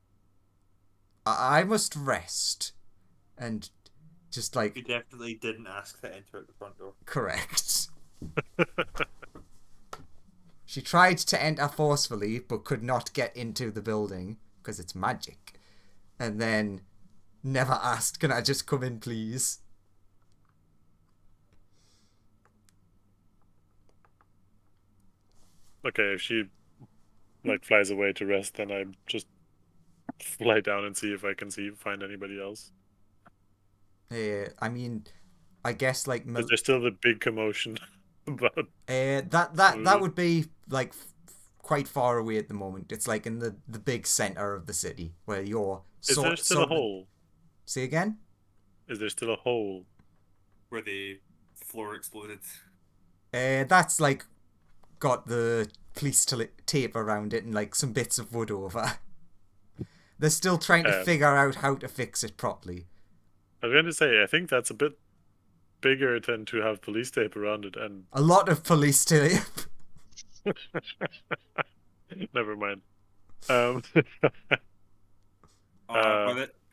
I must rest. And just like... You definitely didn't ask to enter at the front door. Correct. She tried to enter forcefully, but could not get into the building, because it's magic. And then never asked, can I just come in, please? Okay, if she like flies away to rest, then I just fly down and see if I can find anybody else. I mean, I guess like... Is there still the big commotion about... that would be like quite far away at the moment. It's like in the big center of the city where you're... Is there still a hole? Say again? Is there still a hole? Where the floor exploded. That's like got the police tape around it and like some bits of wood over. They're still trying to figure out how to fix it properly. I was going to say, I think that's a bit bigger than to have police tape around it, and a lot of police tape. Never mind. By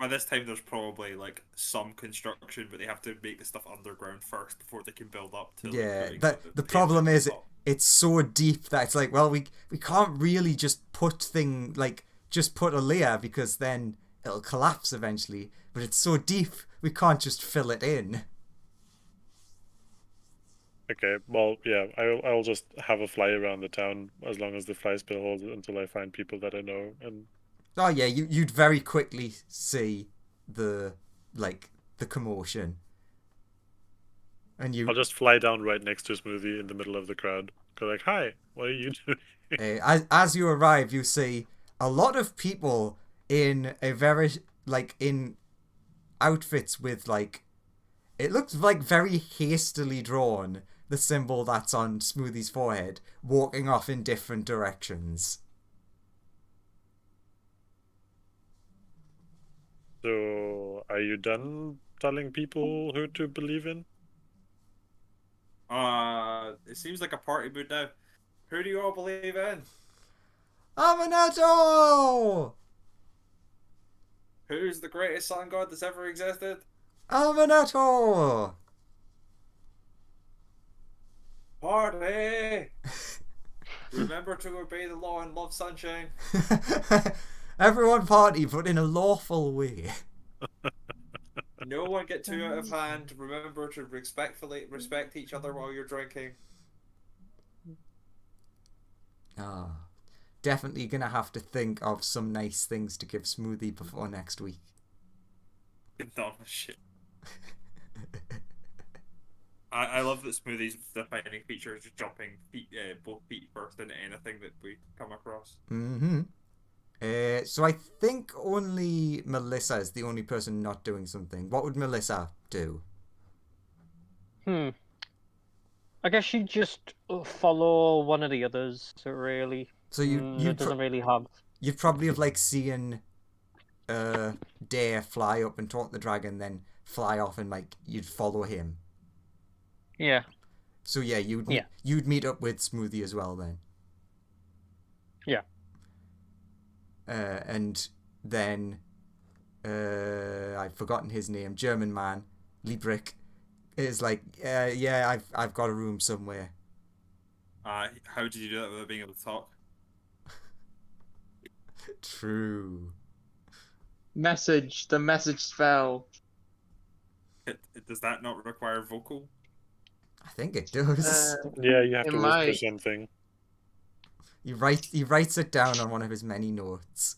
this time, there's probably like some construction, but they have to make the stuff underground first before they can build up to. Yeah, like, the problem is it's so deep that it's like, well, we can't really just put a layer because then it'll collapse eventually. But it's so deep we can't just fill it in. Okay, well, yeah, I'll just have a fly around the town as long as the fly spell holds until I find people that I know, and Oh yeah, you'd very quickly see the the commotion, and I'll just fly down right next to Smoothie in the middle of the crowd. Go like, "Hi, what are you doing?" as you arrive, you see a lot of people in a very in outfits with it looks like very hastily drawn the symbol that's on Smoothie's forehead, walking off in different directions. So, are you done telling people who to believe in? It seems like a party mood now. Who do you all believe in? Aminato! Who's the greatest sun god that's ever existed? Aminato! Party! Remember to obey the law and love sunshine. Everyone party, but in a lawful way. No one get too out of hand. Remember to respect each other while you're drinking. Ah, definitely gonna have to think of some nice things to give Smoothie before next week. Dumb shit. I love that Smoothie's defining feature is jumping both feet first into anything that we come across. Mm-hmm. So I think only Melissa is the only person not doing something. What would Melissa do? I guess she'd just follow one of the others, really. So you doesn't really have... You'd probably have seen Dare fly up and taunt the dragon, then fly off and you'd follow him. Yeah. So yeah, you'd meet up with Smoothie as well then. Yeah. And then I've forgotten his name. German man, Liebrich, is yeah, I've got a room somewhere. How did you do that without being able to talk? True. The message spell. Does that not require vocal? I think it does. Yeah, you have It to whisper might. something. He writes it down on one of his many notes.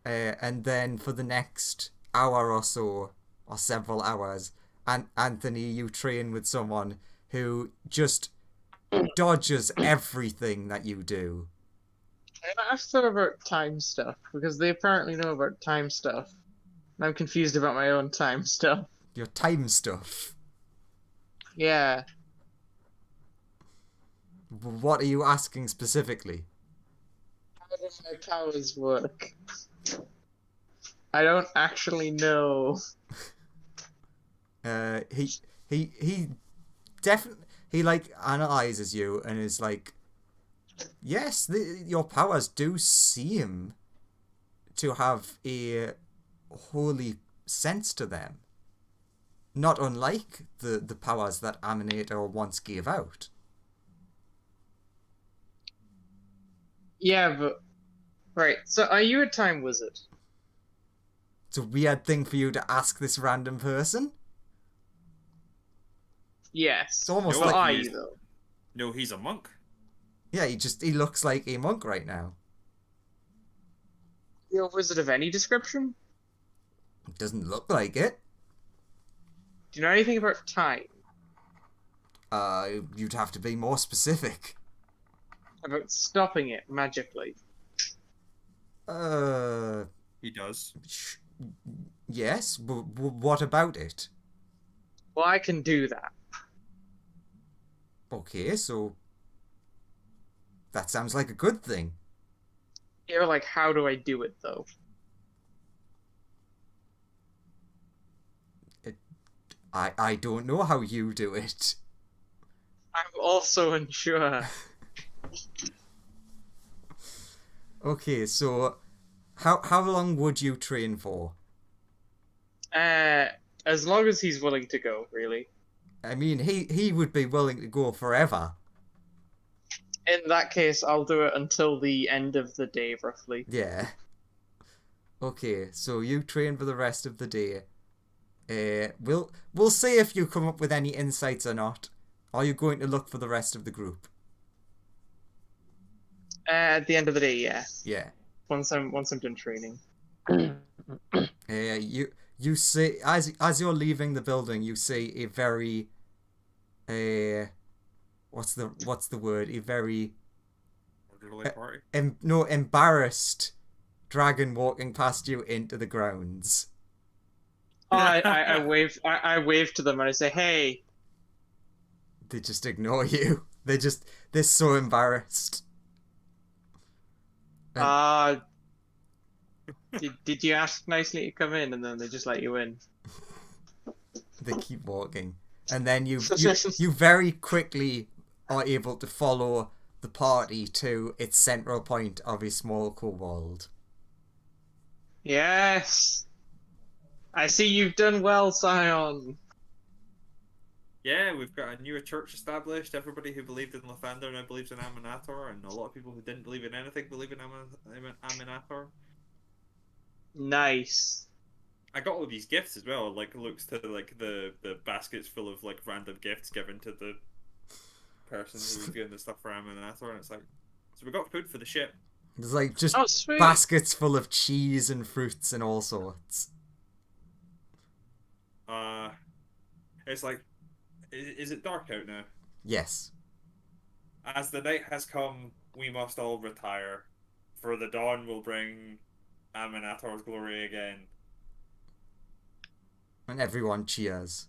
And then for the next hour or so, or several hours, Anthony, you train with someone who just dodges everything that you do. I asked them about time stuff, because they apparently know about time stuff. And I'm confused about my own time stuff. Your time stuff. Yeah. What are you asking specifically? How do my powers work? I don't actually know. He definitely analyzes you and is like, yes, your powers do seem to have a holy sense to them, not unlike the powers that Aminator once gave out. Yeah, but... Right, so are you a time wizard? It's a weird thing for you to ask this random person. Yes. It's almost No, What are he is. you, though? No, he's a monk. Yeah, he looks like a monk right now. You a wizard of any description? It doesn't look like it. Do you know anything about time? You'd have to be more specific. About stopping it magically? He does. Yes, but what about it? Well, I can do that. Okay, so that sounds like a good thing. You're like, how do I do it, though? I don't know how you do it. I'm also unsure. Okay, so how long would you train for? As long as he's willing to go, really. I mean, he would be willing to go forever. In that case, I'll do it until the end of the day, roughly. Yeah. Okay, so you train for the rest of the day. We'll see if you come up with any insights or not. Are you going to look for the rest of the group? At the end of the day, yeah. Yeah. Once I'm done training. You see, as you're leaving the building, you see a very what's the word? A very embarrassed dragon walking past you into the grounds. I wave to them and I say, "Hey." They just ignore you. They're so embarrassed. Did you ask nicely to come in, and then they just let you in? They keep walking, and then you very quickly are able to follow the party to its central point of a small kobold. Yes, I see you've done well, Scion. Yeah, we've got a newer church established. Everybody who believed in Lathander now believes in Aminator, and a lot of people who didn't believe in anything believe in Aminator. Nice. I got all these gifts as well. Like, looks to like the baskets full of like random gifts given to the person who was doing the stuff for Aminator, and it's like, so we got food for the ship. There's like just sweet. baskets full of cheese and fruits and all sorts. It's like, is it dark out now? Yes. As the night has come, we must all retire, for the dawn will bring Aminator's glory again. And everyone cheers.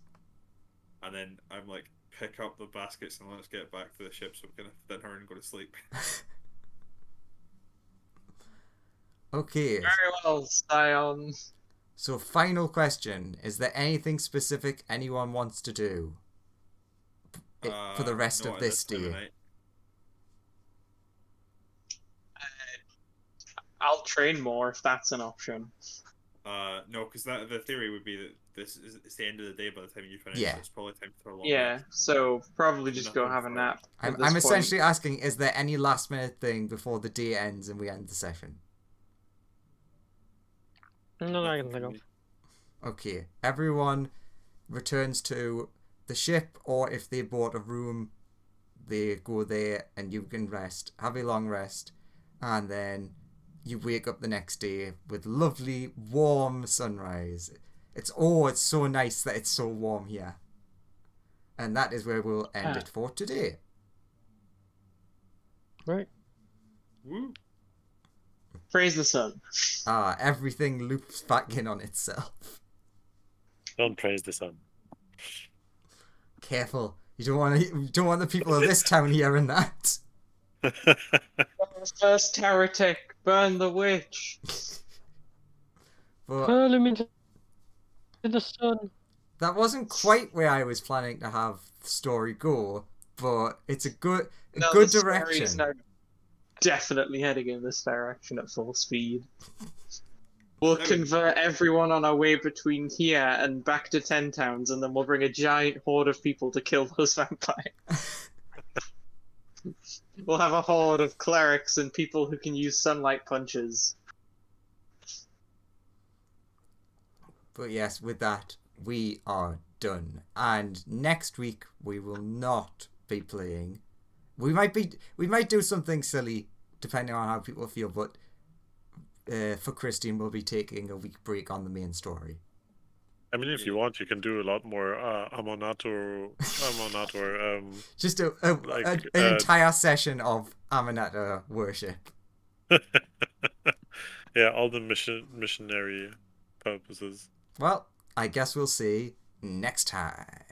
And then I'm like, pick up the baskets and let's get back to the ship so we can have dinner and go to sleep. Okay. Very well, Scion. So, final question. Is there anything specific anyone wants to do for the rest of this day? I'll train more if that's an option. No, because the theory would be that it's the end of the day by the time you finish. Yeah. So it's probably time for a long Yeah, rest. so probably just go have a nap. I'm essentially asking, is there any last minute thing before the day ends and we end the session? No, I can think of. Okay, everyone returns to the ship, or if they bought a room, they go there and you can rest, have a long rest, and then you wake up the next day with lovely warm sunrise. It's so nice that it's so warm here. And that is where we'll end it for today. Right. Woo. Praise the sun. Everything loops back in on itself. Don't praise the sun. Careful. You don't want the people of this town hearing that. First heretic, burn the witch. But Hurl him into the sun. that wasn't quite where I was planning to have the story go, but it's a good direction. Is now definitely heading in this direction at full speed. We'll convert everyone on our way between here and back to 10 towns, and then we'll bring a giant horde of people to kill those vampires. We'll have a horde of clerics and people who can use sunlight punches. But yes, with that, we are done. And next week we will not be playing. We might do something silly depending on how people feel, but for Christian we'll be taking a week break on the main story. I mean, if you want, you can do a lot more Amonator, just an entire session of Aminator worship. Yeah, all the missionary purposes. Well, I guess we'll see next time.